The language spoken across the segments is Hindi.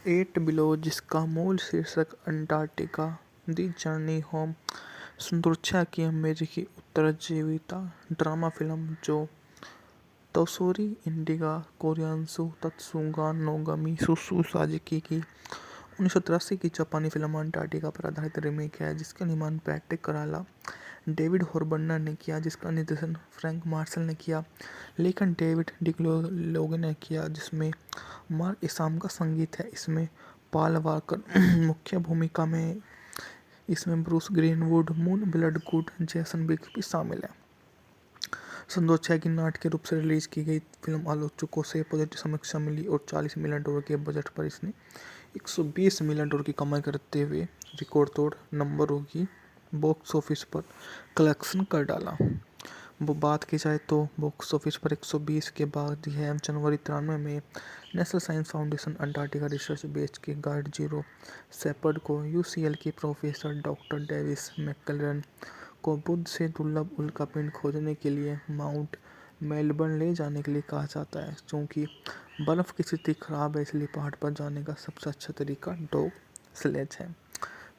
एट बिलो, जिसका मूल शीर्षक अंटार्कटिका दी जर्नी होम सुंदरता की अमेरिकी उत्तरजीविता ड्रामा फिल्म जो तोशोरी इंडिगा कोरियासु तत्सुगा नोगमी सुसु साजिकी की 1983 की जापानी फिल्म अंटार्कटिका पर आधारित रीमेक है, जिसका निर्माण पैट्रिक कराला, डेविड हॉरबर्नर ने किया, जिसका निर्देशन फ्रैंक मार्शल ने किया, लेखन डेविड डिग्लोगे ने किया, जिसमें मार्क इसाम का संगीत है। इसमें पॉल वॉकर मुख्य भूमिका में। इसमें Bruce Greenwood, Moon Bloodgood, Jason बिग्स भी शामिल है। सन 2006 की नाटकीय रूप से रिलीज की गई फिल्म आलोचकों से पॉजिटिव समीक्षा मिली और $40 मिलियन के बजट पर इसने $120 मिलियन की कमाई करते हुए रिकॉर्ड तोड़ नंबरों की बॉक्स ऑफिस पर कलेक्शन कर डाला। वो बात की जाए तो बॉक्स ऑफिस पर 120 के बाद यह जनवरी 93 में national science foundation Antarctica research base के गाइड जीरो शेपर्ड को यूसीएल के प्रोफेसर डॉक्टर डेविस मैकक्लेरन को बुध से दुर्लभ उल्कापिंड खोजने के लिए माउंट मेलबर्न ले जाने के लिए कहा जाता है। चूँकि बर्फ़ की स्थिति खराब है, इसलिए पहाड़ पर जाने का सबसे अच्छा तरीका डॉग स्लेज है।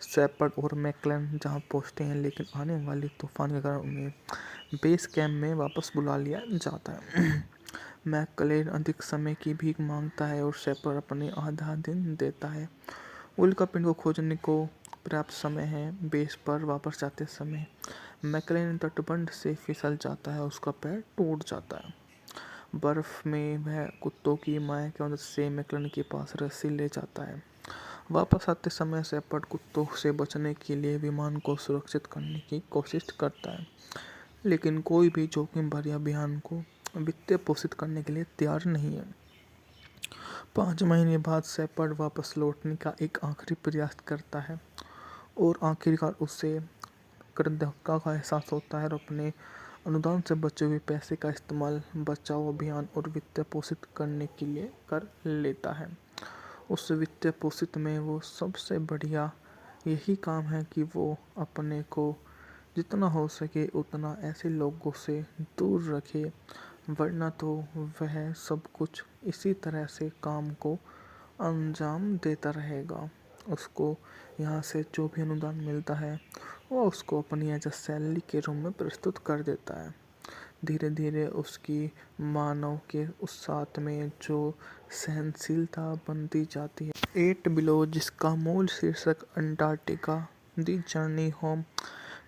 शेपर्ड और मैकक्लेरन जहां पहुंचते हैं, लेकिन आने वाले तूफान के कारण उन्हें बेस कैंप में वापस बुला लिया जाता है। मैकक्लेरन अधिक समय की भीख मांगता है और शेपर्ड अपने आधा दिन देता है। उल्कापिंड को खोजने को पर्याप्त समय है। बेस पर वापस जाते समय मैकक्लेरन तटबंध से फिसल जाता है, उसका पैर टूट जाता है। बर्फ में वह कुत्तों की माया की मदद से मैकक्लेरन के पास रस्सी ले जाता है। वापस आते समय शेपर्ड कुत्तों से बचने के लिए विमान को सुरक्षित करने की कोशिश करता है, लेकिन कोई भी जोखिम भरे अभियान को वित्त पोषित करने के लिए तैयार नहीं है। 5 महीने बाद शेपर्ड वापस लौटने का एक आखिरी प्रयास करता है और आखिरकार उसे कृतज्ञता का एहसास होता है और अपने अनुदान से बचे हुए पैसे का इस्तेमाल बचाव अभियान और वित्त पोषित करने के लिए कर लेता है। उस वित्त पोषित में वो सबसे बढ़िया यही काम है कि वो अपने को जितना हो सके उतना ऐसे लोगों से दूर रखे, वरना तो वह सब कुछ इसी तरह से काम को अंजाम देता रहेगा। उसको यहाँ से जो भी अनुदान मिलता है वो उसको अपनी एज अ सैलरी के रूप में प्रस्तुत कर देता है। धीरे धीरे उसकी मानव के उस साथ में जो सहनशीलता बनती जाती है। एट बिलो, जिसका मूल शीर्षक अंटार्कटिका दी जर्नी होम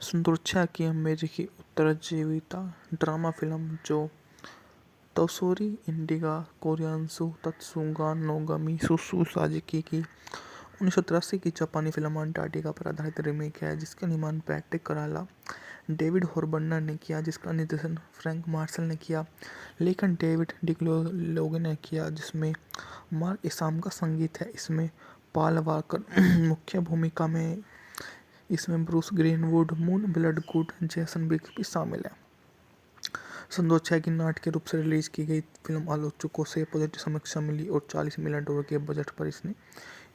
सुंदरता की अमेरिकी उत्तरजीविता ड्रामा फिल्म जो तोशोरी इंडिगा कोरियासु तत्सुगा नोगमी सुसु साजिकी की 1983 की जापानी फिल्म अंटार्कटिका पर आधारित रीमेक है, जिसका निर्माण पैट्रिक कराला, डेविड हॉरबर्नर ने किया, जिसका निर्देशन फ्रैंक मार्शल ने किया, लेखन डेविड डिग्लोगे ने किया, जिसमें मार्क इसाम का संगीत है। इसमें पॉल वॉकर मुख्य भूमिका में। इसमें Bruce Greenwood, Moon Bloodgood, Jason बिग्स भी शामिल है। सन 2006 की नाटकीय रूप से रिलीज की गई फिल्म आलोचकों से पॉजिटिव समीक्षा मिली और $40 मिलियन के बजट पर इसने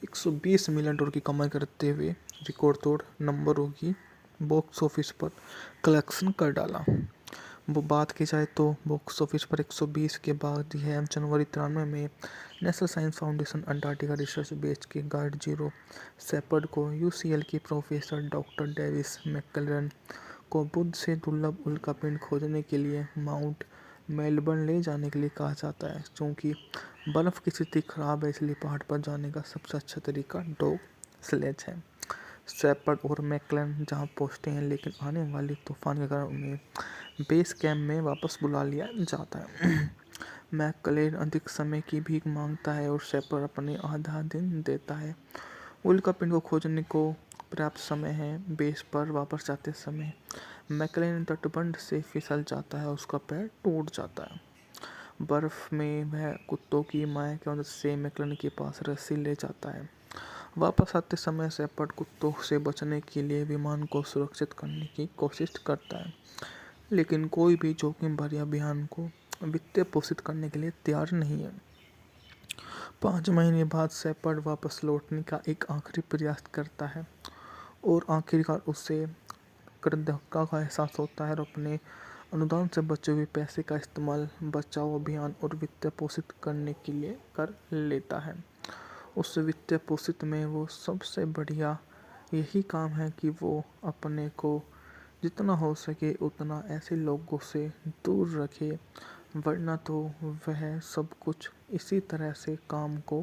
$120 मिलियन की कमाई करते हुए रिकॉर्ड तोड़ नंबरों की बॉक्स ऑफिस पर कलेक्शन कर डाला। वो बात की जाए तो बॉक्स ऑफिस पर 120 के बाद यह जनवरी 93 में national science foundation Antarctica research base के गाइड जीरो शेपर्ड को यूसीएल के प्रोफेसर डॉक्टर डेविस मैकक्लेरन को बुध से दुर्लभ उल्कापिंड खोजने के लिए माउंट मेलबर्न ले जाने के लिए कहा जाता है। चूँकि बर्फ़ की स्थिति खराब है, इसलिए पहाड़ पर जाने का सबसे अच्छा तरीका डॉग स्लेज है। शेपर्ड और मैकक्लेरन जहां पहुंचते हैं, लेकिन आने वाले तूफान के कारण उन्हें बेस कैंप में वापस बुला लिया जाता है। मैकक्लेरन अधिक समय की भीख मांगता है और शेपर्ड अपने आधा दिन देता है। उल्कापिंड को खोजने को पर्याप्त समय है। बेस पर वापस जाते समय मैकक्लेरन तटबंध से फिसल जाता है, उसका पैर टूट जाता है। बर्फ में वह कुत्तों की माया की मदद से मैकक्लेरन के पास रस्सी ले जाता है। वापस आते समय शेपर्ड कुत्तों से बचने के लिए विमान को सुरक्षित करने की कोशिश करता है, लेकिन कोई भी जोखिम भरे अभियान को वित्त पोषित करने के लिए तैयार नहीं है। 5 महीने बाद शेपर्ड वापस लौटने का एक आखिरी प्रयास करता है और आखिरकार उसे कृतज्ञता का एहसास होता है और अपने अनुदान से बचे हुए पैसे का इस्तेमाल बचाव अभियान और वित्त पोषित करने के लिए कर लेता है। उस वित्त पोषित में वो सबसे बढ़िया यही काम है कि वो अपने को जितना हो सके उतना ऐसे लोगों से दूर रखे, वरना तो वह सब कुछ इसी तरह से काम को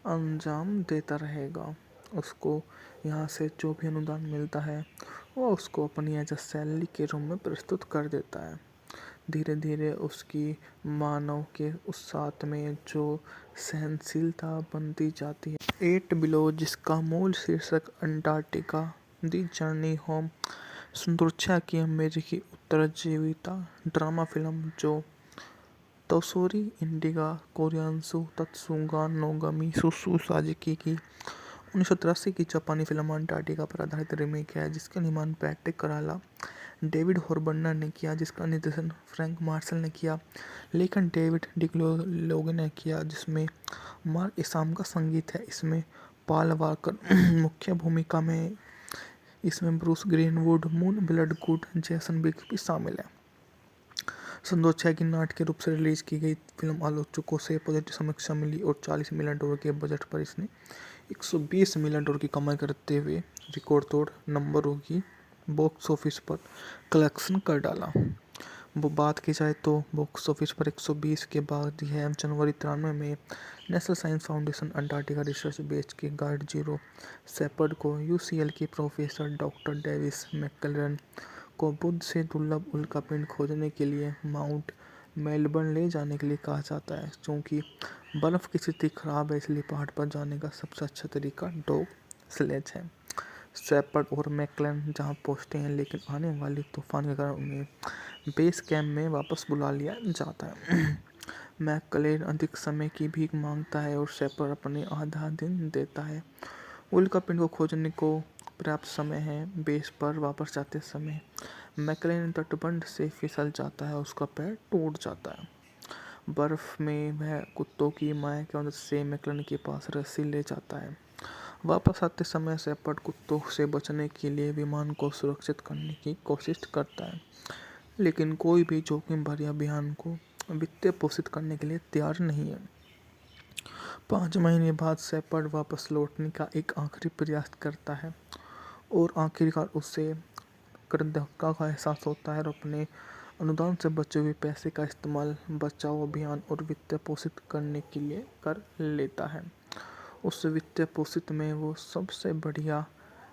अंजाम देता रहेगा। उसको यहाँ से जो भी अनुदान मिलता है वो उसको अपनी एज अ सैलरी के रूप में प्रस्तुत कर देता है। धीरे धीरे उसकी मानव के उस साथ में जो सहनशीलता बनती जाती है। एट बिलो, जिसका मूल शीर्षक अंटार्कटिका दी जर्नी होम सुरक्षा की अमेरिकी उत्तरजीविता ड्रामा फिल्म जो तोसोरी इंडिगा कोरियान्सु तत्सुगा नोगमी सुसु साजिकी की 1983 की जापानी फिल्म अंटार्कटिका पर आधारित रीमेक है, जिसका निर्माण पैट्रिक कराला, डेविड हॉरबर्नर ने किया, जिसका निर्देशन फ्रैंक मार्शल ने किया, लेखन डेविड डिग्लोगे ने किया, जिसमें मार्क इसाम का संगीत है। इसमें पॉल वॉकर मुख्य भूमिका में। इसमें ब्रूस ग्रीनवुड, मून ब्लडगुड, जैसन बिग भी शामिल है। सन 2006 की नाटकीय रूप से रिलीज की गई फिल्म आलोचकों से पॉजिटिव समीक्षा मिली और $40 मिलियन के बजट पर इसने $120 मिलियन की कमाई करते हुए रिकॉर्ड तोड़ नंबरों की बॉक्स ऑफिस पर कलेक्शन कर डाला। वो बात की जाए तो बॉक्स ऑफिस पर 120 के बाद यह जनवरी 93 में national science foundation Antarctica research base के गाइड जीरो शेपर्ड को यूसीएल के प्रोफेसर डॉक्टर डेविस मैकक्लेरन को बुध से दुर्लभ उल्कापिंड खोजने के लिए माउंट मेलबर्न ले जाने के लिए कहा जाता है। क्योंकि बर्फ़ की स्थिति खराब है, इसलिए पहाड़ पर जाने का सबसे अच्छा तरीका डॉग स्लेज है। शेपर्ड और मैकक्लेरन जहां पहुंचते हैं, लेकिन आने वाली तूफान के कारण उन्हें बेस कैंप में वापस बुला लिया जाता है। मैकक्लेरन अधिक समय की भीख मांगता है और शेपर्ड अपने आधा दिन देता है। उल्कापिंड को खोजने को पर्याप्त समय है। बेस पर वापस जाते समय मैकक्लेरन तटबंध से फिसल जाता है, उसका पैर टूट जाता है। बर्फ में वह कुत्तों की माया की मदद से मैकक्लेरन के पास रस्सी ले जाता है। वापस आते समय शेपर्ड कुत्तों से बचने के लिए विमान को सुरक्षित करने की कोशिश करता है, लेकिन कोई भी जोखिम भरे अभियान को वित्त पोषित करने के लिए तैयार नहीं है। 5 महीने बाद शेपर्ड वापस लौटने का एक आखिरी प्रयास करता है और आखिरकार उसे कृतज्ञता का एहसास होता है और अपने अनुदान से बचे हुए पैसे का इस्तेमाल बचाव अभियान और वित्त पोषित करने के लिए कर लेता है। उस वित्त पोषित में वो सबसे बढ़िया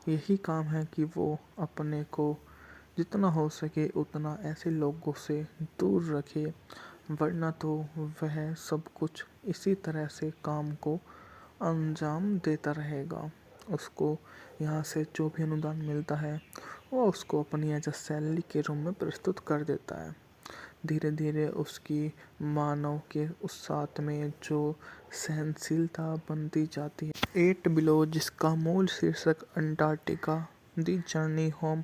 यही काम है कि वो अपने को जितना हो सके उतना ऐसे लोगों से दूर रखे, वरना तो वह सब कुछ इसी तरह से काम को अंजाम देता रहेगा। उसको यहाँ से जो भी अनुदान मिलता है वो उसको अपनी एज अ सैलरी के रूप में प्रस्तुत कर देता है। धीरे धीरे उसकी मानव के उस साथ में जो सहनशीलता बनती जाती है। एट बिलो, जिसका मूल शीर्षक अंटार्कटिका दी जर्नी होम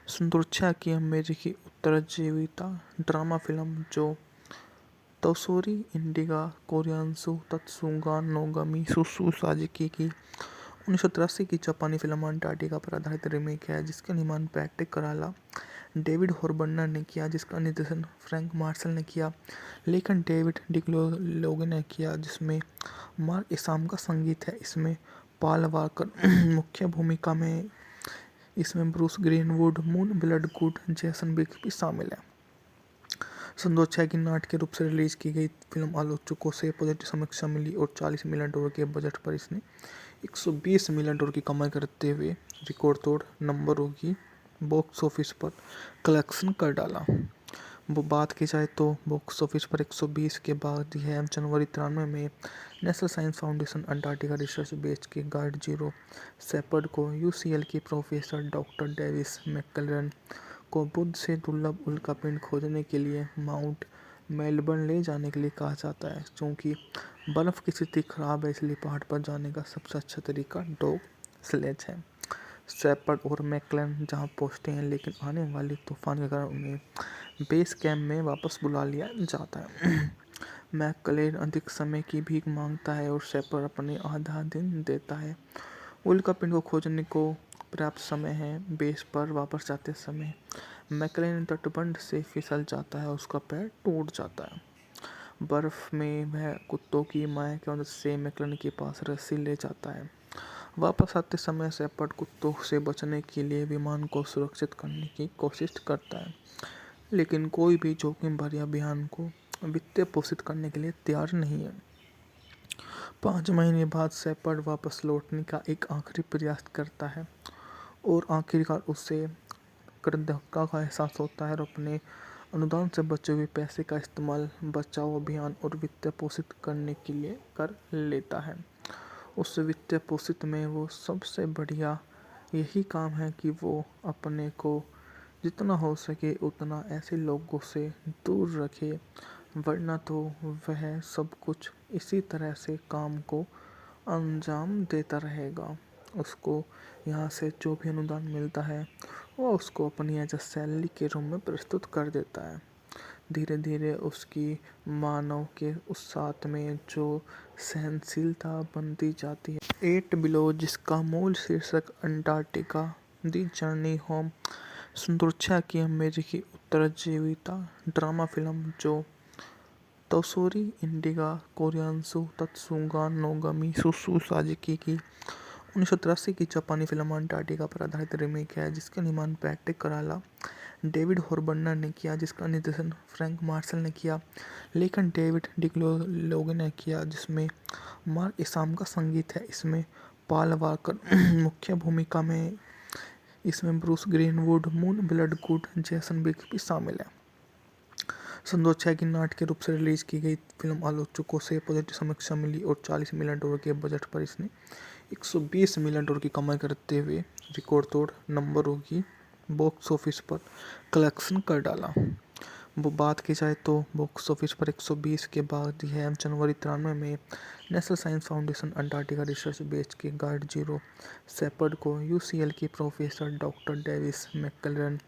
सुरक्षा की अमेरिकी उत्तरजीविता ड्रामा फिल्म जो तोसोरी इंडिगा कोरियान्सु तत्सुगा नोगमी सुसु साजिकी की 1983 की जापानी फिल्म अंटार्कटिका पर आधारित रीमेक है, जिसका निर्माण पैट्रिक कराला, डेविड हॉरबर्नर ने किया, जिसका निर्देशन फ्रैंक मार्शल ने किया, लेखन डेविड डिग्लोगे ने किया, जिसमें मार्क इसाम का संगीत है। इसमें पॉल वॉकर मुख्य भूमिका में। इसमें ब्रूस ग्रीनवुड, मून ब्लडगुड, जैसन बिग भी शामिल है। सन 2006 की नाटकीय रूप से रिलीज की गई फिल्म आलोचकों से पॉजिटिव समीक्षा मिली और $40 मिलियन के बजट पर इसने $120 मिलियन की कमाई करते हुए रिकॉर्ड तोड़ नंबरों की बॉक्स ऑफिस पर कलेक्शन कर डाला। वो बात की जाए तो बॉक्स ऑफिस पर 120 के बाद यह जनवरी 93 में national science foundation Antarctica research base के गाइड जीरो शेपर्ड को यूसीएल के प्रोफेसर डॉक्टर डेविस मैकक्लेरन को बुध से दुर्लभ उल्कापिंड खोजने के लिए माउंट मेलबर्न ले जाने के लिए कहा जाता है। क्योंकि बर्फ़ की स्थिति खराब है, इसलिए पहाड़ पर जाने का सबसे अच्छा तरीका डॉग स्लेज है। शेपर्ड और मैकक्लेरन जहां पहुंचते हैं, लेकिन आने वाली तूफान के कारण उन्हें बेस कैंप में वापस बुला लिया जाता है। मैकक्लेरन अधिक समय की भीख मांगता है और शेपर्ड अपने आधा दिन देता है। उल्कापिंड को खोजने को पर्याप्त समय है। बेस पर वापस जाते समय मैकक्लेरन तटबंध से फिसल जाता है, उसका पैर टूट जाता है। बर्फ में वह कुत्तों की माया की मदद से मैकलन के पास रस्सी ले जाता है। वापस आते समय शेपर्ड कुत्तों से बचने के लिए विमान को सुरक्षित करने की कोशिश करता है, लेकिन कोई भी जोखिम भरे अभियान को वित्त पोषित करने के लिए तैयार नहीं है। 5 महीने बाद शेपर्ड वापस लौटने का एक आखिरी प्रयास करता है और आखिरकार उसे कृतज्ञता का एहसास होता है और अपने अनुदान से बचे हुए पैसे का इस्तेमाल बचाव अभियान और वित्त पोषित करने के लिए कर लेता है। उस वित्त पोषित में वो सबसे बढ़िया यही काम है कि वो अपने को जितना हो सके उतना ऐसे लोगों से दूर रखे, वरना तो वह सब कुछ इसी तरह से काम को अंजाम देता रहेगा। उसको यहाँ से जो भी अनुदान मिलता है वो उसको अपनी एज अ सैलरी के रूप में प्रस्तुत कर देता है। धीरे धीरे उसकी मानव के उस साथ में जो सहनशीलता बनती जाती है। 8 बिलो, जिसका मूल शीर्षक अंटार्कटिका दी जर्नी होम सुंदरता की अमेरिकी उत्तरजीविता ड्रामा फिल्म जो तोशोरी इंडिगा कोरियासु तत्सुगा नोगमी सुसु साजिकी की 1983 की जापानी फिल्म अंटार्कटिका पर आधारित रीमेक है, जिसका निर्माण पैट्रिक कराला, डेविड हॉर्बर्नर ने किया, जिसका निर्देशन फ्रैंक मार्शल ने किया, लेखन डेविड डिक्लोलोग ने किया, जिसमें मार्क इसाम का संगीत है। इसमें पॉल वॉकर मुख्य भूमिका में, इसमें Bruce Greenwood, Moon Bloodgood, Jason बिग्स भी शामिल है। सन 2006 की नाट्य के रूप से रिलीज की गई फिल्म आलोचकों से पॉजिटिव समीक्षा मिली और $40 मिलियन के बजट पर इसने $120 मिलियन की कमाई करते हुए रिकॉर्ड तोड़ नंबरों की बॉक्स ऑफिस पर कलेक्शन कर डाला। वो बात की जाए तो बॉक्स ऑफिस पर 120 के बाद यह जनवरी 93 में national science foundation Antarctica research base के गाइड जीरो शेपर्ड को यूसीएल की प्रोफेसर डॉक्टर डेविस मैकक्लेरन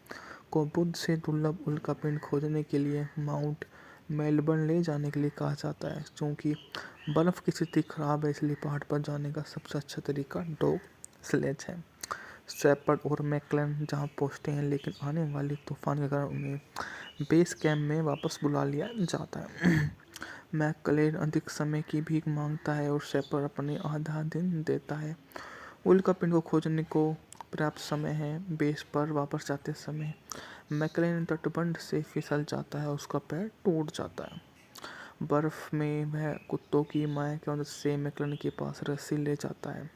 को बुध से दुर्लभ उल्कापिंड खोजने के लिए माउंट मेलबर्न ले जाने के लिए कहा जाता है। क्योंकि बर्फ़ की स्थिति खराब है, इसलिए पहाड़ पर जाने का सबसे अच्छा तरीका डॉग स्लेज है। शेपर्ड और मैकक्लेरन जहां पहुंचते हैं, लेकिन आने वाले तूफान के कारण उन्हें बेस कैंप में वापस बुला लिया जाता है। मैकक्लेरन अधिक समय की भीख मांगता है और शेपर्ड अपने आधा दिन देता है। उल्कापिंड को खोजने को पर्याप्त समय है। बेस पर वापस जाते समय मैकक्लेरन तटबंध से फिसल जाता है, उसका पैर टूट जाता है। बर्फ में वह कुत्तों की माया की मदद से मैकक्लेरन के पास रस्सी ले जाता है।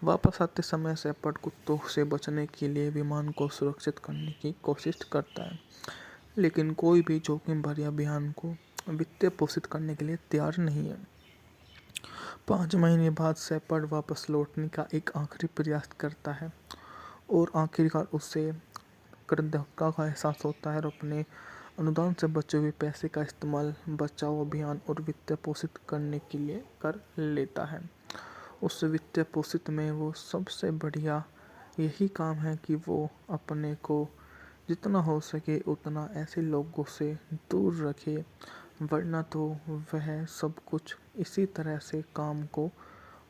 वापस आते समय शेपर्ड कुत्तों से बचने के लिए विमान को सुरक्षित करने की कोशिश करता है, लेकिन कोई भी जोखिम भरे अभियान को वित्त पोषित करने के लिए तैयार नहीं है। 5 महीने बाद शेपर्ड वापस लौटने का एक आखिरी प्रयास करता है और आखिरकार उसे कृतज्ञता का एहसास होता है और अपने अनुदान से बचे हुए पैसे का इस्तेमाल बचाव अभियान और वित्त पोषित करने के लिए कर लेता है। उस वित्त पोषित में वो सबसे बढ़िया यही काम है कि वो अपने को जितना हो सके उतना ऐसे लोगों से दूर रखे, वरना तो वह सब कुछ इसी तरह से काम को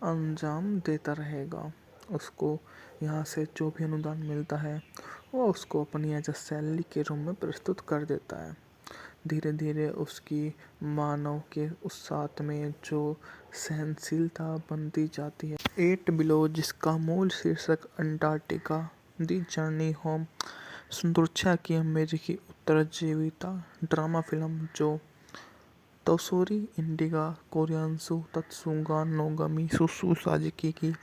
अंजाम देता रहेगा। उसको यहाँ से जो भी अनुदान मिलता है वो उसको अपनी एज अ सैलरी के रूप में प्रस्तुत कर देता है। धीरे धीरे उसकी मानव के उस साथ में जो सहनशीलता बनती जाती है। 8 बिलो, जिसका मूल शीर्षक अंटार्कटिका दी जर्नी होम सुंदरता की अमेरिकी उत्तरजीविता ड्रामा फिल्म जो तोशोरी इंडिगा कोरियासु तत्सुगा नोगमी सुसु साजिकी की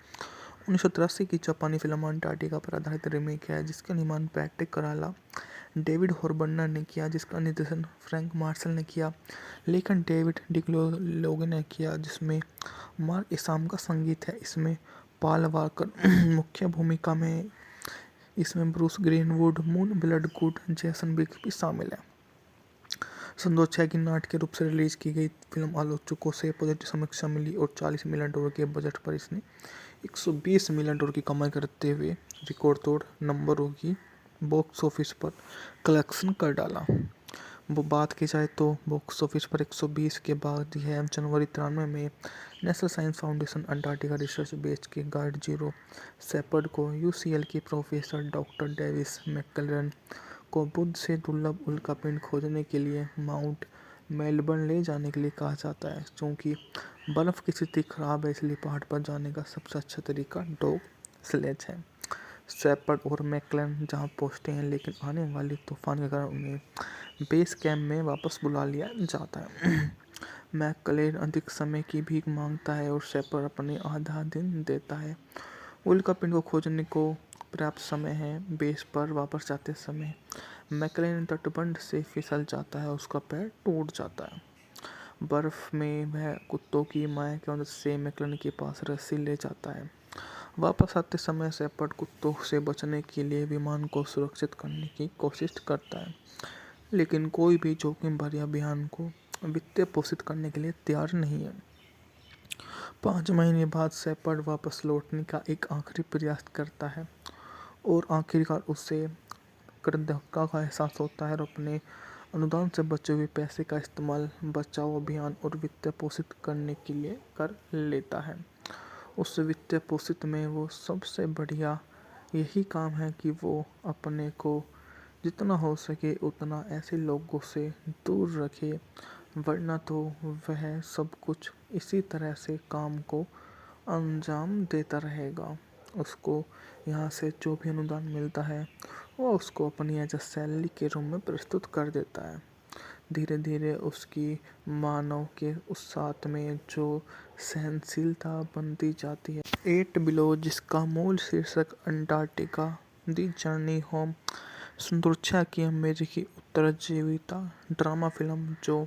1983 की जापानी फिल्म अंटार्कटिका पर आधारित रीमेक है, जिसका निर्माण पैट्रिक कराला, डेविड हॉर्बर्नर ने किया, जिसका निर्देशन फ्रैंक मार्शल ने किया, लेखन डेविड डिक्लोलोग ने किया, जिसमें मार्क इसाम का संगीत है। इसमें पॉल वॉकर मुख्य भूमिका में, इसमें Bruce Greenwood, Moon Bloodgood, Jason बिग्स भी शामिल है। सन 2006 की नाट्य के रूप से रिलीज की गई फिल्म आलोचकों से पॉजिटिव समीक्षा मिली और $40 मिलियन के बजट पर इसने $120 मिलियन की कमाई करते हुए रिकॉर्ड तोड़ नंबरों की बॉक्स ऑफिस पर कलेक्शन कर डाला। वो बात की जाए तो बॉक्स ऑफिस पर 120 के बाद यह जनवरी 93 में national science foundation Antarctica research base के गाइड जीरो शेपर्ड को यूसीएल की प्रोफेसर डॉक्टर डेविस मैकक्लेरन को बुध से दुर्लभ उल्कापिंड खोजने के लिए माउंट मेलबर्न ले जाने के लिए कहा जाता है क्योंकि बर्फ़ की स्थिति खराब है, इसलिए पहाड़ पर जाने का सबसे अच्छा तरीका डॉग स्लेज है। शेपर्ड और मैकक्लेन जहां पहुंचते हैं, लेकिन आने वाले तूफान के कारण उन्हें बेस कैंप में वापस बुला लिया जाता है। मैकक्लेन अधिक समय की भीख मांगता है और शेपर्ड अपने आधा दिन देता है। उल्कापिंड को खोजने को पर्याप्त समय है। बेस पर वापस जाते समय मैकक्लेन तटबंध से फिसल जाता है, उसका पैर टूट जाता है। बर्फ में वह कुत्तों की माया की मदद से मैकक्लेन के पास रस्सी ले जाता है। वापस आते समय शेपर्ड कुत्तों से बचने के लिए विमान को सुरक्षित करने की कोशिश करता है, लेकिन कोई भी जोखिम भरे अभियान को वित्त पोषित करने के लिए तैयार नहीं है। 5 महीने बाद शेपर्ड वापस लौटने का एक आखिरी प्रयास करता है और आखिरकार उसे कृतज्ञता का एहसास होता है और अपने अनुदान से बचे हुए पैसे का इस्तेमाल बचाव अभियान और वित्त पोषित करने के लिए कर लेता है। उस वित्त पोषित में वो सबसे बढ़िया यही काम है कि वो अपने को जितना हो सके उतना ऐसे लोगों से दूर रखे, वरना तो वह सब कुछ इसी तरह से काम को अंजाम देता रहेगा। उसको यहाँ से जो भी अनुदान मिलता है वो उसको अपनी एज अ सैलरी के रूप में प्रस्तुत कर देता है। धीरे धीरे उसकी मानव के उस साथ में जो सहनशीलता बनती जाती है। 8 बिलो, जिसका मूल शीर्षक अंटार्कटिका दी जर्नी होम सुंदरता की अमेरिकी उत्तरजीविता ड्रामा फिल्म जो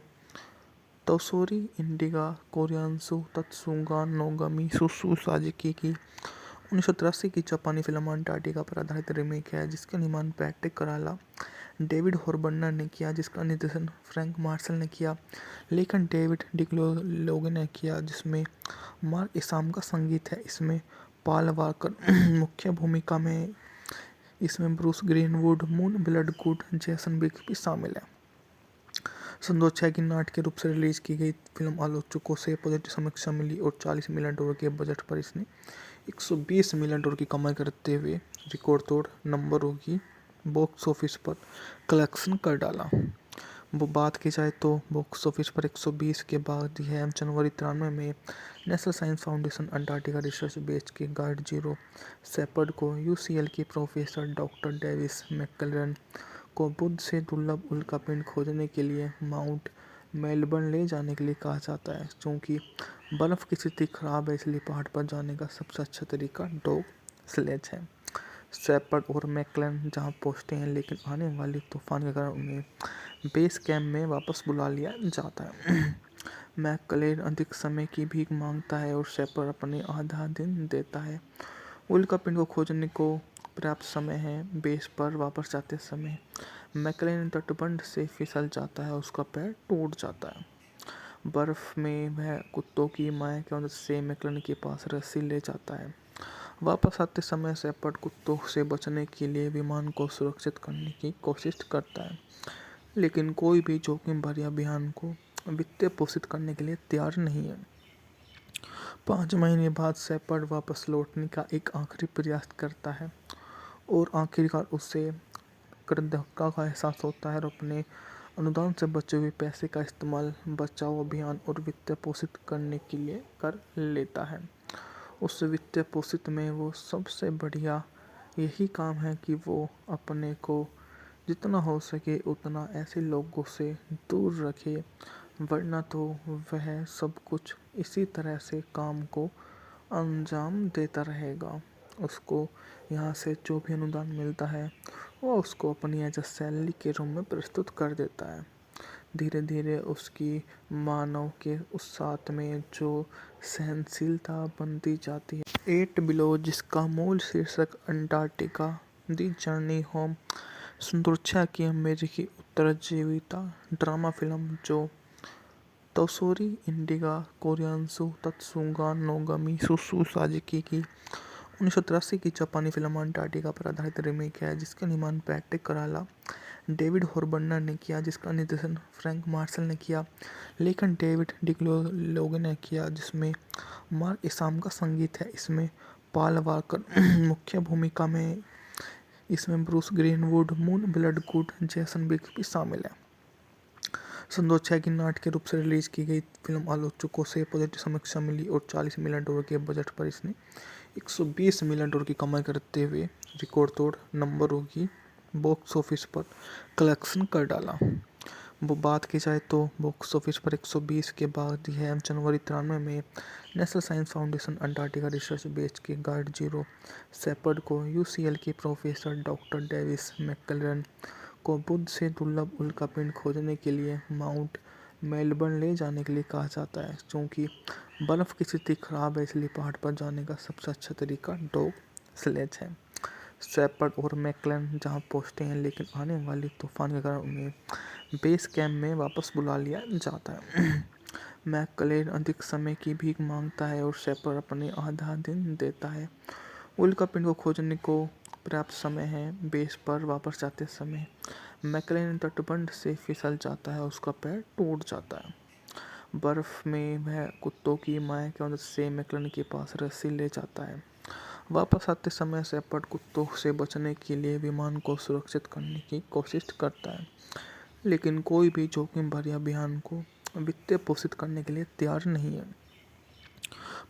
तोशोरी इंडिगा कोरियासु तत्सुगा नोगमी सुसु साजिकी की 1983 की जापानी फिल्म अंटार्कटिका पर आधारित रीमेक है, जिसका निर्माण पैट्रिक कराला, डेविड हॉर्बनर ने किया, जिसका निर्देशन फ्रैंक मार्शल ने किया, लेखन डेविड डिग्लोगे ने किया, जिसमें मार्क इसाम का संगीत है। इसमें पॉल वॉकर मुख्य भूमिका में। इसमें Bruce Greenwood, Moon Bloodgood, Jason बिग्स भी शामिल है। सन 2006 की नाटकीय रूप से रिलीज की गई फिल्म आलोचकों से पॉजिटिव समीक्षा मिली और $40 मिलियन के बजट पर इसने $120 मिलियन की कमाई करते हुए रिकॉर्ड तोड़ नंबरों की बॉक्स ऑफिस पर कलेक्शन कर डाला। वो बात की जाए तो बॉक्स ऑफिस पर 120 के बाद यह जनवरी 93 में national science foundation Antarctica research base के गाइड जीरो शेपर्ड को यूसीएल के प्रोफेसर डॉक्टर डेविस मैकक्लेन को बुध से दुर्लभ उल्कापिंड खोजने के लिए माउंट मेलबर्न ले जाने के लिए कहा जाता है क्योंकि बर्फ़ की स्थिति खराब है, इसलिए पहाड़ पर जाने का सबसे अच्छा तरीका डॉग स्लेज है। शेपर्ड और मैकक्लेन जहां पहुंचते हैं, लेकिन आने वाले तूफान के कारण उन्हें बेस कैंप में वापस बुला लिया जाता है। मैकक्लेन अधिक समय की भीख मांगता है और शेपर्ड अपने आधा दिन देता है। उल्कापिंड को खोजने को पर्याप्त समय है। बेस पर वापस जाते समय मैकक्लेन तटबंध से फिसल जाता है, उसका पैर टूट जाता है। बर्फ में वह कुत्तों की माया की मदद से मैकक्लेन के पास रस्सी ले जाता है। वापस आते समय शेपर्ड कुत्तों से बचने के लिए विमान को सुरक्षित करने की कोशिश करता है, लेकिन कोई भी जोखिम भरे अभियान को वित्त पोषित करने के लिए तैयार नहीं है। 5 महीने बाद शेपर्ड वापस लौटने का एक आखिरी प्रयास करता है और आखिरकार उसे कृतज्ञता का एहसास होता है और अपने अनुदान से बचे हुए पैसे का इस्तेमाल बचाव अभियान और वित्त पोषित करने के लिए कर लेता है। उस वित्त पोषित में वो सबसे बढ़िया यही काम है कि वो अपने को जितना हो सके उतना ऐसे लोगों से दूर रखे, वरना तो वह सब कुछ इसी तरह से काम को अंजाम देता रहेगा। उसको यहाँ से जो भी अनुदान मिलता है वो उसको अपनी एज अ सैलरी के रूप में प्रस्तुत कर देता है। धीरे धीरे उसकी मानव के उस साथ में जो सहनशीलता बनती जाती है। 8 बिलो, जिसका मूल शीर्षक अंटार्कटिका दी जर्नी होम सुंदरता की अमेरिकी उत्तरजीविता ड्रामा फिल्म जो तोशोरी इंडिगा कोरियासु तत्सुगा नोगमी सुसु साजिकी की 1983 की जापानी फिल्म अंटार्कटिका पर आधारित रीमेक है, जिसका निर्माण पैट्रिक कराला, डेविड हॉर्बनर ने किया, जिसका निर्देशन फ्रैंक मार्शल ने किया, लेखन डेविड डिग्लोगे ने किया, जिसमें मार्क इसाम का संगीत है। इसमें पॉल वॉकर मुख्य भूमिका में। इसमें Bruce Greenwood, Moon Bloodgood, Jason बिग्स भी शामिल है। सन 2006 की नाट्य के रूप से रिलीज की गई फिल्म आलोचकों से पॉजिटिव समीक्षा मिली और $40 मिलियन के बजट पर इसने $120 मिलियन की कमाई करते हुए रिकॉर्ड तोड़ नंबरों की बॉक्स ऑफिस पर कलेक्शन कर डाला। वो बात की जाए तो बॉक्स ऑफिस पर 120 के बाद यह जनवरी 93 में national science foundation Antarctica research base के गाइड जीरो शेपर्ड को यूसीएल के प्रोफेसर डॉक्टर डेविस मैकक्लेरन को बुध से दुर्लभ उल्कापिंड खोजने के लिए माउंट मेलबर्न ले जाने के लिए कहा जाता है। क्योंकि बर्फ़ की स्थिति खराब है इसलिए पहाड़ पर जाने का सबसे अच्छा तरीका डॉग स्लेज है। शेपर्ड और मैकक्लेरन जहां पहुंचते हैं लेकिन आने वाली तूफान के कारण उन्हें बेस कैंप में वापस बुला लिया जाता है। मैकक्लेरन अधिक समय की भीख मांगता है और शेपर्ड अपने आधा दिन देता है। उल्कापिंड को खोजने को पर्याप्त समय है। बेस पर वापस जाते समय मैकक्लेरन तटबंध से फिसल जाता है, उसका पैर टूट जाता है। बर्फ में वह कुत्तों की माया की मदद से मैकक्लेरन के पास रस्सी ले जाता है। वापस आते समय शेपर्ड कुत्तों से बचने के लिए विमान को सुरक्षित करने की कोशिश करता है, लेकिन कोई भी जोखिम भरे अभियान को वित्त पोषित करने के लिए तैयार नहीं है।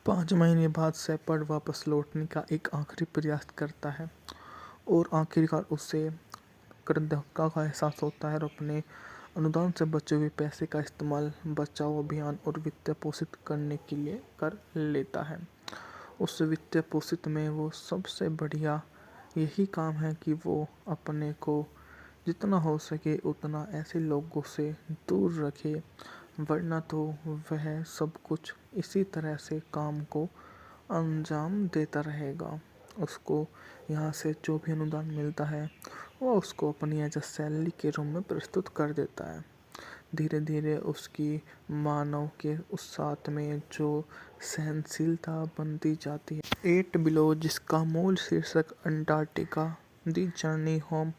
5 महीने बाद शेपर्ड वापस लौटने का एक आखिरी प्रयास करता है और आखिरकार उसे कृतज्ञता का एहसास होता है और अपने अनुदान से बचे हुए पैसे का इस्तेमाल बचाव अभियान और वित्त पोषित करने के लिए कर लेता है। उस वित्त पोषित में वो सबसे बढ़िया यही काम है कि वो अपने को जितना हो सके उतना ऐसे लोगों से दूर रखे, वरना तो वह सब कुछ इसी तरह से काम को अंजाम देता रहेगा। उसको यहाँ से जो भी अनुदान मिलता है वो उसको अपनी एज अ सैलरी के रूप में प्रस्तुत कर देता है। धीरे धीरे उसकी मानव के उस साथ में जो सहनशीलता बनती जाती है। 8 बिलो जिसका मूल शीर्षक अंटार्कटिका दी जर्नी होम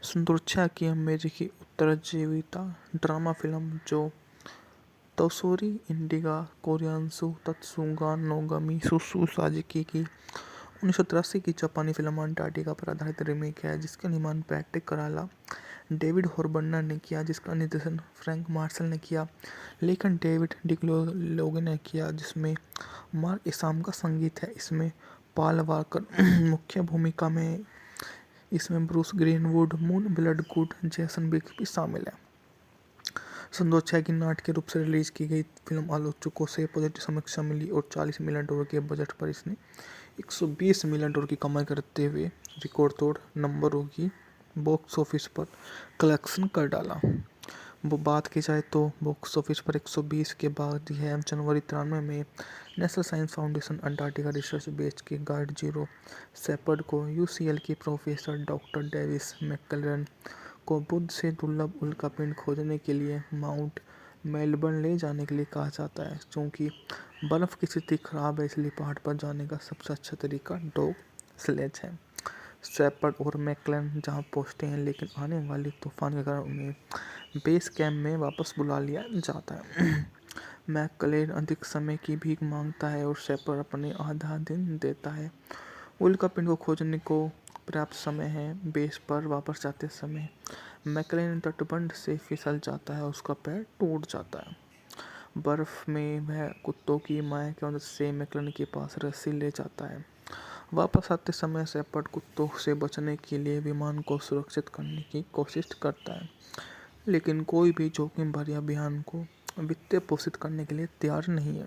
सुरक्षा की अमेरिकी उत्तरजीविता ड्रामा फिल्म जो तोसोरी इंडिगा कोरियान्सु तत्सुगा नोगमी सुसु साजिकी की 1983 की जापानी फिल्म अंटार्कटिका पर आधारित रीमेक है, जिसका निर्माण पैट्रिक कराला डेविड हॉर्बर्नर ने किया, जिसका निर्देशन फ्रैंक मार्शल ने किया, लेखन डेविड डिक्लोलोगे ने किया, जिसमें मार्क इसाम का संगीत है। इसमें पॉल वॉकर मुख्य भूमिका में। इसमें ब्रूस ग्रीनवुड, मून ब्लडगुड, जैसन बिग भी शामिल है। सन 2006 की नाट्य के रूप से रिलीज की गई फिल्म आलोचकों से पॉजिटिव समीक्षा मिली और $40 मिलियन के बजट पर इसने $120 मिलियन की कमाई करते हुए रिकॉर्ड तोड़ नंबरों की बॉक्स ऑफिस पर कलेक्शन कर डाला। वो बात की जाए तो बॉक्स ऑफिस पर 120 के बाद यह जनवरी 93 में national science foundation Antarctica research base के गाइड जीरो शेपर्ड को यूसीएल के प्रोफेसर डॉक्टर डेविस मैकक्लेरन को बुध से दुर्लभ उल्कापिंड खोजने के लिए माउंट मेलबर्न ले जाने के लिए कहा जाता है। क्योंकि बर्फ़ की स्थिति खराब है इसलिए पहाड़ पर जाने का सबसे अच्छा तरीका डॉग स्लेज है। शेपर्ड और मैकक्लेरन जहां पहुंचते हैं लेकिन आने वाली तूफान के कारण उन्हें बेस कैंप में वापस बुला लिया जाता है। मैकक्लेरन अधिक समय की भीख मांगता है और शेपर्ड अपने आधा दिन देता है। उल्कापिंड को खोजने को पर्याप्त समय है। बेस पर वापस जाते समय मैकक्लेरन तटबंध से फिसल जाता है, उसका पैर टूट जाता है। बर्फ में वह कुत्तों की माया की मदद से मैकक्लेरन के पास रस्सी ले जाता है। वापस आते समय शेपर्ड कुत्तों से बचने के लिए विमान को सुरक्षित करने की कोशिश करता है, लेकिन कोई भी जोखिम भरे अभियान को वित्त पोषित करने के लिए तैयार नहीं है।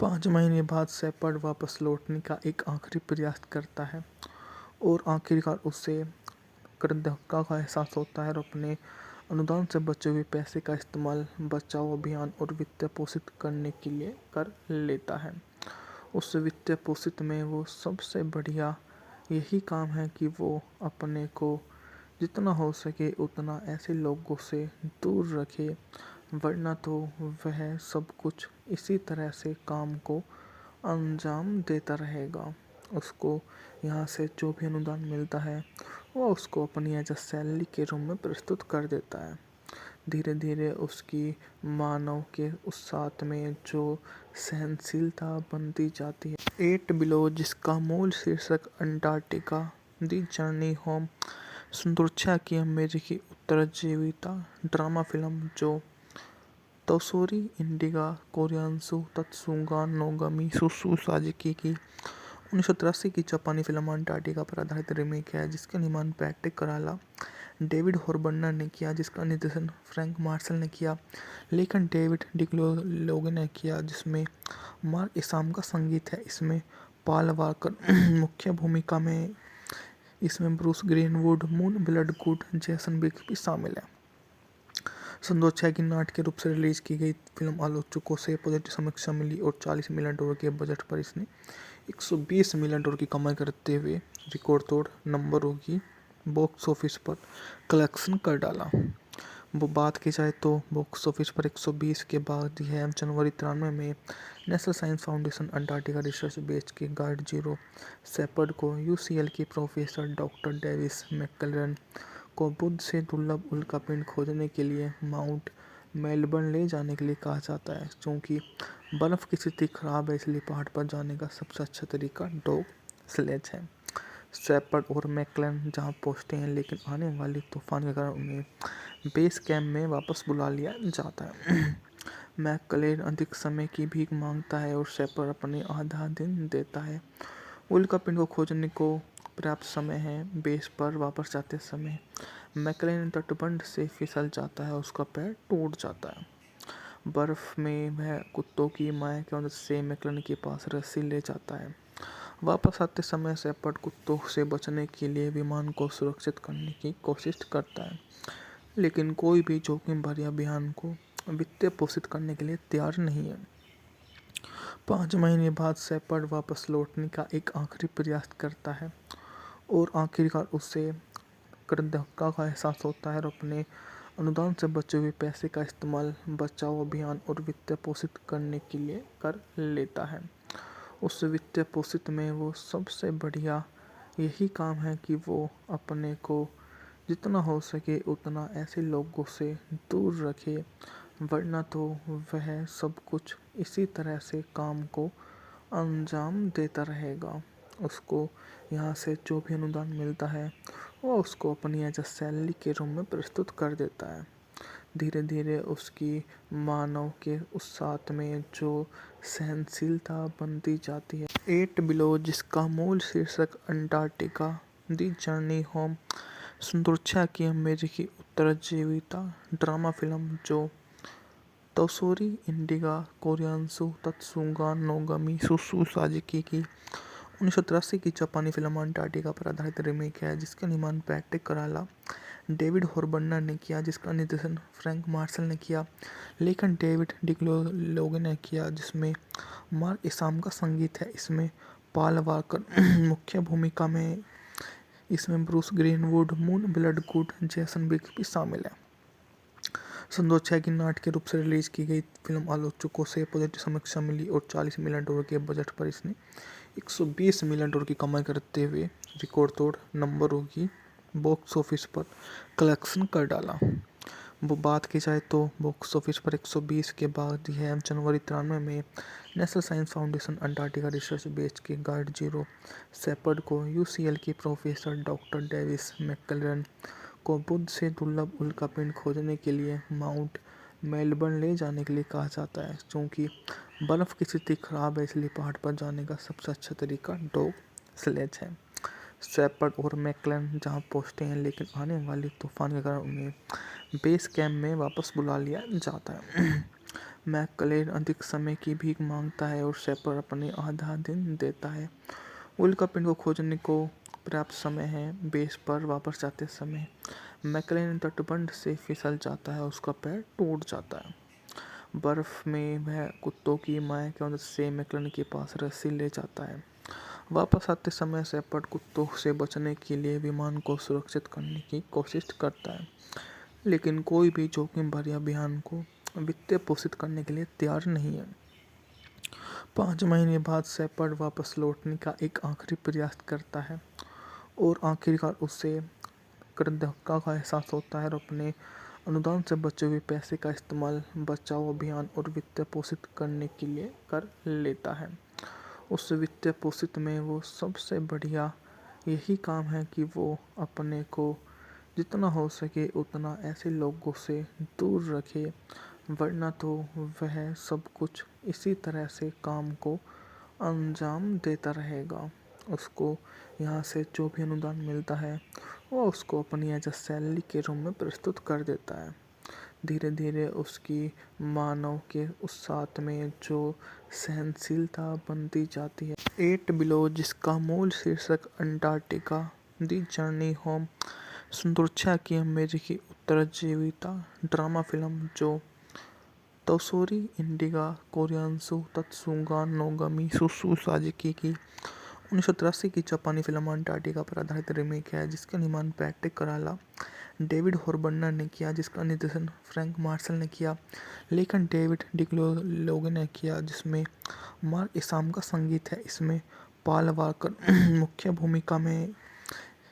5 महीने बाद शेपर्ड वापस लौटने का एक आखिरी प्रयास करता है और आखिरकार उसे कृतज्ञता का एहसास होता है और अपने अनुदान से बचे हुए पैसे का इस्तेमाल बचाव अभियान और वित्त पोषित करने के लिए कर लेता है। उस वित्त पोषित में वो सबसे बढ़िया यही काम है कि वो अपने को जितना हो सके उतना ऐसे लोगों से दूर रखे, वरना तो वह सब कुछ इसी तरह से काम को अंजाम देता रहेगा। उसको यहाँ से जो भी अनुदान मिलता है वो उसको अपनी एज अ सैलरी के रूप में प्रस्तुत कर देता है। धीरे धीरे उसकी मानव के उस साथ में जो सहनशीलता बनती जाती है। 8 बिलो जिसका मूल शीर्षक अंटार्कटिका दी जर्नी होम सुंदरछा की अमेरिकी उत्तरजीविता ड्रामा फिल्म जो तोसोरी इंडिगा कोरियान्सु तत्सुंगा नोगमी सुसु साजिकी की 1983 की जापानी फिल्म अंटार्कटिका पर आधारित रीमेक है जिसका निर्माण पैट्रिक कराला डेविड हॉर्बनर ने किया जिसका निर्देशन फ्रैंक मार्शल ने किया। लेखन डेविड डिग्लोगे ने किया जिसमें मार्क इसाम का संगीत है। इसमें पॉल वॉकर मुख्य भूमिका में। इसमें ब्रूस ग्रीनवुड मून ब्लडगुड जैसन बिग भी शामिल है। सन 2006 की नाटकीय रूप से रिलीज की गई फिल्म आलोचकों से पॉजिटिव समीक्षा मिली और $40 मिलियन के बजट पर इसने $120 मिलियन की कमाई करते हुए रिकॉर्ड तोड़ नंबरों की बॉक्स ऑफिस पर कलेक्शन कर डाला। वो बात की जाए तो बॉक्स ऑफिस पर 120 के बाद यह जनवरी 93 में national science foundation Antarctica research base के गार्ड जीरो शेपर्ड को यूसीएल की प्रोफेसर डॉक्टर डेविस मैकक्लेरन को बुध से दुर्लभ उल्कापिंड खोजने के लिए माउंट मेलबर्न ले जाने के लिए कहा जाता है। क्योंकि बर्फ़ की स्थिति खराब है इसलिए पहाड़ पर जाने का सबसे अच्छा तरीका डॉग स्लेज है। शेपर्ड और मैकक्लेरन जहां पहुंचते हैं लेकिन आने वाली तूफान के कारण उन्हें बेस कैंप में वापस बुला लिया जाता है। मैकक्लेरन अधिक समय की भीख मांगता है और शेपर्ड अपने आधा दिन देता है। उल्कापिंड को खोजने को पर्याप्त समय है। बेस पर वापस जाते समय मैकक्लेरन तटबंध से फिसल जाता है, उसका पैर टूट जाता है। बर्फ में वह कुत्तों की माया की मदद से मैकक्लेरन के पास रस्सी ले जाता है। वापस आते समय शेपर्ड कुत्तों से बचने के लिए विमान को सुरक्षित करने की कोशिश करता है, लेकिन कोई भी जोखिम भरे अभियान को वित्त पोषित करने के लिए तैयार नहीं है। 5 महीने बाद शेपर्ड वापस लौटने का एक आखिरी प्रयास करता है और आखिरकार उसे कृतज्ञता का एहसास होता है और अपने अनुदान से बचे हुए पैसे का इस्तेमाल बचाव अभियान और वित्त पोषित करने के लिए कर लेता है। उस वित्त पोषित में वो सबसे बढ़िया यही काम है कि वो अपने को जितना हो सके उतना ऐसे लोगों से दूर रखे, वरना तो वह सब कुछ इसी तरह से काम को अंजाम देता रहेगा। उसको यहाँ से जो भी अनुदान मिलता है वो उसको अपनी एज अ सैलरी के रूप में प्रस्तुत कर देता है। धीरे धीरे उसकी मानव के उस साथ में जो सहनशीलता बनती जाती है। 8 बिलो जिसका मूल शीर्षक अंटार्कटिका दी जर्नी होम सुंदरछा की अमेरिकी उत्तरजीविता ड्रामा फिल्म जो तोसोरी इंडिगा कोरियान्सु तत्सुंगा नोगमी सुसु साजिकी की 1983 की जापानी फिल्म अंटार्कटिका पर आधारित रीमेक है जिसका निर्माण पैट्रिक कराला डेविड हॉर्बनर ने किया जिसका निर्देशन फ्रैंक मार्शल ने किया। लेखन डेविड डिग्लोगे ने किया जिसमें मार्क इसाम का संगीत है। इसमें पॉल वॉकर मुख्य भूमिका में। इसमें ब्रूस ग्रीनवुड मून ब्लडगुड जैसन बिग भी शामिल है। सन 2006 की नाटकीय रूप से रिलीज की गई फिल्म आलोचकों से पॉजिटिव समीक्षा मिली और $40 मिलियन के बजट पर इसने $120 मिलियन की कमाई करते हुए रिकॉर्ड तोड़ नंबरों की बॉक्स ऑफिस पर कलेक्शन कर डाला। वो बात की जाए तो बॉक्स ऑफिस पर 120 के बाद यह जनवरी 93 में national science foundation Antarctica research base के गार्ड जीरो शेपर्ड को यूसीएल की प्रोफेसर डॉक्टर डेविस मैकक्लेरन को बुध से दुर्लभ उल्कापिंड खोजने के लिए माउंट मेलबर्न ले जाने के लिए कहा जाता है। क्योंकि बर्फ़ की स्थिति खराब है इसलिए पहाड़ पर जाने का सबसे अच्छा तरीका डॉग स्लेज है। शेपर्ड और मैकक्लेरन जहां पहुंचते हैं लेकिन आने वाली तूफान के कारण उन्हें बेस कैंप में वापस बुला लिया जाता है। मैकक्लेरन अधिक समय की भीख मांगता है और शेपर्ड अपने आधा दिन देता है। उल्कापिंड को खोजने को पर्याप्त समय है। बेस पर वापस जाते समय मैकक्लेरन तटबंध से फिसल जाता है, उसका पैर टूट जाता है। बर्फ में वह कुत्तों की माया की मदद से मैकक्लेरन के पास रस्सी ले जाता है। वापस आते समय शेपर्ड कुत्तों से बचने के लिए विमान को सुरक्षित करने की कोशिश करता है, लेकिन कोई भी जोखिम भरे अभियान को वित्त पोषित करने के लिए तैयार नहीं है। 5 महीने बाद शेपर्ड वापस लौटने का एक आखिरी प्रयास करता है और आखिरकार उसे कृतज्ञता का एहसास होता है और अपने अनुदान से बचे हुए पैसे का इस्तेमाल बचाव अभियान और वित्त पोषित करने के लिए कर लेता है। उस वित्त पोषित में वो सबसे बढ़िया यही काम है कि वो अपने को जितना हो सके उतना ऐसे लोगों से दूर रखे, वरना तो वह सब कुछ इसी तरह से काम को अंजाम देता रहेगा। उसको यहाँ से जो भी अनुदान मिलता है वो उसको अपनी एज अ सैलरी के रूप में प्रस्तुत कर देता है। धीरे धीरे उसकी मानव के उस साथ में जो सहनशीलता बनती जाती है। एट बिलो, जिसका मूल शीर्षक अंटार्कटिका दी जर्नी होम, सुरक्षा की अमेरिकी उत्तरजीविता ड्रामा फिल्म जो तोसोरी इंडिगा कोरियान्सु तत्सुगा नोगमी सुसु साजिकी की 1983 की जापानी फिल्म अंटार्कटिका पर आधारित रीमेक है, जिसका निर्माण पैट्रिक कराला, डेविड हॉरबर्नर ने किया, जिसका निर्देशन फ्रैंक मार्शल ने किया, लेखन डेविड डिक्लोलोग ने किया, जिसमें मार्क इसाम का संगीत है। इसमें पॉल वॉकर मुख्य भूमिका में।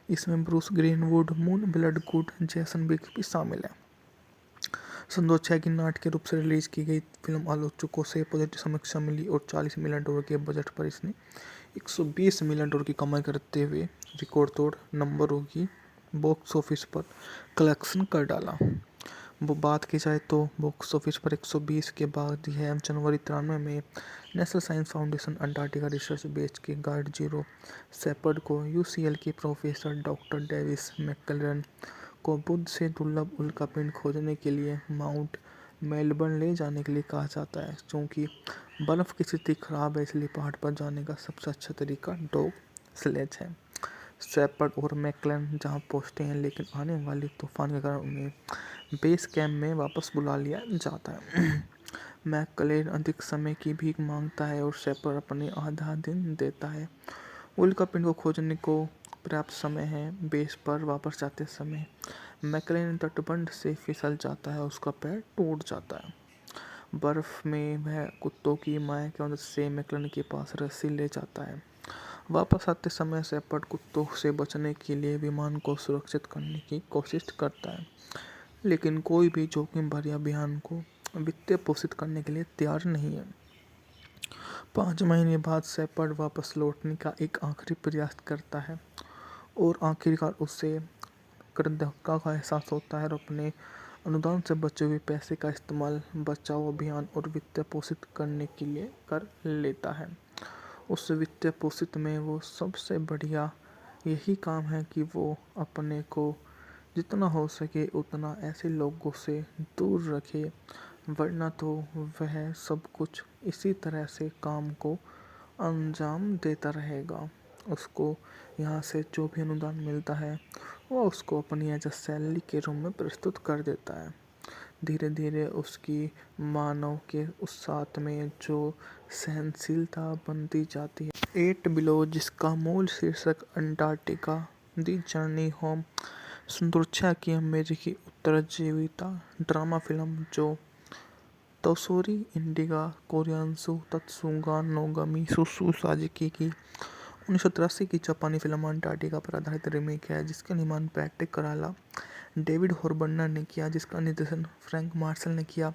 इसमें ब्रूस ग्रीनवुड, मून ब्लडगुड, जैसन बिग्स भी शामिल है। सन 2006 की नाट्य रूप से रिलीज की गई फिल्म आलोचकों से पॉजिटिव समीक्षा मिली और $40 मिलियन के बजट पर इसने $120 मिलियन की कमाई करते हुए रिकॉर्ड तोड़ नंबरों की बॉक्स ऑफिस पर कलेक्शन कर डाला। वो बात की जाए तो बॉक्स ऑफिस पर 120 के बाद यह जनवरी 93 में national science foundation Antarctica research base के गाइड जीरो शेपर्ड को यूसीएल के प्रोफेसर डॉक्टर डेविस मैकक्लेरन को बुध से दुर्लभ उल्कापिंड खोजने के लिए माउंट मेलबर्न ले जाने के लिए कहा जाता है। क्योंकि बर्फ़ की स्थिति खराब है, इसलिए पहाड़ पर जाने का सबसे अच्छा तरीका डॉग स्लेज है। शेपर्ड और मैकक्लेरन जहां पहुंचते हैं, लेकिन आने वाले तूफान के कारण उन्हें बेस कैंप में वापस बुला लिया जाता है। मैकक्लेरन अधिक समय की भीख मांगता है और शेपर्ड अपने आधा दिन देता है। उल्कापिंड को खोजने को पर्याप्त समय है। बेस पर वापस जाते समय मैकक्लेरन तटबंध से फिसल जाता है, उसका पैर टूट जाता है। बर्फ में वह कुत्तों की माया की मदद से मैकक्लेरन के पास रस्सी ले जाता है। वापस आते समय शेपर्ड कुत्तों से बचने के लिए विमान को सुरक्षित करने की कोशिश करता है, लेकिन कोई भी जोखिम भरे अभियान को वित्त पोषित करने के लिए तैयार नहीं है। 5 महीने बाद शेपर्ड वापस लौटने का एक आखिरी प्रयास करता है और आखिरकार उसे कृतज्ञता का एहसास होता है और अपने अनुदान से बचे हुए पैसे का इस्तेमाल बचाव अभियान और वित्त पोषित करने के लिए कर लेता है। उस वित्त पोषित में वो सबसे बढ़िया यही काम है कि वो अपने को जितना हो सके उतना ऐसे लोगों से दूर रखे, वरना तो वह सब कुछ इसी तरह से काम को अंजाम देता रहेगा। उसको यहाँ से जो भी अनुदान मिलता है वो उसको अपनी एज अ सैलरी के रूप में प्रस्तुत कर देता है। धीरे धीरे उसकी मानव के उस साथ में जो सहनशीलता बनती जाती है। एट बिलो, जिसका मूल शीर्षक अंटार्कटिका दी जर्नी होम, सुरक्षा की अमेरिकी उत्तरजीविता ड्रामा फिल्म जो तोसोरी इंडिगा कोरियान्सु तत्सुगा नोगमी सुसु साजिकी की 1983 की जापानी फिल्म अंटार्कटिका पर आधारित रीमेक है, जिसका निर्माण पैट्रिक कराला, डेविड हॉरबर्नर ने किया, जिसका निर्देशन फ्रैंक मार्शल ने किया,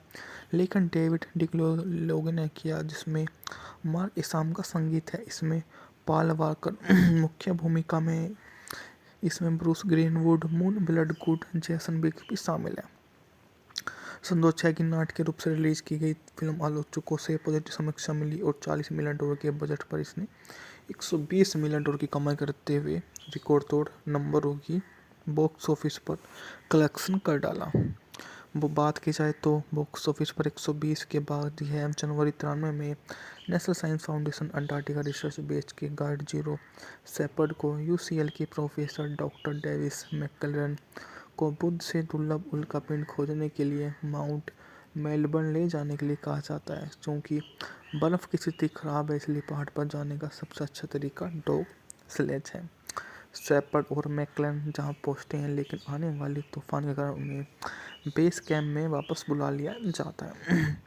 लेखन डेविड डिक्लोलोग ने किया, जिसमें मार्क इसाम का संगीत है। इसमें पॉल वॉकर मुख्य भूमिका में। इसमें ब्रूस ग्रीनवुड, मून ब्लडगुड, जैसन बिग्स भी शामिल है। सन 2006 की नाट्य रूप से रिलीज की गई फिल्म आलोचकों से पॉजिटिव समीक्षा मिली और $40 मिलियन के बजट पर इसने $120 मिलियन की कमाई करते हुए रिकॉर्ड तोड़ नंबरों की बॉक्स ऑफिस पर कलेक्शन कर डाला। वो बात की जाए तो बॉक्स ऑफिस पर 120 के बाद यह जनवरी 93 में national science foundation Antarctica research base के गाइड जीरो शेपर्ड को यूसीएल के प्रोफेसर डॉक्टर डेविस मैकक्लेरन को बुध से दुर्लभ उल्कापिंड खोजने के लिए माउंट मेलबर्न ले जाने के लिए कहा जाता है। क्योंकि बर्फ़ की स्थिति खराब है, इसलिए पहाड़ पर जाने का सबसे अच्छा तरीका डॉग स्लेज है। शेपर्ड और मैकक्लेरन जहां पहुंचते हैं, लेकिन आने वाले तूफान के कारण उन्हें बेस कैंप में वापस बुला लिया जाता है।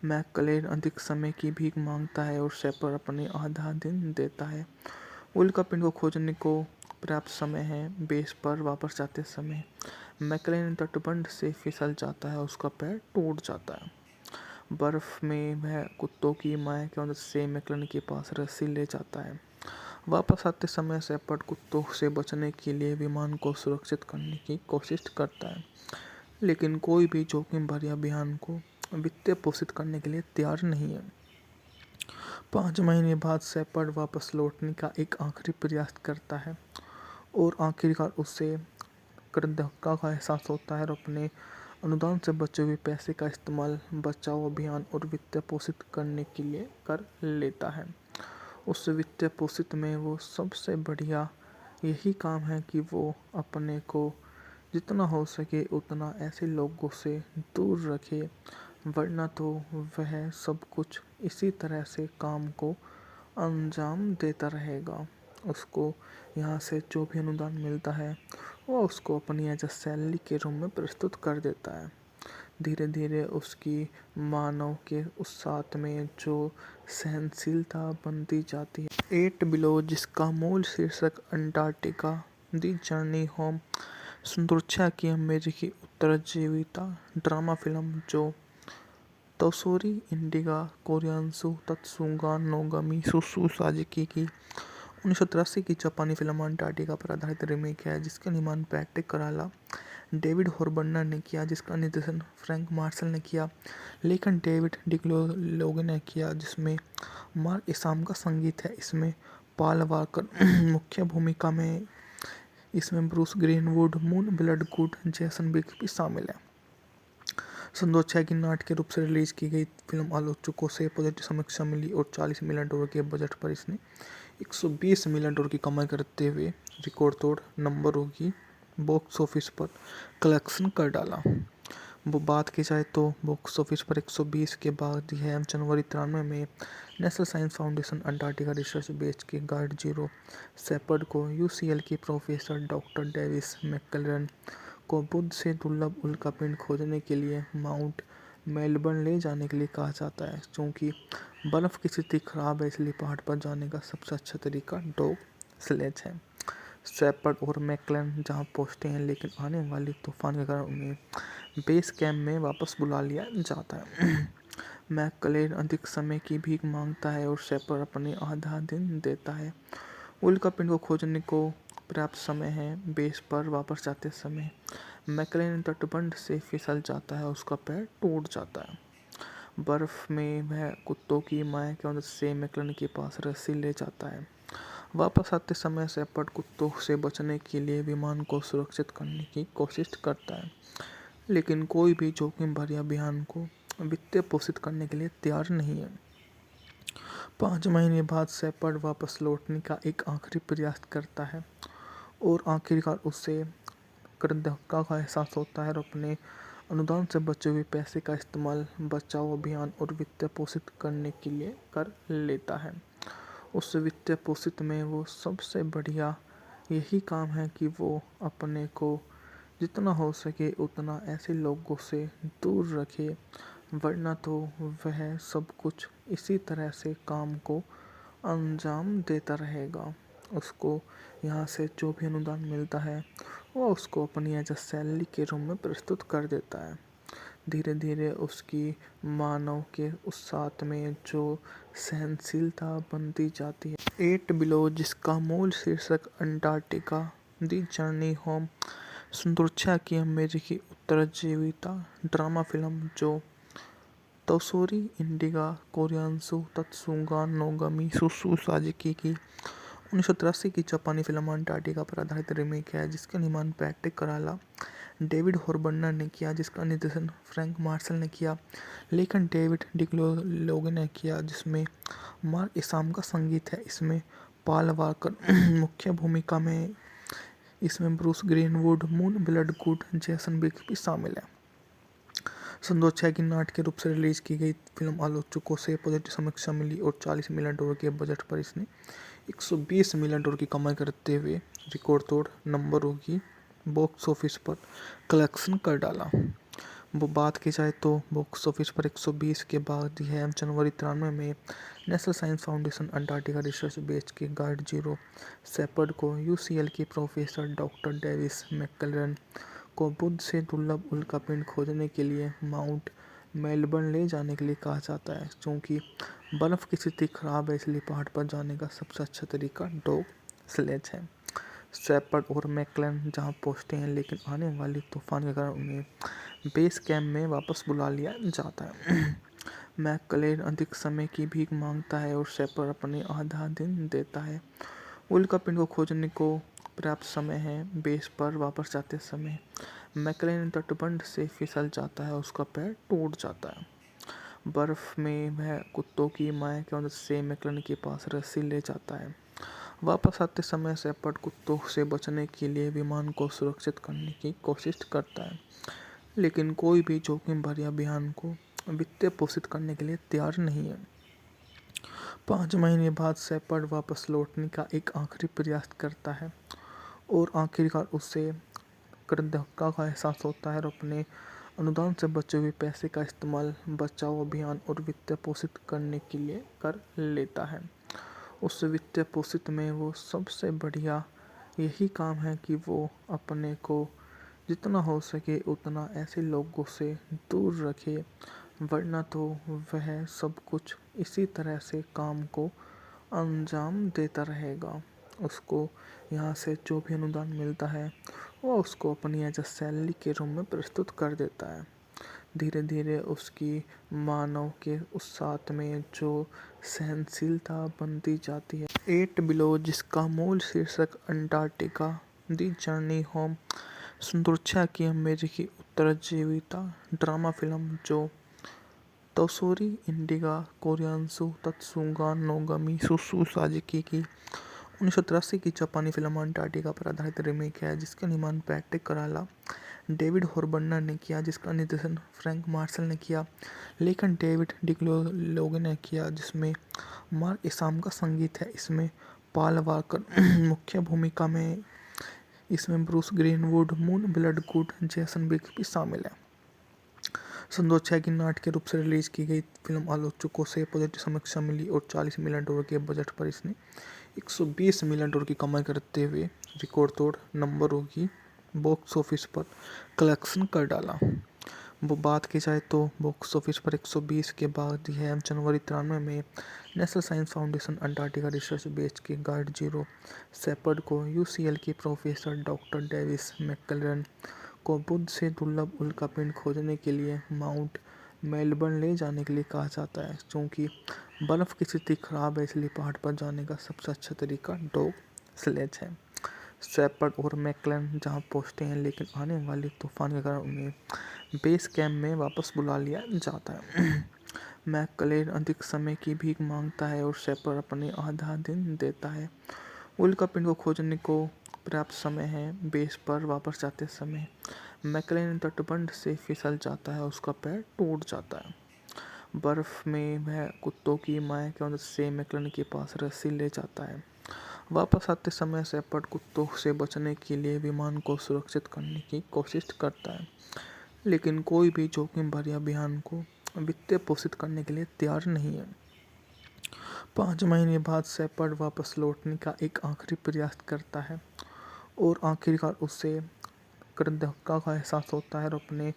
मैकक्लेरन अधिक समय की भीख मांगता है और शेपर्ड अपने आधा दिन देता है। उल्कापिंड को खोजने को पर्याप्त समय है। बेस पर वापस जाते समय मैकक्लेरन तटबंध से फिसल जाता है, उसका पैर टूट जाता है। बर्फ में वह कुत्तों की माया की मदद से मैकक्लेरन के पास रस्सी ले जाता है। वापस आते समय शेपर्ड कुत्तों से बचने के लिए विमान को सुरक्षित करने की कोशिश करता है, लेकिन कोई भी जोखिम भरे अभियान को वित्त पोषित करने के लिए तैयार नहीं है। 5 महीने बाद शेपर्ड वापस लौटने का एक आखिरी प्रयास करता है और आखिरकार उसे कृतज्ञता का एहसास होता है और अपने अनुदान से बचे हुए पैसे का इस्तेमाल बचाव अभियान और वित्त पोषित करने के लिए कर लेता है। उस वित्त पोषित में वो सबसे बढ़िया यही काम है कि वो अपने को जितना हो सके उतना ऐसे लोगों से दूर रखे, वरना तो वह सब कुछ इसी तरह से काम को अंजाम देता रहेगा। उसको यहाँ से जो भी अनुदान मिलता है वो उसको अपनी एज अ सैलरी के रूप में प्रस्तुत कर देता है। धीरे धीरे उसकी मानव के उस साथ में जो सहनशीलता बनती जाती है। 8 बिलो, जिसका मूल शीर्षक अंटार्कटिका दी जर्नी होम सुंदरता की अमेरिकी उत्तरजीविता ड्रामा फिल्म जो तोसोरी इंडिगा कोरियान्सु तत्सुगा नोगमी सुसु साजिकी की 1983 की जापानी फिल्म अंटार्कटिका पर आधारित रीमेक है, जिसका निर्माण पैट्रिक कराला, डेविड हॉरबर्नर ने किया, जिसका निर्देशन फ्रैंक मार्शल ने किया, लेखन डेविड डिग्लोगे ने किया, जिसमें मार्क इसाम का संगीत है। इसमें पॉल वॉकर मुख्य भूमिका में, इसमें ब्रूस ग्रीनवुड, मून ब्लडगुड, जैसन बिग भी शामिल है। सन 2006 की नाट्य के रूप से रिलीज की गई फिल्म आलोचकों से पॉजिटिव समीक्षा मिली और $40 मिलियन के बजट पर इसने $120 मिलियन की कमाई करते हुए रिकॉर्ड तोड़ नंबरों की बॉक्स ऑफिस पर कलेक्शन कर डाला। वो बात की जाए तो बॉक्स ऑफिस पर 120 के बाद यह जनवरी 93 में national science foundation Antarctica research base के गार्ड जीरो शेपर्ड को यूसीएल की प्रोफेसर डॉक्टर डेविस मैकक्लेरन को बुध से दुर्लभ उल्कापिंड खोजने के लिए माउंट मेलबर्न ले जाने के लिए कहा जाता है। क्योंकि बर्फ़ की स्थिति खराब है, इसलिए पहाड़ पर जाने का सबसे अच्छा तरीका डॉग स्लेज है। शेपर्ड और मैकक्लेरन जहां पहुंचते हैं, लेकिन आने वाले तूफान के कारण उन्हें बेस कैंप में वापस बुला लिया जाता है। मैकक्लेरन अधिक समय की भीख मांगता है और शेपर्ड अपने आधा दिन देता है। उल्कापिंड को खोजने को पर्याप्त समय है। बेस पर वापस जाते समय मैकक्लेरन तटबंध से फिसल जाता है, उसका पैर टूट जाता है। बर्फ में वह कुत्तों की माया की मदद से मैकक्लेरन के पास रस्सी ले जाता है। वापस आते समय शेपर्ड कुत्तों से बचने के लिए विमान को सुरक्षित करने की कोशिश करता है, लेकिन कोई भी जोखिम भरे अभियान को वित्त पोषित करने के लिए तैयार नहीं है। 5 महीने बाद शेपर्ड वापस लौटने का एक आखिरी प्रयास करता है और आखिरकार उसे कृतज्ञता का एहसास होता है और अपने अनुदान से बचे हुए पैसे का इस्तेमाल बचाव अभियान और वित्त पोषित करने के लिए कर लेता है। उस वित्त पोषित में वो सबसे बढ़िया यही काम है कि वो अपने को जितना हो सके उतना ऐसे लोगों से दूर रखे, वरना तो वह सब कुछ इसी तरह से काम को अंजाम देता रहेगा। उसको यहाँ से जो भी अनुदान मिलता है वो उसको अपनी एज अ सैलरी के रूप में प्रस्तुत कर देता है। धीरे धीरे उसकी मानव के उस साथ में जो सहनशीलता बनती जाती है। 8 बिलो, जिसका मूल शीर्षक अंटार्कटिका दी जर्नी होम सुंदरता की अमेरिकी उत्तरजीविता ड्रामा फिल्म जो तोसोरी इंडिगा कोरियान्सु तत्सुगा नोगमी सुसु साजिकी की 1983 की जापानी फिल्म अंटार्कटिका पर आधारित रीमेक है, जिसका निर्माण पैट्रिक कराला, डेविड हॉरबर्नर ने किया, जिसका निर्देशन फ्रैंक मार्शल ने किया, लेखन डेविड डिग्लोगे ने किया, जिसमें मार्क इसाम का संगीत है। इसमें पॉल वॉकर मुख्य भूमिका में, इसमें ब्रूस ग्रीनवुड, मून ब्लडगुड, जैसन बिग भी शामिल है। सन 2006 की नाट्य के रूप से रिलीज की गई फिल्म आलोचकों से पॉजिटिव समीक्षा मिली और $40 मिलियन के बजट पर इसने $120 मिलियन की कमाई करते हुए रिकॉर्ड तोड़ नंबरों की बॉक्स ऑफिस पर कलेक्शन कर डाला। वो बात की जाए तो बॉक्स ऑफिस पर 120 के बाद यह जनवरी 93 में national science foundation Antarctica research base के गार्ड जीरो शेपर्ड को यूसीएल की प्रोफेसर डॉक्टर डेविस मैकक्लेरन को बुध से दुर्लभ उल्कापिंड खोजने के लिए माउंट मेलबर्न ले जाने के लिए कहा जाता है क्योंकि बर्फ़ की स्थिति खराब है, इसलिए पहाड़ पर जाने का सबसे अच्छा तरीका डॉग स्लेज है। शेपर्ड और मैकक्लेन जहां पहुंचते हैं, लेकिन आने वाली तूफान के कारण उन्हें बेस कैंप में वापस बुला लिया जाता है। मैकक्लेन अधिक समय की भीख मांगता है और शेपर्ड अपने आधा दिन देता है। उल्कापिंड को खोजने को पर्याप्त समय है। बेस पर वापस जाते समय मैकक्लेन तटबंध से फिसल जाता है, उसका पैर टूट जाता है। बर्फ में वह कुत्तों की माया की मदद से मैकक्लेन के पास रस्सी ले जाता है। वापस आते समय शेपर्ड कुत्तों से बचने के लिए विमान को सुरक्षित करने की कोशिश करता है, लेकिन कोई भी जोखिम भरे अभियान को वित्त पोषित करने के लिए तैयार नहीं है। 5 महीने बाद शेपर्ड वापस लौटने का एक आखिरी प्रयास करता है और आखिरकार उसे कृतज्ञता का एहसास होता है और अपने अनुदान से बचे हुए पैसे का इस्तेमाल बचाव अभियान और वित्त पोषित करने के लिए कर लेता है। उस वित्त पोषित में वो सबसे बढ़िया यही काम है कि वो अपने को जितना हो सके उतना ऐसे लोगों से दूर रखे, वरना तो वह सब कुछ इसी तरह से काम को अंजाम देता रहेगा। उसको यहाँ से जो भी अनुदान मिलता है वह उसको अपनी एज अ सैलरी के रूप में प्रस्तुत कर देता है। धीरे धीरे उसकी मानव के उस साथ में जो सहनशीलता बनती जाती है। 8 बिलो, जिसका मूल शीर्षक अंटार्कटिका दी जर्नी होम सुरक्षा की अमेरिकी उत्तरजीविता ड्रामा फिल्म जो तोशोरी इंडिगा कोरियासु तत्सुगा नोगमी सुसु साजिकी की 1983 की जापानी फिल्म अंटार्कटिका पर आधारित रीमेक है, जिसका निर्माण पैट्रिक कराला, डेविड हॉरबर्नर ने किया, जिसका निर्देशन फ्रैंक मार्शल ने किया, लेखन डेविड डिक्लोलोगे ने किया, जिसमें मार्क इसाम का संगीत है। इसमें पॉल वॉकर मुख्य भूमिका में। इसमें Bruce Greenwood, Moon Bloodgood, Jason Biggs भी शामिल है। सन 2006 की नाट्य रूप से रिलीज की गई फिल्म आलोचकों से पॉजिटिव समीक्षा मिली और $40 मिलियन के बजट पर इसने $120 मिलियन की कमाई करते हुए रिकॉर्ड तोड़ नंबरों की बॉक्स ऑफिस पर कलेक्शन कर डाला। वो बात की जाए तो बॉक्स ऑफिस पर 120 के बाद यह जनवरी 93 में national science foundation Antarctica research base के गार्ड जीरो शेपर्ड को यूसीएल के प्रोफेसर डॉक्टर डेविस मैकक्लेन को बुध से दुर्लभ उल्कापिंड खोजने के लिए माउंट मेलबर्न ले जाने के लिए कहा जाता है क्योंकि बर्फ़ की स्थिति खराब है, इसलिए पहाड़ पर जाने का सबसे अच्छा तरीका डॉग स्लेज है। शेपर्ड और मैकक्लेन जहां पहुंचते हैं, लेकिन आने वाली तूफान के कारण उन्हें बेस कैंप में वापस बुला लिया जाता है। मैकक्लेन अधिक समय की भीख मांगता है और शेपर्ड अपने आधा दिन देता है। उल्कापिंड को खोजने को पर्याप्त समय है। बेस पर वापस जाते समय मैकक्लेन तटबंध से फिसल जाता है, उसका पैर टूट जाता है। बर्फ में वह कुत्तों की माया की मदद से मैकक्लेन के पास रस्सी ले जाता है। वापस आते समय शेपर्ड कुत्तों से बचने के लिए विमान को सुरक्षित करने की कोशिश करता है, लेकिन कोई भी जोखिम भरे अभियान को वित्त पोषित करने के लिए तैयार नहीं है। 5 महीने बाद शेपर्ड वापस लौटने का एक आखिरी प्रयास करता है और आखिरकार उसे कृतज्ञता का एहसास होता है और अपने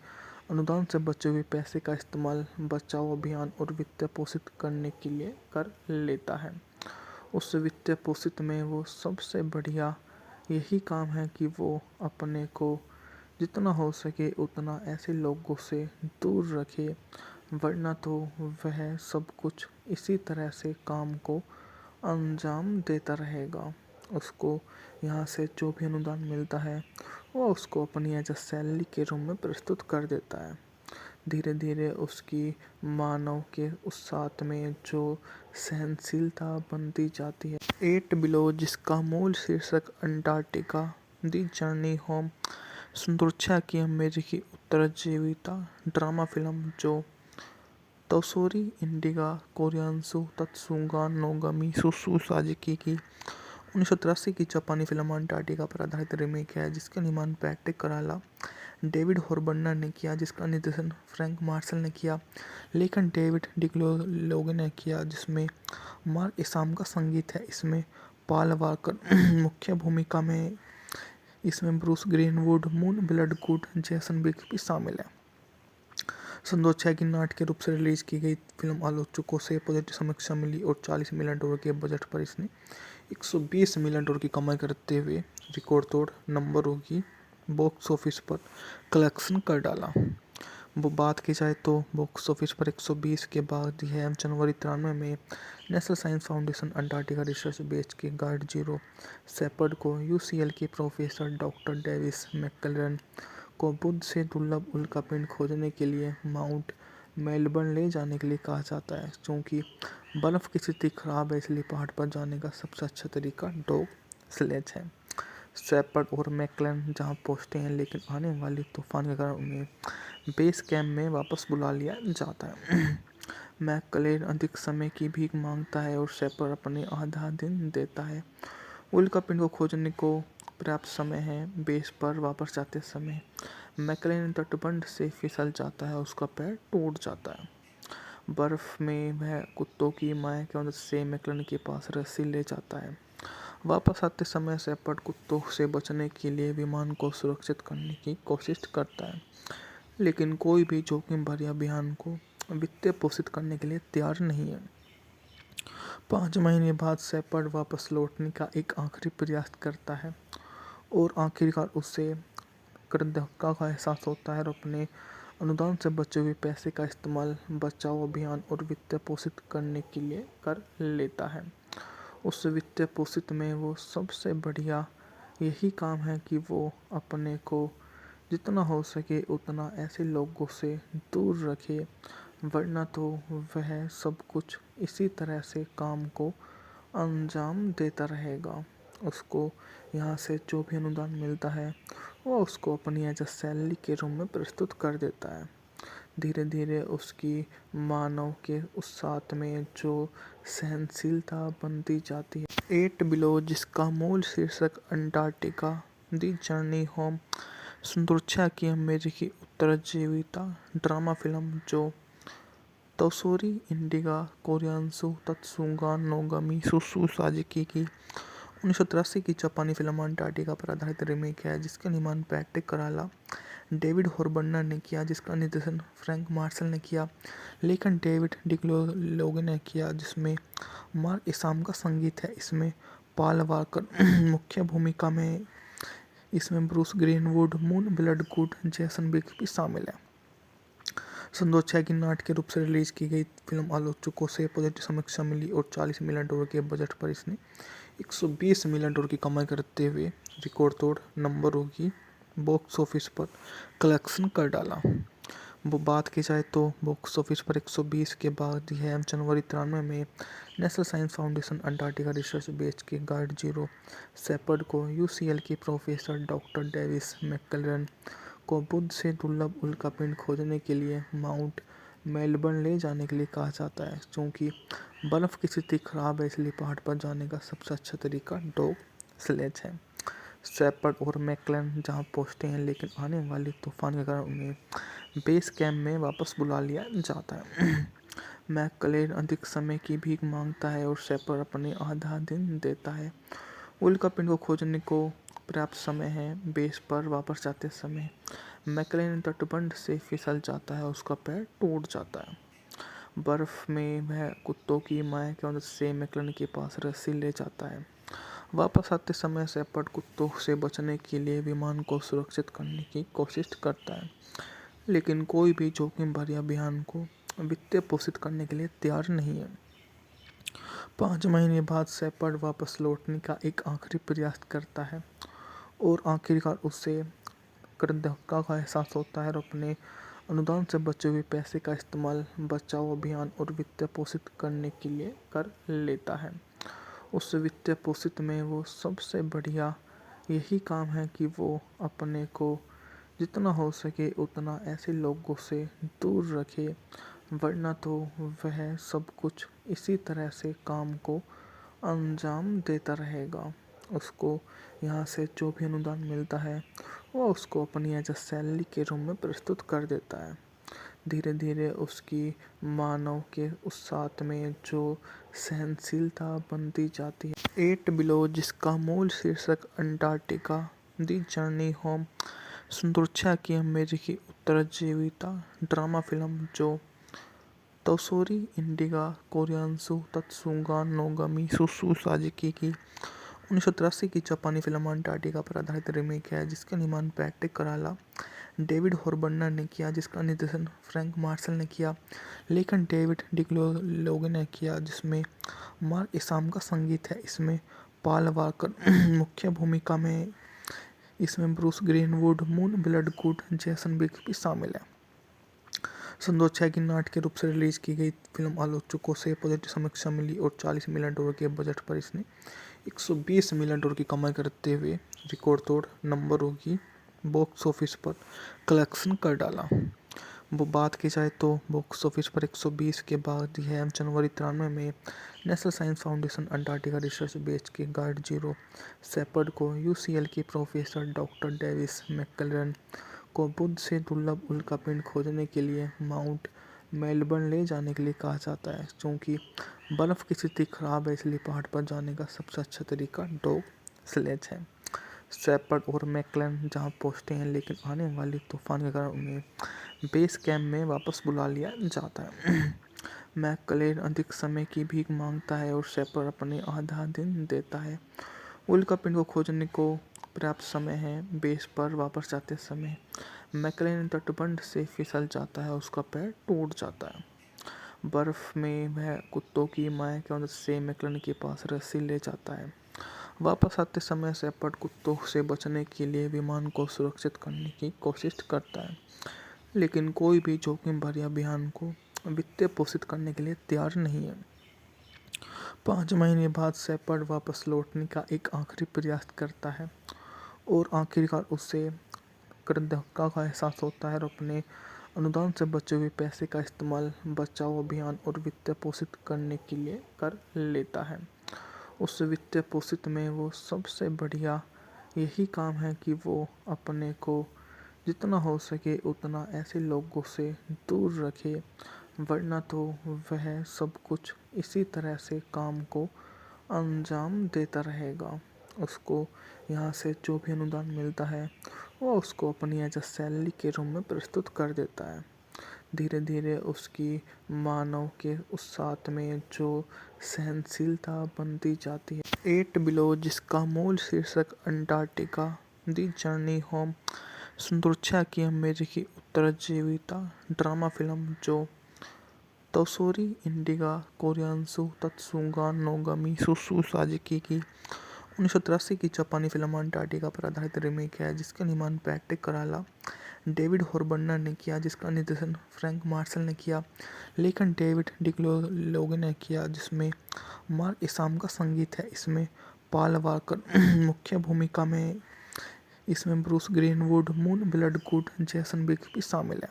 अनुदान से बचे हुए पैसे का इस्तेमाल बचाव अभियान और वित्त पोषित करने के लिए कर लेता है। उस वित्त पोषित में वो सबसे बढ़िया यही काम है कि वो अपने को जितना हो सके उतना ऐसे लोगों से दूर रखे, वरना तो वह सब कुछ इसी तरह से काम को अंजाम देता रहेगा। उसको यहाँ से जो भी अनुदान मिलता है वह उसको अपनी एज अ सैलरी के रूप में प्रस्तुत कर देता है। धीरे धीरे उसकी मानव के उस साथ में जो सहनशीलता बनती जाती है। 8 बिलो, जिसका मूल शीर्षक अंटार्कटिका दी जर्नी होम सुरक्षा की अमेरिकी उत्तरजीविता ड्रामा फिल्म जो तोशोरी इंडिगा कोरियासु तत्सुगा नोगमी सुसु साजिकी की 1983 की जापानी फिल्म अंटार्कटिका पर आधारित रीमेक है, जिसका निर्माण पैट्रिक कराला, डेविड हॉरबर्नर ने किया, जिसका निर्देशन फ्रैंक मार्शल ने किया, लेखन डेविड डिक्लोलोगे ने किया, जिसमें मार्क इसाम का संगीत है। इसमें पॉल वॉकर मुख्य भूमिका में। इसमें Bruce Greenwood, Moon Bloodgood, Jason Biggs भी शामिल है। सन 2006 की नाटकीय रूप से रिलीज की गई फिल्म आलोचकों से पॉजिटिव समीक्षा मिली और $40 मिलियन के बजट पर इसने $120 मिलियन की कमाई करते हुए रिकॉर्ड तोड़ नंबरों की बॉक्स ऑफिस पर कलेक्शन कर डाला। वो बात की जाए तो बॉक्स ऑफिस पर 120 के बाद यह जनवरी 93 में national science foundation Antarctica research base के गाइड जीरो शेपर्ड को यूसीएल के प्रोफेसर डॉक्टर डेविस मैकक्लेरन को बुध से दुर्लभ उल्कापिंड खोजने के लिए माउंट मेलबर्न ले जाने के लिए कहा जाता है। क्योंकि बर्फ़ की स्थिति खराब है इसलिए पहाड़ पर जाने का सबसे अच्छा तरीका डॉग स्लेज है। शेपर्ड और मैकक्लेरन जहां पहुंचते हैं लेकिन आने वाली तूफान के कारण उन्हें बेस कैंप में वापस बुला लिया जाता है। मैकक्लेरन अधिक समय की भीख मांगता है और शेपर्ड अपने आधा दिन देता है। उल्कापिंड को खोजने को पर्याप्त समय है। बेस पर वापस जाते समय मैकक्लेरन तटबंध से फिसल जाता है, उसका पैर टूट जाता है। बर्फ में वह कुत्तों की माया की मदद से मैकक्लेरन के पास रस्सी ले जाता है। वापस आते समय शेपर्ड कुत्तों से बचने के लिए विमान को सुरक्षित करने की कोशिश करता है, लेकिन कोई भी जोखिम भरे अभियान को वित्तीय पोषित करने के लिए तैयार नहीं है। 5 महीने बाद शेपर्ड वापस लौटने का एक आखिरी प्रयास करता है और आखिरकार उसे कृतज्ञता का एहसास होता है और अपने अनुदान से बचे हुए पैसे का इस्तेमाल बचाव अभियान और वित्तीय पोषित करने के लिए कर लेता है। उस वित्तीय पोषित में वो सबसे बढ़िया यही काम है कि वो अपने को जितना हो सके उतना ऐसे लोगों से दूर रखे, वरना तो वह सब कुछ इसी तरह से काम को अंजाम देता रहेगा। उसको यहाँ से जो भी अनुदान मिलता है वो उसको अपनी एज अ सैलरी के रूप में प्रस्तुत कर देता है। धीरे धीरे उसकी मानव के उस साथ में जो सहनशीलता बनती जाती है। 8 बिलो, जिसका मूल शीर्षक अंटार्कटिका दी जर्नी होम सुरक्षा की अमेरिकी उत्तरजीविता ड्रामा फिल्म जो तोशोरी इंडिगा कोरियासु तत्सुगा नोगमी सुसु साजिकी की 1983 की जापानी फिल्म अंटार्कटिका पर आधारित रीमेक है, जिसका निर्माण पैट्रिक कराला, डेविड हॉरबर्नर ने किया, जिसका निर्देशन फ्रैंक मार्शल ने किया, लेखन डेविड डिग्लोगे ने किया, जिसमें मार्क इसाम का संगीत है। इसमें पॉल वॉकर मुख्य भूमिका में। इसमें Bruce Greenwood, Moon Bloodgood, Jason बिग्स भी शामिल है। सन 2006 की नाटकीय रूप से रिलीज की गई फिल्म आलोचकों से पॉजिटिव समीक्षा मिली और $40 मिलियन के बजट पर इसने $120 मिलियन की कमाई करते हुए रिकॉर्ड तोड़ नंबरों की बॉक्स ऑफिस पर कलेक्शन कर डाला। वो बात की जाए तो बॉक्स ऑफिस पर 120 के बाद यह जनवरी 93 में national science foundation Antarctica research base के गाइड जीरो शेपर्ड को यूसीएल के प्रोफेसर डॉक्टर डेविस मैकक्लेरन को बुध से दुर्लभ उल्कापिंड खोजने के लिए माउंट मेलबर्न ले जाने के लिए कहा जाता है। क्योंकि बर्फ़ की स्थिति खराब है इसलिए पहाड़ पर जाने का सबसे अच्छा तरीका डॉग स्लेज है। शेपर्ड और मैकक्लेरन जहां पहुंचते हैं लेकिन आने वाली तूफान के कारण उन्हें बेस कैंप में वापस बुला लिया जाता है। मैकक्लेरन अधिक समय की भीख मांगता है और शेपर्ड अपने आधा दिन देता है। उल्कापिंड को खोजने को पर्याप्त समय है। बेस पर वापस जाते समय मैकक्लेरन तटबंध से फिसल जाता है, उसका पैर टूट जाता है। बर्फ में वह कुत्तों की माया की मदद से मैकक्लेरन के पास रस्सी ले जाता है। वापस आते समय शेपर्ड कुत्तों से बचने के लिए विमान को सुरक्षित करने की कोशिश करता है, लेकिन कोई भी जोखिम भरे अभियान को वित्तीय पोषित करने के लिए तैयार नहीं है। 5 महीने बाद शेपर्ड वापस लौटने का एक आखिरी प्रयास करता है और आखिरकार उसे कृतज्ञता का एहसास होता है और अपने अनुदान से बचे हुए पैसे का इस्तेमाल बचाव अभियान और वित्तीय पोषित करने के लिए कर लेता है। उस वित्तीय पोषित में वो सबसे बढ़िया यही काम है कि वो अपने को जितना हो सके उतना ऐसे लोगों से दूर रखे, वरना तो वह सब कुछ इसी तरह से काम को अंजाम देता रहेगा। उसको यहाँ से जो भी अनुदान मिलता है वो उसको अपनी एज अ सैलरी के रूप में प्रस्तुत कर देता है। धीरे धीरे उसकी मानव के उस साथ में जो सहनशीलता बनती जाती है। 8 बिलो, जिसका मूल शीर्षक अंटार्कटिका दी जर्नी होम सुंदरच्छा की अमेरिकी उत्तरजीविता ड्रामा फिल्म जो तोसोरी इंडिगा कोरियान्सु तत्सुगा नोगमी सुसु साजिकी की 1983 की जापानी फिल्म अंटार्कटिका पर आधारित रीमेक है जिसका निर्माण पैट्रिक कराला डेविड हॉर्बर्नर ने किया, जिसका निर्देशन फ्रैंक मार्शल ने किया, लेखन डेविड डिग्लोगे ने किया, जिसमें मार्क इसाम का संगीत है। इसमें पॉल वॉकर मुख्य भूमिका में। इसमें Bruce Greenwood, Moon Bloodgood, Jason बिग्स भी शामिल है। सन 2006 की नाटकीय रूप से रिलीज की गई फिल्म आलोचकों से पॉजिटिव समीक्षा मिली और $40 मिलियन के बजट पर इसने $120 मिलियन की कमाई करते हुए रिकॉर्ड तोड़ नंबरों की बॉक्स ऑफिस पर कलेक्शन कर डाला। वो बात की जाए तो बॉक्स ऑफिस पर 120 के बाद यह जनवरी 93 में national science foundation Antarctica research base के गाइड जीरो शेपर्ड को यूसीएल की प्रोफेसर डॉक्टर डेविस मैकक्लेरन को बुध से दुर्लभ उल्कापिंड खोजने के लिए माउंट मेलबर्न ले जाने के लिए कहा जाता है। क्योंकि बर्फ़ की स्थिति खराब है इसलिए पहाड़ पर जाने का सबसे अच्छा तरीका डॉग स्लेज है। शेपर्ड और मैकक्लेरन जहां पहुंचते हैं, लेकिन आने वाली तूफान के कारण उन्हें बेस कैंप में वापस बुला लिया जाता है। मैकक्लेरन अधिक समय की भीख मांगता है और शेपर्ड अपने आधा दिन देता है। उल्कापिंड को खोजने को पर्याप्त समय है। बेस पर वापस जाते समय मैकक्लेरन तटबंध से फिसल जाता है, उसका पैर टूट जाता है। बर्फ में वह कुत्तों की माया की मदद से मैकक्लेरन के पास रस्सी ले जाता है। वापस आते समय शेपर्ड कुत्तों से बचने के लिए विमान को सुरक्षित करने की कोशिश करता है, लेकिन कोई भी जोखिम भरे अभियान को वित्त पोषित करने के लिए तैयार नहीं है। 5 महीने बाद शेपर्ड वापस लौटने का एक आखिरी प्रयास करता है और आखिरकार उसे कृतज्ञता का एहसास होता है और अपने अनुदान से बचे हुए पैसे का इस्तेमाल बचाव अभियान और वित्त पोषित करने के लिए कर लेता है। उस वित्त पोषित में वो सबसे बढ़िया यही काम है कि वो अपने को जितना हो सके उतना ऐसे लोगों से दूर रखे, वरना तो वह सब कुछ इसी तरह से काम को अंजाम देता रहेगा। उसको यहाँ से जो भी अनुदान मिलता है वो उसको अपनी एज अ सैलरी के रूप में प्रस्तुत कर देता है। धीरे धीरे उसकी मानव के उस साथ में जो सहनशीलता बनती जाती है। 8 बिलो, जिसका मूल शीर्षक अंटार्कटिका दी जर्नी होम सुंदरच्छा की अमेरिकी उत्तरजीविता ड्रामा फिल्म जो तोसोरी इंडिगा कोरियान्सु तत्सुगा नोगमी सुसु साजिकी की 1983 की जापानी फिल्म अंटार्कटिका पर आधारित रीमेक है जिसका निर्माण पैट्रिक कराला डेविड हॉर्बर्नर ने किया, जिसका निर्देशन फ्रैंक मार्शल ने किया, लेखन डेविड डिग्लोगे ने किया, जिसमें मार्क इसाम का संगीत है। इसमें पॉल वॉकर मुख्य भूमिका में। इसमें Bruce Greenwood, Moon Bloodgood, Jason बिग्स भी शामिल है।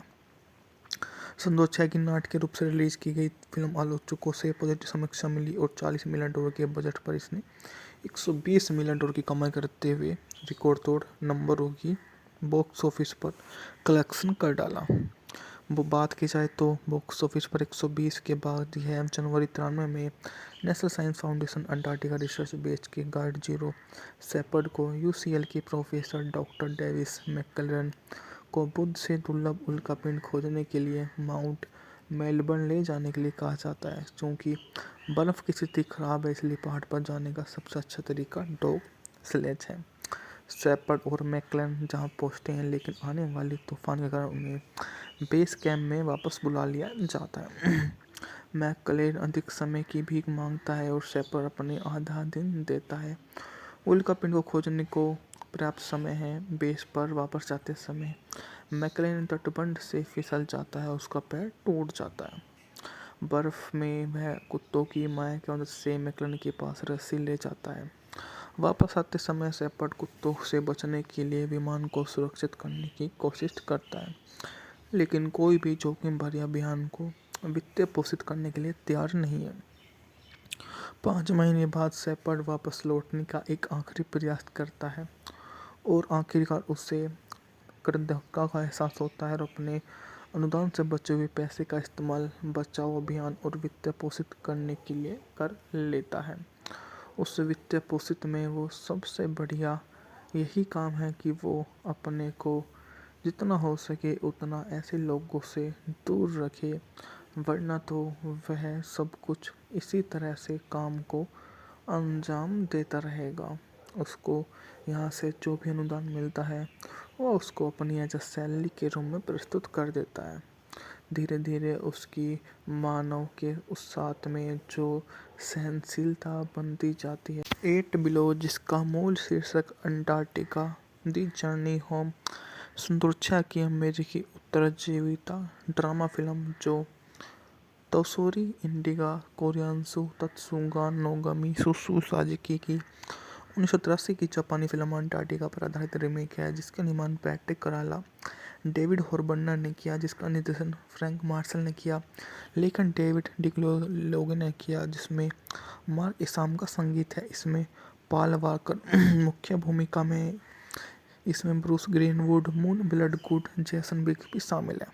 सन 2006 की नाटकीय रूप से रिलीज की गई फिल्म आलोचकों से पॉजिटिव समीक्षा मिली और $40 मिलियन के बजट पर इसने $120 मिलियन की कमाई करते हुए रिकॉर्ड तोड़ नंबरों की बॉक्स ऑफिस पर कलेक्शन कर डाला। वो बात की जाए तो बॉक्स ऑफिस पर 120 के बाद यह जनवरी 93 में national science foundation Antarctica research base के गाइड जीरो शेपर्ड को यूसीएल की प्रोफेसर डॉक्टर डेविस मैकक्लेरन को बुध से दुर्लभ उल्कापिंड खोजने के लिए माउंट मेलबर्न ले जाने के लिए कहा जाता है। क्योंकि बर्फ़ की स्थिति खराब है इसलिए पहाड़ पर जाने का सबसे अच्छा तरीका डॉग स्लेज है। शेपर्ड और मैकक्लेरन जहां पहुंचते हैं, लेकिन आने वाली तूफान के कारण उन्हें बेस कैंप में वापस बुला लिया जाता है। मैकक्लेरन अधिक समय की भीख मांगता है और शेपर्ड अपने आधा दिन देता है। उल्कापिंड को खोजने को पर्याप्त समय है। बेस पर वापस जाते समय मैकक्लेरन तटबंध से फिसल जाता है, उसका पैर टूट जाता है। बर्फ में वह कुत्तों की माया की मदद से मैकक्लेरन के पास रस्सी ले जाता है। वापस आते समय शेपर्ड कुत्तों से बचने के लिए विमान को सुरक्षित करने की कोशिश करता है, लेकिन कोई भी जोखिम भरे अभियान को वित्त पोषित करने के लिए तैयार नहीं है। 5 महीने बाद शेपर्ड वापस लौटने का एक आखिरी प्रयास करता है और आखिरकार उसे कृतज्ञता का एहसास होता है और अपने अनुदान से बचे हुए पैसे का इस्तेमाल बचाव अभियान और वित्त पोषित करने के लिए कर लेता है। उस वित्त पोषित में वो सबसे बढ़िया यही काम है कि वो अपने को जितना हो सके उतना ऐसे लोगों से दूर रखे, वरना तो वह सब कुछ इसी तरह से काम को अंजाम देता रहेगा। उसको यहाँ से जो भी अनुदान मिलता है वो उसको अपनी एज अ सैलरी के रूप में प्रस्तुत कर देता है। धीरे धीरे उसकी मानव के उस साथ में जो सहनशीलता बनती जाती है। एट बिलो, जिसका मूल शीर्षक अंटार्कटिका दी जर्नी होम सुंदरता की अमेरिकी उत्तरजीविता ड्रामा फिल्म जो तोशोरी इंडिगा कोरियासु तत्सुगा नोगमी सुसु साजिकी की 1983 की जापानी फिल्म अंटार्कटिका पर आधारित रीमेक है, जिसका निर्माण पैट्रिक कराला, डेविड हॉरबर्नर ने किया, जिसका निर्देशन फ्रैंक मार्शल ने किया, लेखन डेविड डिग्लोगे ने किया, जिसमें मार्क इसाम का संगीत है। इसमें पॉल वॉकर मुख्य भूमिका में, इसमें Bruce Greenwood, Moon Bloodgood, Jason Biggs भी शामिल है।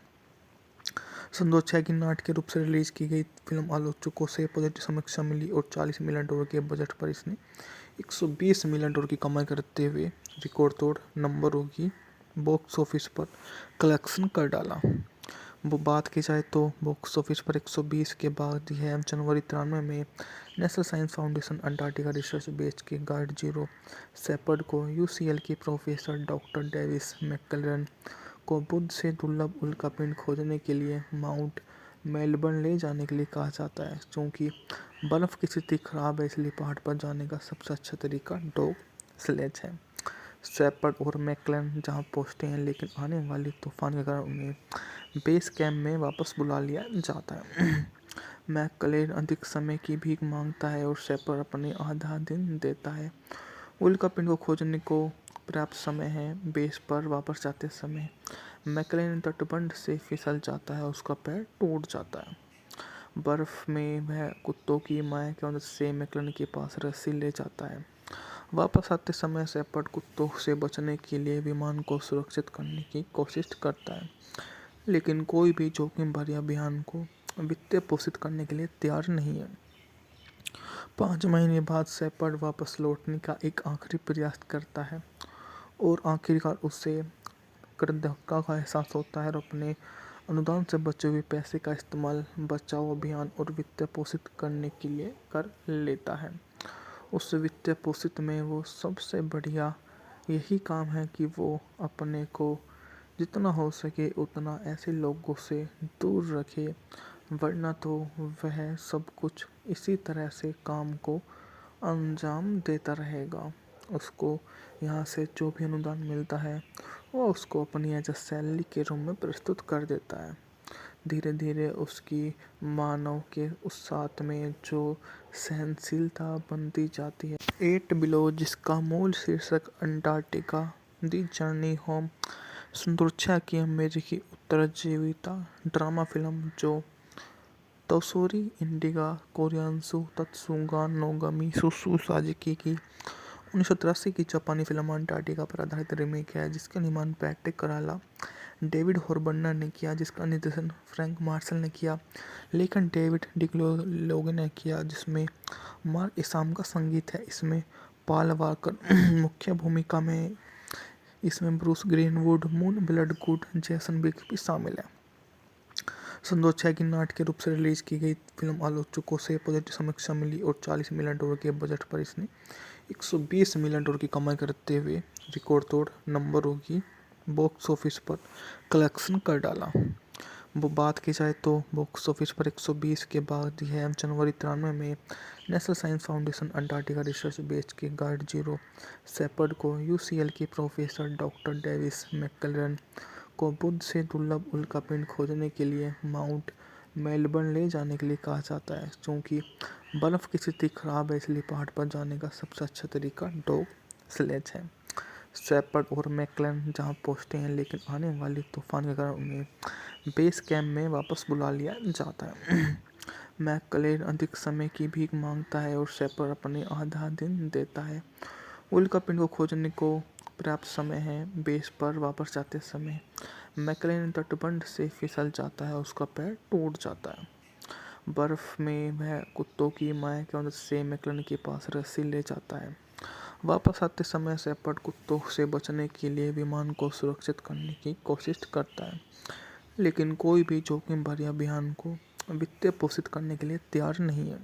सन 2006 की नाटकीय रूप से रिलीज की गई फिल्म आलोचकों से पॉजिटिव समीक्षा मिली और $40 मिलियन के बजट पर इसने $120 मिलियन की कमाई करते हुए रिकॉर्ड तोड़ नंबरों की बॉक्स ऑफिस पर कलेक्शन कर डाला। वो बात की जाए तो बॉक्स ऑफिस पर 120 के बाद यह जनवरी 93 में national science foundation Antarctica research base के गाइड जीरो शेपर्ड को यूसीएल की प्रोफेसर डॉक्टर डेविस मैकक्लेरन को बुध से दुर्लभ उल्कापिंड खोजने के लिए माउंट मेलबर्न ले जाने के लिए कहा जाता है। क्योंकि बर्फ़ की स्थिति खराब है, इसलिए पहाड़ पर जाने का सबसे अच्छा तरीका डॉग स्लेज है। शेपर्ड और मैकक्लेरन जहां पहुंचते हैं, लेकिन आने वाले तूफान के कारण उन्हें बेस कैंप में वापस बुला लिया जाता है। मैकक्लेरन अधिक समय की भीख मांगता है और शेपर्ड अपने आधा दिन देता है। उल्कापिंड को खोजने को पर्याप्त समय है। बेस पर वापस जाते समय मैकक्लेरन तटबंध से फिसल जाता है, उसका पैर टूट जाता है। बर्फ में वह कुत्तों की माया की मदद से मैकक्लेरन के पास रस्सी ले जाता है। वापस आते समय शेपर्ड कुत्तों से बचने के लिए विमान को सुरक्षित करने की कोशिश करता है, लेकिन कोई भी जोखिम भरे अभियान को वित्त पोषित करने के लिए तैयार नहीं है। 5 महीने बाद शेपर्ड वापस लौटने का एक आखिरी प्रयास करता है और आखिरकार उसे कृतज्ञता का एहसास होता है और अपने अनुदान से बचे हुए पैसे का इस्तेमाल बचाव अभियान और वित्त पोषित करने के लिए कर लेता है। उस वित्त पोषित में वो सबसे बढ़िया यही काम है कि वो अपने को जितना हो सके उतना ऐसे लोगों से दूर रखे, वरना तो वह सब कुछ इसी तरह से काम को अंजाम देता रहेगा। उसको यहाँ से जो भी अनुदान मिलता है वो उसको अपनी एज अ सैलरी के रूप में प्रस्तुत कर देता है। धीरे धीरे उसकी मानव के उस साथ में जो सहनशीलता बनती जाती है। एट बिलो, जिसका मूल शीर्षक अंटार्कटिका दी जर्नी होम सुंदरता की अमेरिकी उत्तरजीविता ड्रामा फिल्म जो तोशोरी इंडिगा कोरियासु तत्सुगा नोगमी सुसु साजिकी की 1983 की जापानी फिल्म अंटार्कटिका पर आधारित रीमेक है, जिसका निर्माण पैट्रिक कराला, डेविड हॉरबर्नर ने किया, जिसका निर्देशन फ्रैंक मार्शल ने किया, लेखन डेविड डिग्लोगे ने किया, जिसमें मार्क इसाम का संगीत है। इसमें पॉल वॉकर मुख्य भूमिका में, इसमें Bruce Greenwood, Moon Bloodgood, Jason Biggs भी शामिल है। सन 2006 की नाटकीय रूप से रिलीज की गई फिल्म आलोचकों से पॉजिटिव समीक्षा मिली और $40 मिलियन के बजट पर इसने $120 मिलियन की कमाई करते हुए रिकॉर्ड तोड़ नंबरों की बॉक्स ऑफिस पर कलेक्शन कर डाला। वो बात की जाए तो बॉक्स ऑफिस पर 120 के बाद यह जनवरी 93 में national science foundation Antarctica research base के गाइड जीरो शेपर्ड को यूसीएल की प्रोफेसर डॉक्टर डेविस मैकक्लेरन को बुध से दुर्लभ उल्कापिंड खोजने के लिए माउंट मेलबर्न ले जाने के लिए कहा जाता है। क्योंकि बर्फ़ की स्थिति खराब है, इसलिए पहाड़ पर जाने का सबसे अच्छा तरीका डॉग स्लेज है। शेपर्ड और मैकक्लेरन जहां पहुंचते हैं, लेकिन आने वाले तूफान के कारण उन्हें बेस कैंप में वापस बुला लिया जाता है। मैकक्लेरन अधिक समय की भीख मांगता है और शेपर्ड अपने आधा दिन देता है। उल्कापिंड को खोजने को पर्याप्त समय है। बेस पर वापस जाते समय मैकक्लेरन तटबंध से फिसल जाता है, उसका पैर टूट जाता है। बर्फ में वह कुत्तों की माया की मदद से मैकक्लेरन के पास रस्सी ले जाता है। वापस आते समय शेपर्ड कुत्तों से बचने के लिए विमान को सुरक्षित करने की कोशिश करता है, लेकिन कोई भी जोखिम भरे अभियान को वित्त पोषित करने के लिए तैयार नहीं है।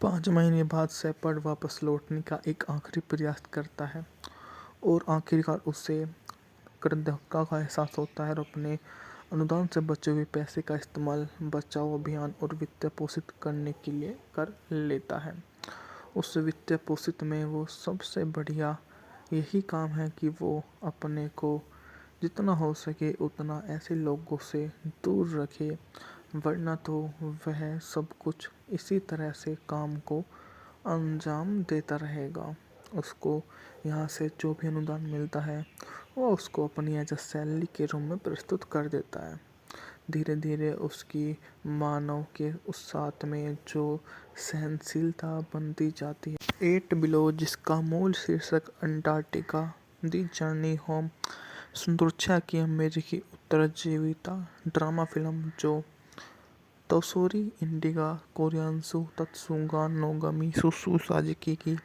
5 महीने बाद शेपर्ड वापस लौटने का एक आखिरी प्रयास करता है और आखिरकार उसे कृतज्ञता का एहसास होता है और अपने अनुदान से बचे हुए पैसे का इस्तेमाल बचाव अभियान और वित्त पोषित करने के लिए कर लेता है। उस वित्त पोषित में वो सबसे बढ़िया यही काम है कि वो अपने को जितना हो सके उतना ऐसे लोगों से दूर रखे, वरना तो वह सब कुछ इसी तरह से काम को अंजाम देता रहेगा। उसको यहाँ से जो भी अनुदान मिलता है वो उसको अपनी एज अ सैलरी के रूप में प्रस्तुत कर देता है। धीरे धीरे उसकी मानव के उस साथ में जो सहनशीलता बनती जाती है। 8 बिलो, जिसका मूल शीर्षक अंटार्कटिका दी जर्नी होम सुरक्षा की अमेरिकी उत्तरजीविता ड्रामा फिल्म जो तोशोरी इंडिगा कोरियासु तत्सुगा नोगमी सुसु साजिकी की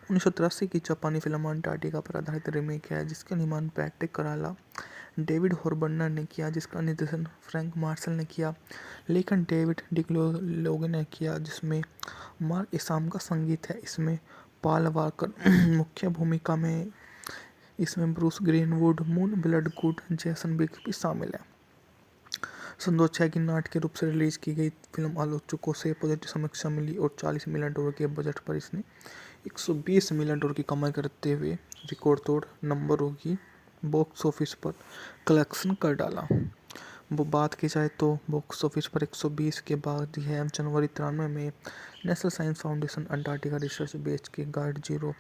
1983 की जापानी फिल्म अंटार्कटिका पर आधारित रीमेक है, जिसका निर्माण पैट्रिक कराला, डेविड हॉर्बर्नर ने किया, जिसका निर्देशन फ्रैंक मार्शल ने किया, लेखन डेविड डिग्लोगे ने किया, जिसमें मार्क इसाम का संगीत है। इसमें पॉल वॉकर मुख्य भूमिका में, इसमें ब्रूस ग्रीनवुड, मून ब्लडगुड, जैसन बिग भी शामिल है। सन 2006 की नाट्य के रूप से रिलीज की गई फिल्म आलोचकों से पॉजिटिव समीक्षा मिली और $40 मिलियन के बजट पर इसने $120 मिलियन की कमाई करते हुए रिकॉर्ड तोड़ नंबरों की बॉक्स ऑफिस पर कलेक्शन कर डाला। वो बात की जाए तो बॉक्स ऑफिस पर 120 के बाद यह जनवरी 93 में national science foundation Antarctica research base के गार्ड जीरो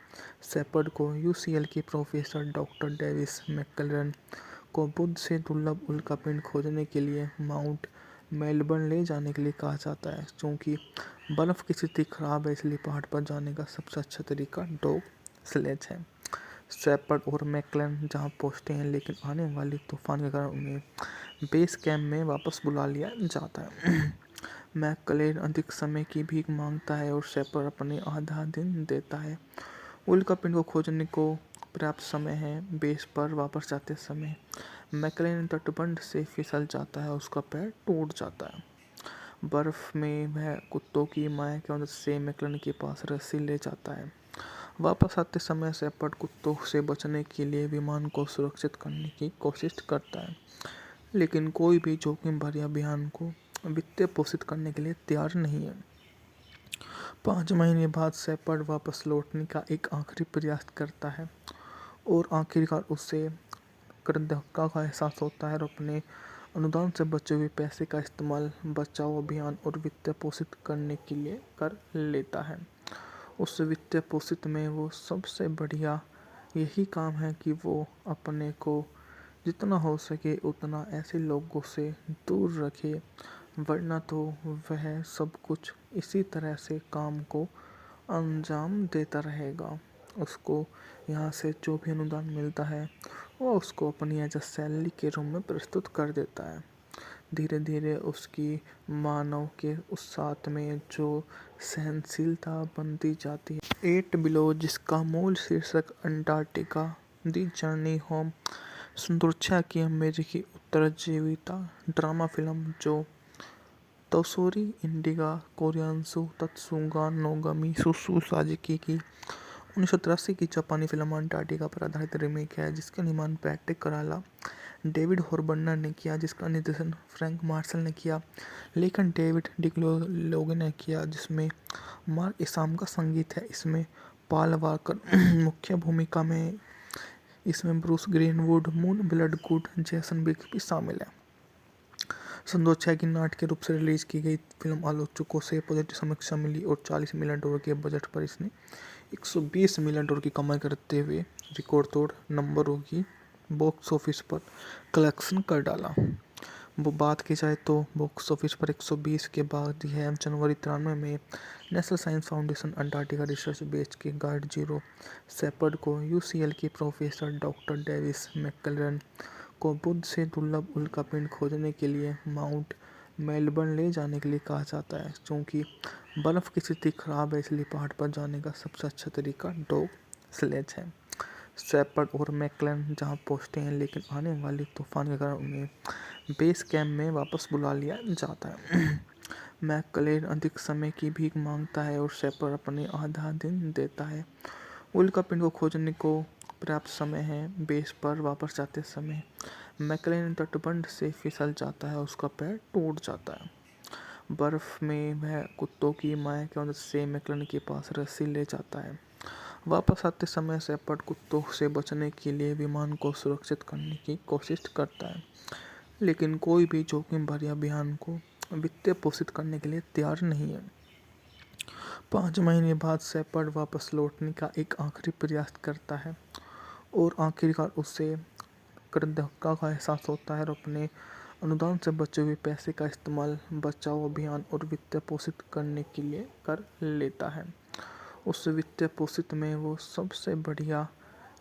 शेपर्ड को यूसीएल के प्रोफेसर डॉक्टर डेविस मैकक्लेरन को बुध से दुर्लभ उल्कापिंड खोजने के लिए माउंट मेलबर्न ले जाने के लिए कहा जाता है। क्योंकि बर्फ़ की स्थिति खराब है, इसलिए पहाड़ पर जाने का सबसे अच्छा तरीका डॉग स्लेज है। शेपर्ड और मैकक्लेरन जहां पहुंचते हैं, लेकिन आने वाली तूफान के कारण उन्हें बेस कैंप में वापस बुला लिया जाता है। मैकक्लेरन अधिक समय की भीख मांगता है और शेपर्ड अपने आधा दिन देता है। उल्कापिंड को खोजने को पर्याप्त समय है। बेस पर वापस जाते समय मैकक्लेरन तटबंध से फिसल जाता है, उसका पैर टूट जाता है। बर्फ में वह कुत्तों की माया की मदद से मैकक्लेरन के पास रस्सी ले जाता है। वापस आते समय शेपर्ड कुत्तों से बचने के लिए विमान को सुरक्षित करने की कोशिश करता है, लेकिन कोई भी जोखिम भरे अभियान को वित्त पोषित करने के लिए तैयार नहीं है। 5 महीने बाद शेपर्ड वापस लौटने का एक आखिरी प्रयास करता है और आखिरकार उसे कृतज्ञता का एहसास होता है और अपने अनुदान से बचे हुए पैसे का इस्तेमाल बचाव अभियान और वित्त पोषित करने के लिए कर लेता है। उस वित्त पोषित में वो सबसे बढ़िया यही काम है कि वो अपने को जितना हो सके उतना ऐसे लोगों से दूर रखे, वरना तो वह सब कुछ इसी तरह से काम को अंजाम देता रहेगा। उसको यहाँ से जो भी अनुदान मिलता है वो उसको अपनी एज अ सैलरी के रूप में प्रस्तुत कर देता है। धीरे धीरे उसकी मानव के उस साथ में जो सहनशीलता बनती जाती है। 8 बिलो, जिसका मूल शीर्षक अंटार्कटिका दी जर्नी होम सुरक्षा की अमेरिकी उत्तरजीविता ड्रामा फिल्म जो तोशोरी इंडिगा कोरियासु तत्सुगा नोगमी सुसु साजिकी की 1983 की जापानी फिल्म अंटार्कटिका पर आधारित रीमेक है, जिसका निर्माण पैट्रिक कराला, डेविड हॉर्बर्नर ने किया, जिसका निर्देशन फ्रैंक मार्शल ने किया, लेखन डेविड डिग्लोगे ने किया, जिसमें मार्क इसाम का संगीत है। इसमें पॉल वॉकर मुख्य भूमिका में, इसमें ब्रूस ग्रीनवुड, मून ब्लडगुड, जैसन बिग भी शामिल है। सन 2006 की नाट्य के रूप से रिलीज की गई फिल्म आलोचकों से पॉजिटिव समीक्षा मिली और $40 मिलियन के बजट पर इसने $120 मिलियन की कमाई करते हुए रिकॉर्ड तोड़ नंबरों की बॉक्स ऑफिस पर कलेक्शन कर डाला। वो बात की जाए तो बॉक्स ऑफिस पर 120 के बाद यह जनवरी 93 में national science foundation Antarctica research base के गार्ड जीरो शेपर्ड को यूसीएल के प्रोफेसर डॉक्टर डेविस मैकक्लेरन को बुध से दुर्लभ उल्कापिंड खोजने के लिए माउंट मेलबर्न ले जाने के लिए कहा जाता है क्योंकि बर्फ़ की स्थिति खराब है, इसलिए पहाड़ पर जाने का सबसे अच्छा तरीका डॉग स्लेज है। शेपर्ड और मैकक्लेन जहां पहुंचते हैं, लेकिन आने वाले तूफान के कारण उन्हें बेस कैंप में वापस बुला लिया जाता है। मैकक्लेन अधिक समय की भीख मांगता है और शेपर्ड अपने आधा दिन देता है। उल्का पिंड को खोजने को पर्याप्त समय है। बेस पर वापस जाते समय मैकक्लेन तटबंध से फिसल जाता है, उसका पैर टूट जाता है। बर्फ में वह कुत्तों की माया की मदद से मैकक्लेन के पास रस्सी ले जाता है। वापस आते समय शेपर्ड कुत्तों से बचने के लिए विमान को सुरक्षित करने की कोशिश करता है, लेकिन कोई भी जोखिम भरे अभियान को वित्तीय पोषित करने के लिए तैयार नहीं है। 5 महीने बाद शेपर्ड वापस लौटने का एक आखिरी प्रयास करता है और आखिरकार उसे कृतज्ञता का एहसास होता है और अपने अनुदान से बचे हुए पैसे का इस्तेमाल बचाव अभियान और वित्तीय पोषित करने के लिए कर लेता है। उस वित्तीय पोषित में वो सबसे बढ़िया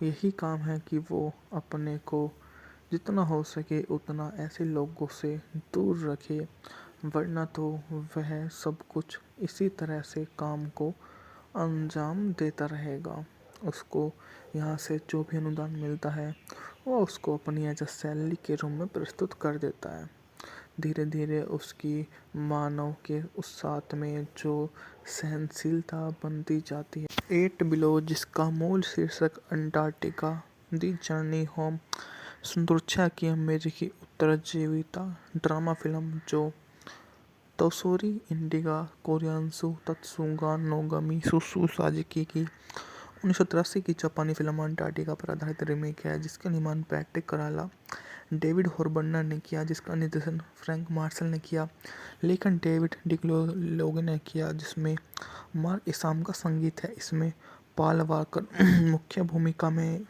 यही काम है कि वो अपने को जितना हो सके उतना ऐसे लोगों से दूर रखे, वरना तो वह सब कुछ इसी तरह से काम को अंजाम देता रहेगा। उसको यहाँ से जो भी अनुदान मिलता है वो उसको अपनी एज अ सैलरी के रूप में प्रस्तुत कर देता है। धीरे धीरे उसकी मानव के उस साथ में जो सहनशीलता बनती जाती है। 8 बिलो, जिसका मूल शीर्षक अंटार्कटिका दी जर्नी होम सुरक्षा की अमेरिकी उत्तरजीविता ड्रामा फिल्म जो तोशोरी इंडिगा कोरियासु तत्सुगा नोगमी सुसु साजिकी की 1983 की जापानी फिल्म अंटार्कटिका पर आधारित रीमेक है, जिसका निर्माण पैट्रिक कराला, डेविड हॉरबर्नर ने किया, जिसका निर्देशन फ्रैंक मार्शल ने किया, लेखन डेविड डिक्लोलोगे ने किया, जिसमें मार्क इसाम का संगीत है। इसमें पॉल वॉकर मुख्य भूमिका में।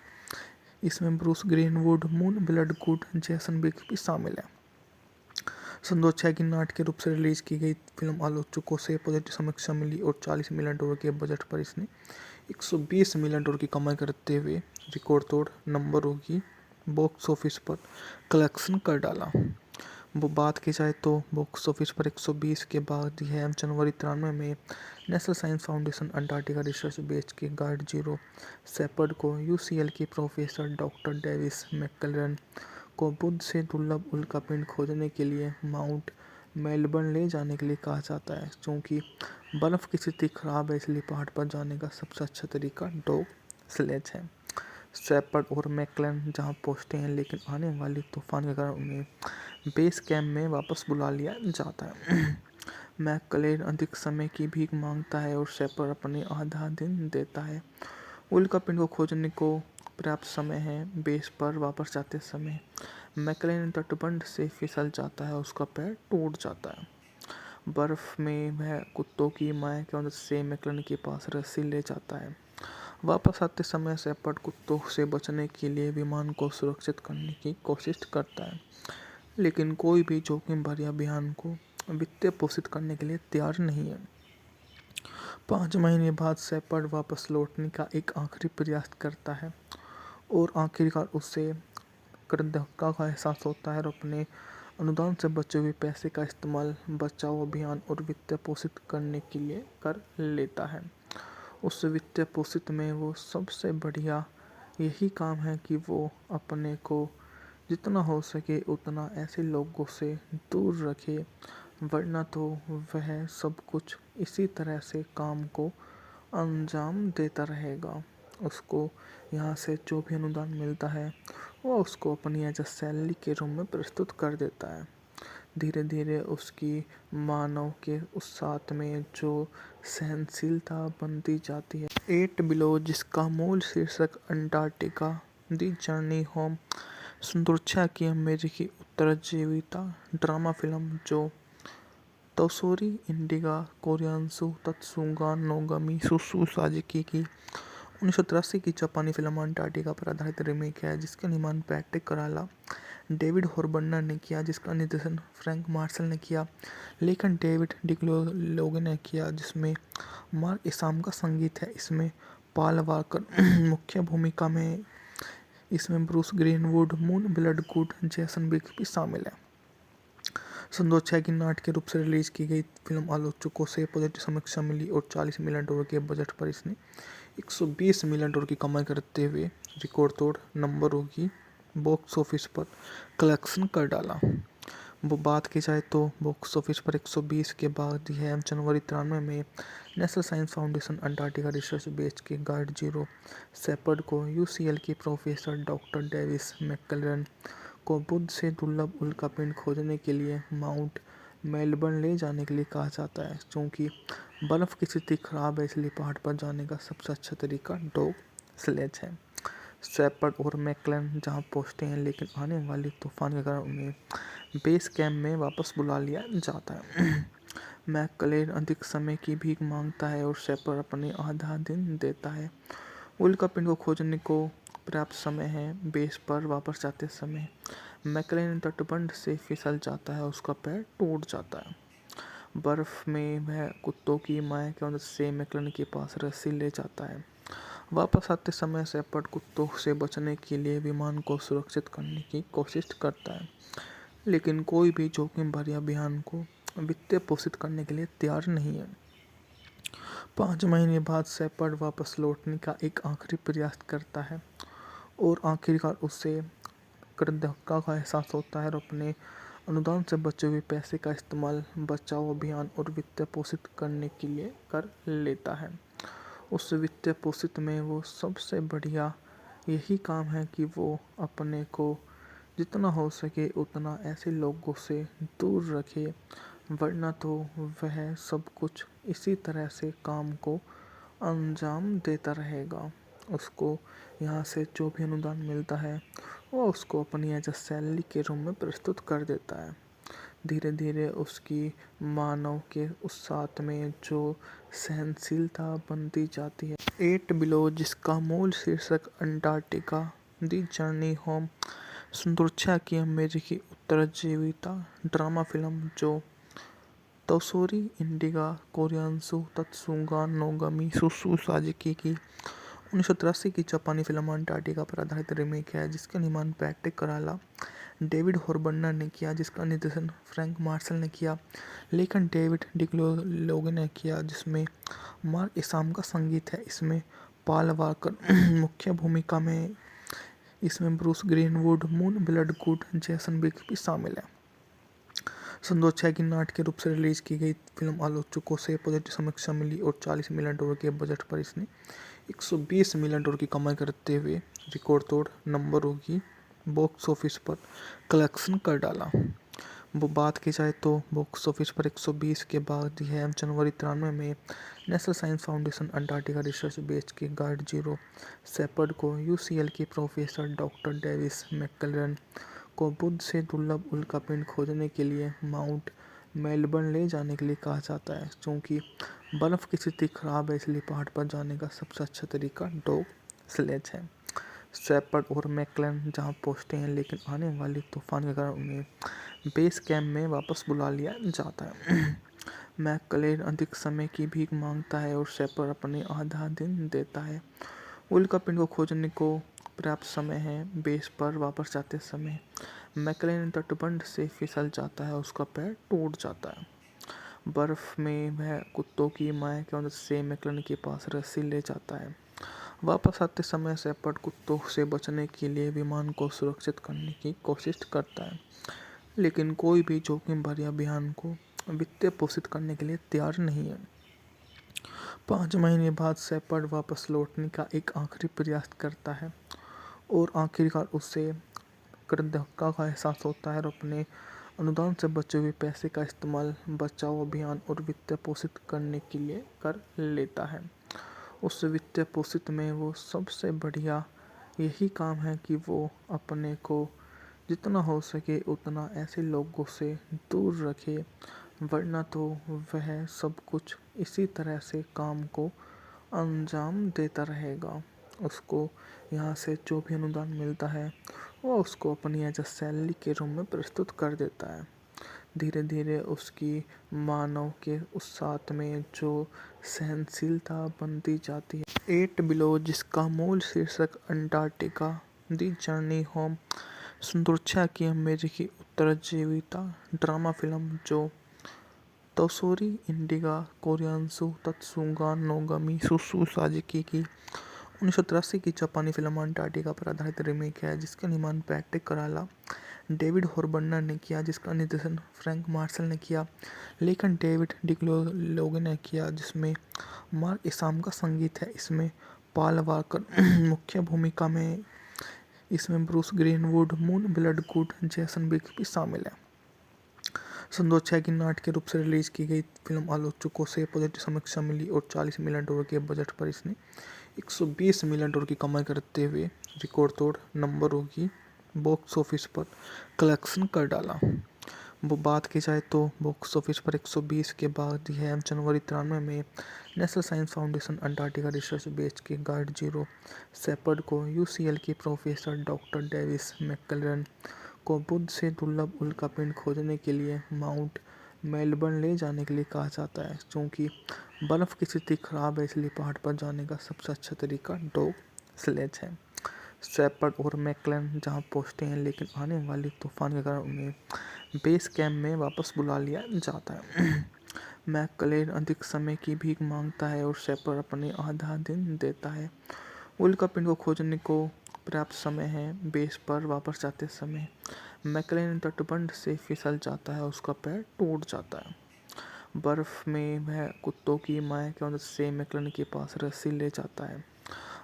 इसमें ब्रूस ग्रीनवुड, मून ब्लडगुड, जैसन बिग्स भी शामिल है। सन 2006 की नाटकीय रूप से रिलीज की गई फिल्म आलोचकों से पॉजिटिव समीक्षा मिली और $40 मिलियन के बजट पर इसने $120 मिलियन की कमाई करते हुए रिकॉर्ड तोड़ नंबरों की बॉक्स ऑफिस पर कलेक्शन कर डाला। वो बात की जाए तो बॉक्स ऑफिस पर 120 के बाद यह जनवरी 93 में national science foundation Antarctica research base के गाइड जीरो शेपर्ड को यूसीएल के प्रोफेसर डॉक्टर डेविस मैकक्लेन को बुध से दुर्लभ उल्कापिंड खोजने के लिए माउंट मेलबर्न ले जाने के लिए कहा जाता है क्योंकि बर्फ़ की स्थिति खराब है, इसलिए पहाड़ पर जाने का सबसे अच्छा तरीका डॉग स्लेज है। शेपर्ड और मैकक्लेन जहां पहुंचते हैं, लेकिन आने वाले तूफान के कारण उन्हें बेस कैंप में वापस बुला लिया जाता है। मैकक्लेन अधिक समय की भीख मांगता है और शेपर्ड अपने आधा दिन देता है। उल्कापिंड को खोजने को पर्याप्त समय है। बेस पर वापस जाते समय मैकक्लेन तटबंध से फिसल जाता है, उसका पैर टूट जाता है। बर्फ में वह कुत्तों की माया की मदद से मैकक्लेन के पास रस्सी ले जाता है। वापस आते समय शेपर्ड कुत्तों से बचने के लिए विमान को सुरक्षित करने की कोशिश करता है, लेकिन कोई भी जोखिम भरे अभियान को वित्तीय पोषित करने के लिए तैयार नहीं है। 5 महीने बाद शेपर्ड वापस लौटने का एक आखिरी प्रयास करता है और आखिरकार उसे कृतज्ञता का एहसास होता है और अपने अनुदान से बचे हुए पैसे का इस्तेमाल बचाव अभियान और वित्तीय पोषित करने के लिए कर लेता है। उस वित्तीय पोषित में वो सबसे बढ़िया यही काम है कि वो अपने को जितना हो सके उतना ऐसे लोगों से दूर रखे, वरना तो वह सब कुछ इसी तरह से काम को अंजाम देता रहेगा। उसको यहाँ से जो भी अनुदान मिलता है वो उसको अपनी एज अ सैलरी के रूप में प्रस्तुत कर देता है। धीरे धीरे उसकी मानव के उस साथ में जो सहनशीलता बनती जाती है। 8 बिलो, जिसका मूल शीर्षक अंटार्कटिका दी जर्नी होम सुरक्षा की अमेरिकी उत्तरजीविता ड्रामा फिल्म जो तोशोरी इंडिगा कोरियासु तत्सुगा नोगमी सुसु साजिकी की 1983 की जापानी फिल्म अंटार्कटिका पर आधारित रीमेक है, जिसका निर्माण पैट्रिक कराला, डेविड हॉरबर्नर ने किया, जिसका निर्देशन फ्रैंक मार्शल ने किया, लेखन डेविड डिक्लोलोगे ने किया, जिसमें मार्क इसाम का संगीत है। इसमें पॉल वॉकर मुख्य भूमिका में। इसमें ब्रूस ग्रीनवुड, मून ब्लडगुड, जैसन बिग्स भी शामिल है। सन 2006 की नाट्य के रूप से रिलीज की गई फिल्म आलोचकों से पॉजिटिव समीक्षा मिली और $40 मिलियन के बजट पर इसने $120 मिलियन की कमाई करते हुए रिकॉर्ड तोड़ नंबरों की बॉक्स ऑफिस पर कलेक्शन कर डाला। वो बात की जाए तो बॉक्स ऑफिस पर 120 के बाद यह जनवरी 93 में national science foundation Antarctica research base के गाइड जीरो शेपर्ड को यूसीएल के प्रोफेसर डॉक्टर डेविस मैकक्लेरन को बुध से दुर्लभ उल्कापिंड खोजने के लिए माउंट मेलबर्न ले जाने के लिए कहा जाता है। क्योंकि बर्फ़ की स्थिति खराब है इसलिए पहाड़ पर जाने का सबसे अच्छा तरीका डॉग स्लेज है। शेपर्ड और मैकक्लेरन जहां पहुंचते हैं लेकिन आने वाले तूफान के कारण उन्हें बेस कैंप में वापस बुला लिया जाता है। मैकक्लेरन अधिक समय की भीख मांगता है और शेपर्ड अपने आधा दिन देता है। उल्कापिंड को खोजने को पर्याप्त समय है। बेस पर वापस जाते समय मैकक्लेरन तटबंध से फिसल जाता है, उसका पैर टूट जाता है। बर्फ में वह कुत्तों की माया की मदद से मैकक्लेरन के पास रस्सी ले जाता है। वापस आते समय शेपर्ड कुत्तों से बचने के लिए विमान को सुरक्षित करने की कोशिश करता है, लेकिन कोई भी जोखिम भरे अभियान को वित्त पोषित करने के लिए तैयार नहीं है। 5 महीने बाद शेपर्ड वापस लौटने का एक आखिरी प्रयास करता है और आखिरकार उसे कृतज्ञता का एहसास होता है और अपने अनुदान से बचे हुए पैसे का इस्तेमाल बचाव अभियान और वित्त पोषित करने के लिए कर लेता है। उस वित्त पोषित में वो सबसे बढ़िया यही काम है कि वो अपने को जितना हो सके उतना ऐसे लोगों से दूर रखे, वरना तो वह सब कुछ इसी तरह से काम को अंजाम देता रहेगा। उसको यहाँ से जो भी अनुदान मिलता है वो उसको अपनी एज अ सैलरी के रूप में प्रस्तुत कर देता है। धीरे धीरे उसकी मानव के उस साथ में जो सहनशीलता बनती जाती है। 8 बिलो जिसका मूल शीर्षक अंटार्कटिका दी जर्नी होम सुरक्षा की अमेरिकी उत्तरजीविता ड्रामा फिल्म जो तोशोरी इंडिगा कोरियान्सु तत्सुगा नोगमी सुसु साजिकी की 1983 की जापानी फिल्म अंटार्कटिका पर आधारित रीमेक है, जिसका निर्माण पैट्रिक कराला डेविड हॉर्बर्नर ने किया, जिसका निर्देशन फ्रैंक मार्शल ने किया, लेखन डेविड डिक्लोलोग ने किया, जिसमें मार्क इसाम का संगीत है। इसमें पॉल वॉकर मुख्य भूमिका में। इसमें Bruce Greenwood, Moon Bloodgood, Jason बिग्स भी शामिल है। सन 2006 की नाट्य के रूप से रिलीज की गई फिल्म आलोचकों से पॉजिटिव समीक्षा मिली और $40 मिलियन के बजट पर इसने $120 मिलियन की कमाई करते हुए रिकॉर्ड तोड़ नंबरों की बॉक्स ऑफिस पर कलेक्शन कर डाला। वो बात की जाए तो बॉक्स ऑफिस पर 120 के बाद यह जनवरी 93 में national science foundation Antarctica research base के गाइड जीरो शेपर्ड को यूसीएल के प्रोफेसर डॉक्टर डेविस मैकक्लेरन को बुध से दुर्लभ उल्कापिंड खोजने के लिए माउंट मेलबर्न ले जाने के लिए कहा जाता है। क्योंकि बर्फ़ की स्थिति खराब है इसलिए पहाड़ पर जाने का सबसे अच्छा तरीका डॉग स्लेज है। शेपर्ड और मैकक्लेरन जहां पहुंचते हैं लेकिन आने वाले तूफान के कारण उन्हें बेस कैंप में वापस बुला लिया जाता है। मैकक्लेरन अधिक समय की भीख मांगता है और शेपर्ड अपने आधा दिन देता है। उल्कापिंड को खोजने को पर्याप्त समय है। बेस पर वापस जाते समय मैकक्लेरन तटबंध से फिसल जाता है, उसका पैर टूट जाता है। बर्फ में वह कुत्तों की माया की मदद से मैकक्लेरन के पास रस्सी ले जाता है। वापस आते समय शेपर्ड कुत्तों से बचने के लिए विमान को सुरक्षित करने की कोशिश करता है, लेकिन कोई भी जोखिम भरे अभियान को वित्त पोषित करने के लिए तैयार नहीं है। 5 महीने बाद शेपर्ड वापस लौटने का एक आखिरी प्रयास करता है और आखिरकार उसे कृतज्ञता का एहसास होता है और अपने अनुदान से बचे हुए पैसे का इस्तेमाल बचाव अभियान और वित्त पोषित करने के लिए कर लेता है। उस वित्त पोषित में वो सबसे बढ़िया यही काम है कि वो अपने को जितना हो सके उतना ऐसे लोगों से दूर रखे, वरना तो वह सब कुछ इसी तरह से काम को अंजाम देता रहेगा। उसको यहाँ से जो भी अनुदान मिलता है वो उसको अपनी एज अ सैलरी के रूप में प्रस्तुत कर देता है। धीरे धीरे उसकी मानव के उस साथ में जो सहनशीलता बनती जाती है। 8 बिलो जिसका मूल शीर्षक अंटार्कटिका दी जर्नी होम सुंदरछा की अमेरिकी उत्तरजीविता ड्रामा फिल्म जो तोसोरी इंडिगा कोरियान्सु तत्सुगा नोगमी सुसु साजिकी की 1983 की जापानी फिल्म अंटार्कटिका पर आधारित रीमेक है जिसका निर्माण पैट्रिक कराला डेविड हॉर्बनर ने किया जिसका निर्देशन फ्रैंक मार्शल ने किया। लेखन डेविड डिक्लोलोगे ने किया जिसमें मार्क इसाम का संगीत है। इसमें पॉल वॉकर मुख्य भूमिका में। इसमें Bruce Greenwood Moon Bloodgood Jason बिग्स भी शामिल है। सन 2006 की नाटकीय रूप से रिलीज की गई फिल्म आलोचकों से पॉजिटिव समीक्षा मिली और $40 मिलियन के बजट पर इसने $120 मिलियन की कमाई करते हुए रिकॉर्ड तोड़ नंबरों की बॉक्स ऑफिस पर कलेक्शन कर डाला। वो बात की जाए तो बॉक्स ऑफिस पर 120 के बाद यह जनवरी 93 में national science foundation Antarctica research base के गाइड जीरो शेपर्ड को यूसीएल के प्रोफेसर डॉक्टर डेविस मैकक्लेरन को बुध से दुर्लभ उल्कापिंड खोजने के लिए माउंट मेलबर्न ले जाने के लिए कहा जाता है। क्योंकि बर्फ़ की स्थिति खराब है इसलिए पहाड़ पर जाने का सबसे अच्छा तरीका डॉग स्लेज है। शेपर्ड और मैकक्लेरन जहां पहुंचते हैं लेकिन आने वाली तूफान के कारण उन्हें बेस कैंप में वापस बुला लिया जाता है। मैकक्लेरन अधिक समय की भीख मांगता है और शेपर्ड अपने आधा दिन देता है। उल्कापिंड को खोजने को पर्याप्त समय है। बेस पर वापस जाते समय मैकक्लेरन तटबंध से फिसल जाता है, उसका पैर टूट जाता है। बर्फ में वह कुत्तों की माया की मदद से मैकक्लेरन के पास रस्सी ले जाता है।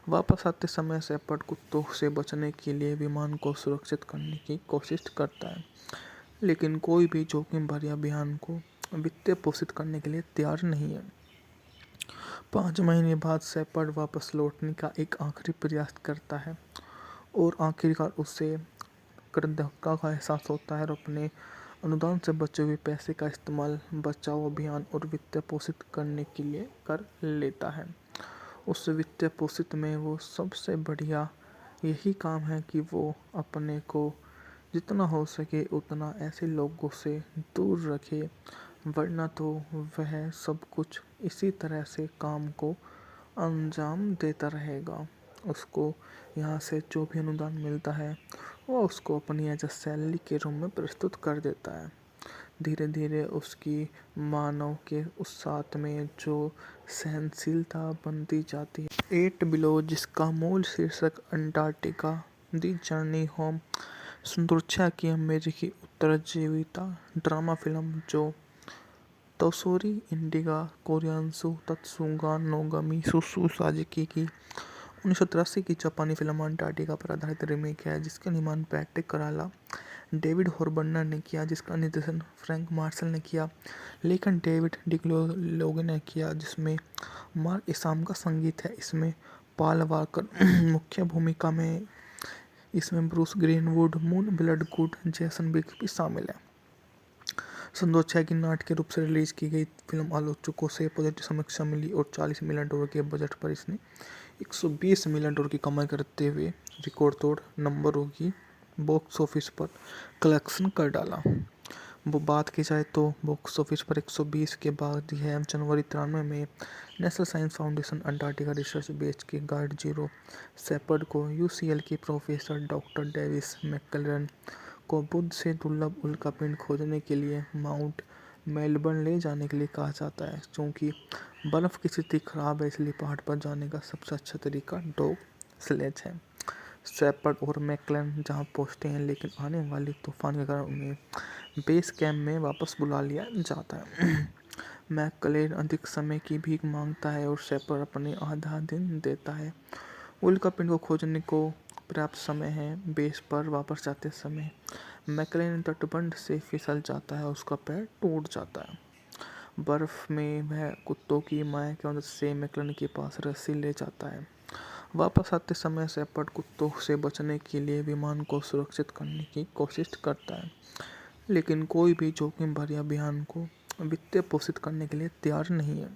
वापस आते समय शेपर्ड कुत्तों से बचने के लिए विमान को सुरक्षित करने की कोशिश करता है, लेकिन कोई भी जोखिम भरे अभियान को वित्त पोषित करने के लिए तैयार नहीं है। 5 महीने बाद शेपर्ड वापस लौटने का एक आखिरी प्रयास करता है और आखिरकार उसे कृतज्ञता का एहसास होता है और अपने अनुदान से बचे हुए पैसे का इस्तेमाल बचाव अभियान और वित्त पोषित करने के लिए कर लेता है। उस वित्त पोषित में वो सबसे बढ़िया यही काम है कि वो अपने को जितना हो सके उतना ऐसे लोगों से दूर रखे, वरना तो वह सब कुछ इसी तरह से काम को अंजाम देता रहेगा। उसको यहाँ से जो भी अनुदान मिलता है वो उसको अपनी एज अ सैलरी के रूप में प्रस्तुत कर देता है। धीरे धीरे उसकी मानव के उस साथ में जो सहनशीलता बनती जाती है। 8 बिलो जिसका मूल शीर्षक अंटार्कटिका दी जर्नी होम सुंदरछा की अमेरिकी उत्तरजीविता ड्रामा फिल्म जो तोसोरी इंडिगा कोरियान्सु तत्सुगा नोगमी सुसु साजिकी की 1983 की जापानी फिल्म अंटार्कटिका पर आधारित रीमेक है जिसका निर्माण पैट्रिक कराला डेविड हॉर्बनर ने किया जिसका निर्देशन फ्रैंक मार्शल ने किया। लेखन डेविड डिक्लोलोगे ने किया जिसमें मार्क इसाम का संगीत है। इसमें पॉल वॉकर मुख्य भूमिका में। इसमें Bruce Greenwood Moon Bloodgood Jason बिग्स भी शामिल है। सन 2006 की नाटकीय रूप से रिलीज की गई फिल्म आलोचकों से पॉजिटिव समीक्षा मिली और $40 मिलियन के बजट पर इसने $120 मिलियन की कमाई करते हुए रिकॉर्ड तोड़ नंबरों की बॉक्स ऑफिस पर कलेक्शन कर डाला। वो बात की जाए तो बॉक्स ऑफिस पर 120 के बाद यह जनवरी 93 में national science foundation Antarctica research base के गाइड जीरो शेपर्ड को यूसीएल के प्रोफेसर डॉक्टर डेविस मैकक्लेरन को बुध से दुर्लभ उल्कापिंड खोजने के लिए माउंट मेलबर्न ले जाने के लिए कहा जाता है। क्योंकि बर्फ़ की स्थिति खराब है इसलिए पहाड़ पर जाने का सबसे अच्छा तरीका डॉग स्लेज है। शेपर्ड और मैकक्लेरन जहां पहुंचते हैं लेकिन आने वाली तूफान के कारण उन्हें बेस कैंप में वापस बुला लिया जाता है। मैकक्लेरन अधिक समय की भीख मांगता है और शेपर्ड अपने आधा दिन देता है। उल्कापिंड को खोजने को पर्याप्त समय है। बेस पर वापस जाते समय मैकक्लेरन तटबंध से फिसल जाता है, उसका पैर टूट जाता है। बर्फ में वह कुत्तों की माया की मदद से मैकक्लेरन के पास रस्सी ले जाता है। वापस आते समय शेपर्ड कुत्तों से बचने के लिए विमान को सुरक्षित करने की कोशिश करता है, लेकिन कोई भी जोखिम भरे अभियान को वित्त पोषित करने के लिए तैयार नहीं है।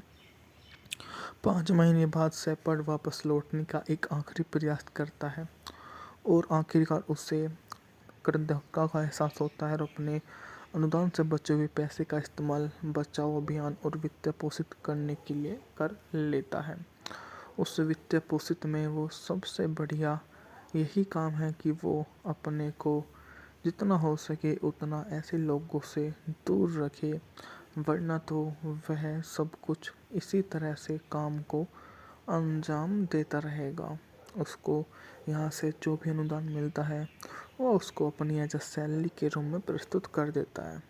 5 महीने बाद शेपर्ड वापस लौटने का एक आखिरी प्रयास करता है और आखिरकार उसे कृतज्ञता का एहसास होता है और अपने अनुदान से बचे हुए पैसे का इस्तेमाल बचाव अभियान और वित्त पोषित करने के लिए कर लेता है। उस वित्त पोषित में वो सबसे बढ़िया यही काम है कि वो अपने को जितना हो सके उतना ऐसे लोगों से दूर रखे, वरना तो वह सब कुछ इसी तरह से काम को अंजाम देता रहेगा। उसको यहाँ से जो भी अनुदान मिलता है वो उसको अपनी एज अ सैलरी के रूप में प्रस्तुत कर देता है।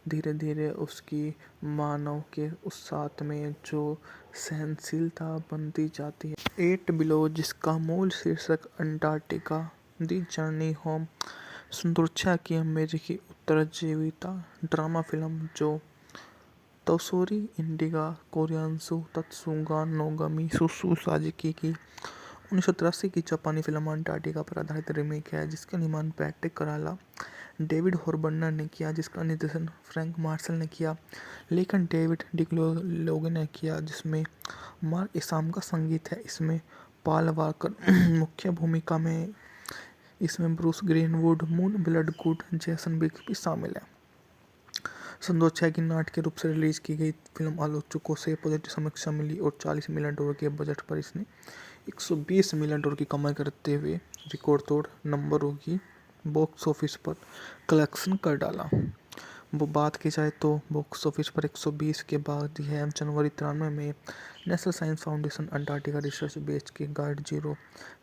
धीरे धीरे उसकी मानव के उस साथ में जो सहनशीलता बनती जाती है। एट बिलो, जिसका मूल शीर्षक अंटार्कटिका दी जर्नी होम सुरक्षा की अमेरिकी उत्तरजीविता ड्रामा फिल्म जो तोसोरी इंडिगा कोरियान्सु तत्सुगा नोगमी सुसु साजिकी की 1983 की जापानी फिल्म अंटार्कटिका पर आधारित रीमेक है, जिसका निर्माण पैट्रिक कराला, डेविड हॉरबर्नर ने किया, जिसका निर्देशन फ्रैंक मार्शल ने किया, लेखन डेविड डिग्लोगे ने किया, जिसमें मार्क इसाम का संगीत है। इसमें पॉल वॉकर मुख्य भूमिका में। इसमें ब्रूस ग्रीनवुड, मून ब्लडगुड, जैसन बिग भी शामिल है। सन 2006 की नाटकीय रूप से रिलीज की गई फिल्म आलोचकों से पॉजिटिव समीक्षा मिली और $40 मिलियन के बजट पर इसने $120 मिलियन की कमाई करते हुए रिकॉर्ड तोड़ नंबरों की बॉक्स ऑफिस पर कलेक्शन कर डाला। वो बात की जाए तो बॉक्स ऑफिस पर 120 के बाद यह जनवरी 93 में national science foundation Antarctica research base के गाइड जीरो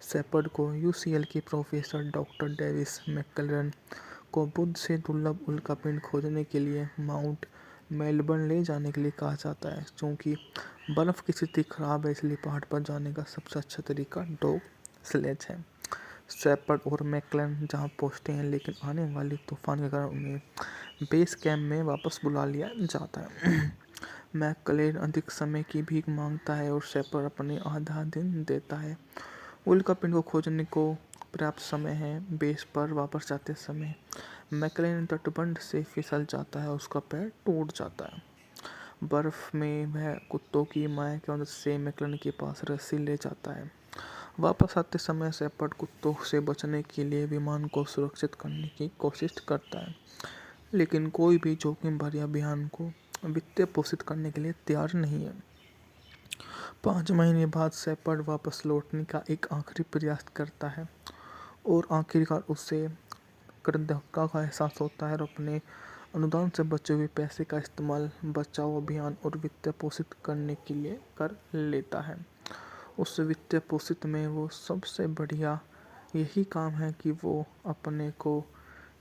शेपर्ड को यूसीएल की प्रोफेसर डॉक्टर डेविस मैकक्लेरन को बुध से दुर्लभ उल्कापिंड खोजने के लिए माउंट मेलबर्न ले जाने के लिए कहा जाता है। क्योंकि बर्फ़ की स्थिति खराब है, इसलिए पहाड़ पर जाने का सबसे अच्छा तरीका डॉग स्लेज है। शेपर्ड और मैकक्लेरन जहां पहुंचते हैं, लेकिन आने वाली तूफान के कारण उन्हें बेस कैंप में वापस बुला लिया जाता है। मैकक्लेरन अधिक समय की भीख मांगता है और शेपर्ड अपने आधा दिन देता है। उल्कापिंड को खोजने को पर्याप्त समय है। बेस पर वापस जाते समय मैकक्लेरन तटबंध से फिसल जाता है, उसका पैर टूट जाता है। बर्फ में वह कुत्तों की माया की मदद से मैकक्लेरन के पास रस्सी ले जाता है। वापस आते समय शेपर्ड कुत्तों से बचने के लिए विमान को सुरक्षित करने की कोशिश करता है, लेकिन कोई भी जोखिम भरे अभियान को वित्तीय पोषित करने के लिए तैयार नहीं है। 5 महीने बाद शेपर्ड वापस लौटने का एक आखिरी प्रयास करता है और आखिरकार उसे कृतज्ञता का एहसास होता है और अपने अनुदान से बचे हुए पैसे का इस्तेमाल बचाव अभियान और वित्तीय पोषित करने के लिए कर लेता है। उस वित्तीय पोषित में वो सबसे बढ़िया यही काम है कि वो अपने को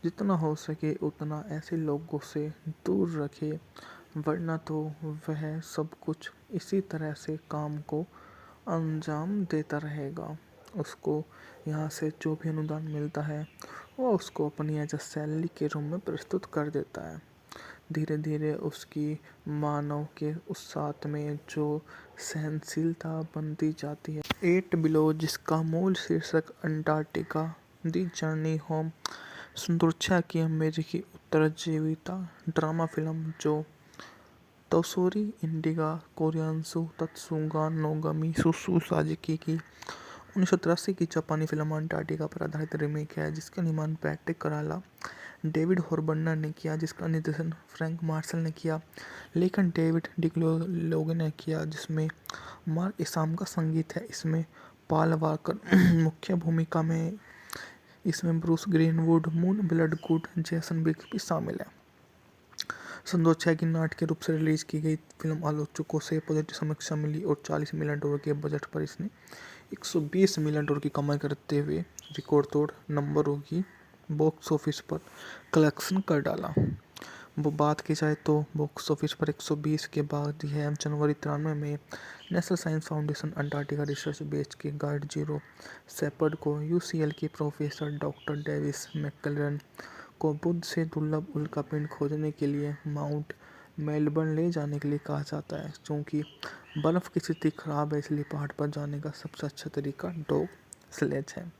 जितना हो सके उतना ऐसे लोगों से दूर रखे, वरना तो वह सब कुछ इसी तरह से काम को अंजाम देता रहेगा। उसको यहाँ से जो भी अनुदान मिलता है वो उसको अपनी एज अ सैलरी के रूप में प्रस्तुत कर देता है। धीरे धीरे उसकी मानव के उस साथ में जो सहनशीलता बनती जाती है। एट बिलो, जिसका मूल शीर्षक अंटार्कटिका दी जर्नी होम सुरक्षा की अमेरिकी उत्तरजीविता ड्रामा फिल्म जो तोसोरी इंडिगा कोरियान्सु तत्सुगा नोगमी सुसु साजिकी की 1983 की जापानी फिल्म अंटार्कटिका पर आधारित रीमेक है, जिसका निर्माण पैट्रिक कराला, डेविड हॉरबर्नर ने किया, जिसका निर्देशन फ्रैंक मार्शल ने किया, लेखन डेविड डिग्लोगे ने किया, जिसमें मार्क इसाम का संगीत है। इसमें पॉल वॉकर मुख्य भूमिका में। इसमें ब्रूस ग्रीनवुड, मून ब्लडगुड, जैसन बिग भी शामिल है। सन 2006 की नाटकीय रूप से रिलीज की गई फिल्म आलोचकों से पॉजिटिव समीक्षा मिली और $40 मिलियन के बजट पर इसने $120 मिलियन की कमाई करते हुए रिकॉर्ड तोड़ नंबरों की बॉक्स ऑफिस पर कलेक्शन कर डाला। वो बात की जाए तो बॉक्स ऑफिस पर 120 के बाद यह जनवरी 93 में national science foundation Antarctica research base के गाइड जीरो शेपर्ड को यूसीएल की प्रोफेसर डॉक्टर डेविस मैकक्लेरन को बुध से दुर्लभ उल्कापिंड खोजने के लिए माउंट मेलबर्न ले जाने के लिए कहा जाता है। क्योंकि बर्फ़ की स्थिति खराब है, इसलिए पहाड़ पर जाने का सबसे अच्छा तरीका डॉग स्लेज है।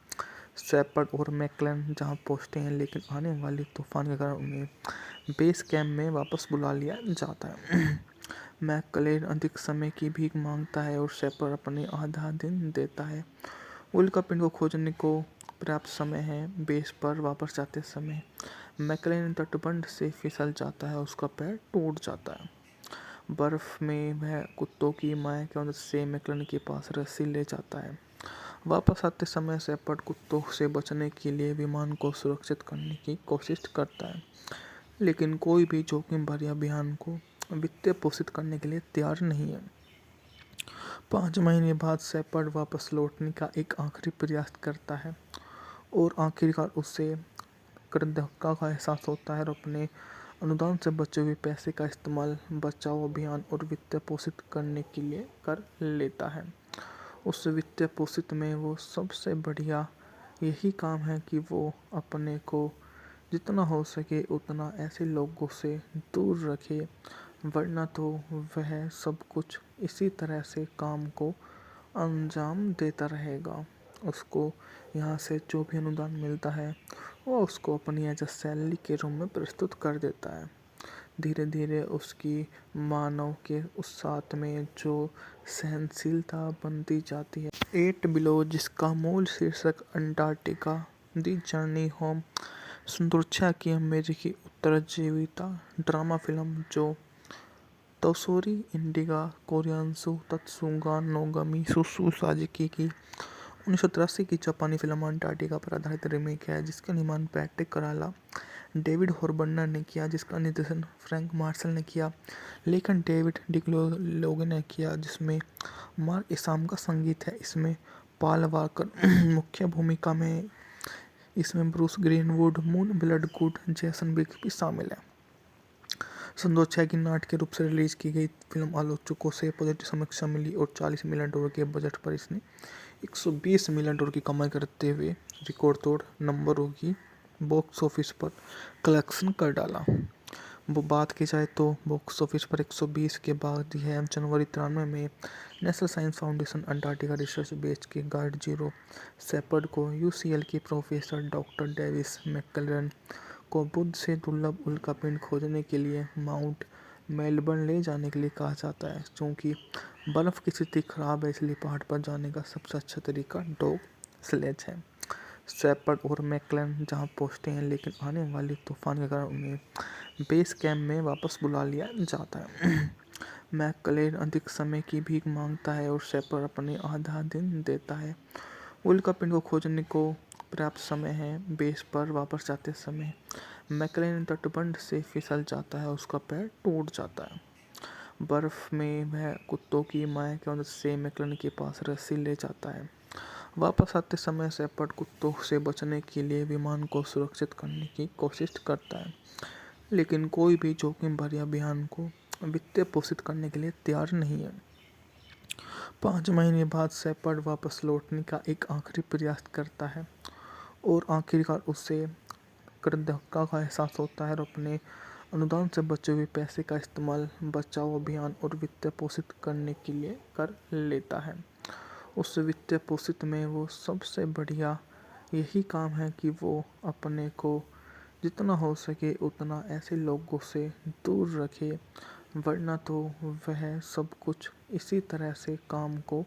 शेपर्ड और मैकक्लेरन जहां पहुंचते हैं, लेकिन आने वाली तूफान के कारण उन्हें बेस कैंप में वापस बुला लिया जाता है। मैकक्लेरन अधिक समय की भीख मांगता है और शेपर्ड अपने आधा दिन देता है। उल्कापिंड को खोजने को पर्याप्त समय है। बेस पर वापस जाते समय मैकक्लेरन तटबंध से फिसल जाता है, उसका पैर टूट जाता है। बर्फ में वह कुत्तों की माया की मदद से मैकक्लेरन के पास रस्सी ले जाता है। वापस आते समय शेपर्ड कुत्तों से बचने के लिए विमान को सुरक्षित करने की कोशिश करता है, लेकिन कोई भी जोखिम भरे अभियान को वित्त पोषित करने के लिए तैयार नहीं है। 5 महीने बाद शेपर्ड वापस लौटने का एक आखिरी प्रयास करता है और आखिरकार उसे कृतज्ञता का एहसास होता है और अपने अनुदान से बचे हुए पैसे का इस्तेमाल बचाव अभियान और वित्त पोषित करने के लिए कर लेता है। उस वित्त पोषित में वो सबसे बढ़िया यही काम है कि वो अपने को जितना हो सके उतना ऐसे लोगों से दूर रखे, वरना तो वह सब कुछ इसी तरह से काम को अंजाम देता रहेगा। उसको यहाँ से जो भी अनुदान मिलता है वो उसको अपनी एज अ सैलरी के रूप में प्रस्तुत कर देता है। धीरे धीरे उसकी मानव के उस साथ में जो सहनशीलता बनती जाती है। 8 बिलो, जिसका मूल शीर्षक अंटार्कटिका दी जर्नी होम सुरक्षा की अमेरिकी उत्तरजीविता ड्रामा फिल्म जो तोसोरी इंडिगा कोरियान्सु तत्सुगा नोगमी सुसु साजिकी की 1983 की जापानी फिल्म अंटार्कटिका पर आधारित रीमेक है, जिसका निर्माण पैट्रिक कराला, डेविड हॉरबर्नर ने किया, जिसका निर्देशन फ्रैंक मार्शल ने किया, लेखन डेविड डिग्लोगे ने किया, जिसमें मार्क इसाम का संगीत है। इसमें पॉल वॉकर मुख्य भूमिका में, इसमें ब्रूस ग्रीनवुड, मून ब्लडगुड, जैसन बिग भी शामिल है। सन 2006 की नाट्य रूप से रिलीज की गई फिल्म आलोचकों से पॉजिटिव समीक्षा मिली और $40 मिलियन के बजट पर इसने $120 मिलियन की कमाई करते हुए रिकॉर्ड तोड़ नंबरों की बॉक्स ऑफिस पर कलेक्शन कर डाला। वो बात की जाए तो बॉक्स ऑफिस पर 120 के बाद यह जनवरी 93 में national science foundation Antarctica research base के गार्ड जीरो शेपर्ड को यूसीएल की प्रोफेसर डॉक्टर डेविस मैकक्लेरन को बुध से दुर्लभ उल्कापिंड खोजने के लिए माउंट मेलबर्न ले जाने के लिए कहा जाता है। चूँकि बर्फ़ की स्थिति खराब है, इसलिए पहाड़ पर जाने का सबसे अच्छा तरीका डॉग स्लेज है। शेपर्ड और मैकक्लेरन जहाँ पहुँचते हैं, लेकिन आने वाले तूफान के कारण उन्हें बेस कैंप में वापस बुला लिया जाता है। मैकक्लेरन अधिक समय की भीख मांगता है और शेपर्ड अपने आधा दिन देता है। उल्कापिंड को खोजने को पर्याप्त समय है। बेस पर वापस जाते समय मैकक्लेरन तटबंध से फिसल जाता है, उसका पैर टूट जाता है। बर्फ में वह कुत्तों की माया की मदद से मैकक्लेरन के पास रस्सी ले जाता है। वापस आते समय शेपर्ड कुत्तों से बचने के लिए विमान को सुरक्षित करने की कोशिश करता है, लेकिन कोई भी जोखिम भरे अभियान को वित्त पोषित करने के लिए तैयार नहीं है। 5 महीने बाद शेपर्ड वापस लौटने का एक आखिरी प्रयास करता है और आखिरकार उसे कृतज्ञता का एहसास होता है और अपने अनुदान से बचे हुए पैसे का इस्तेमाल बचाव अभियान और वित्त पोषित करने के लिए कर लेता है। उस वित्त पोषित में वो सबसे बढ़िया यही काम है कि वो अपने को जितना हो सके उतना ऐसे लोगों से दूर रखे, वरना तो वह सब कुछ इसी तरह से काम को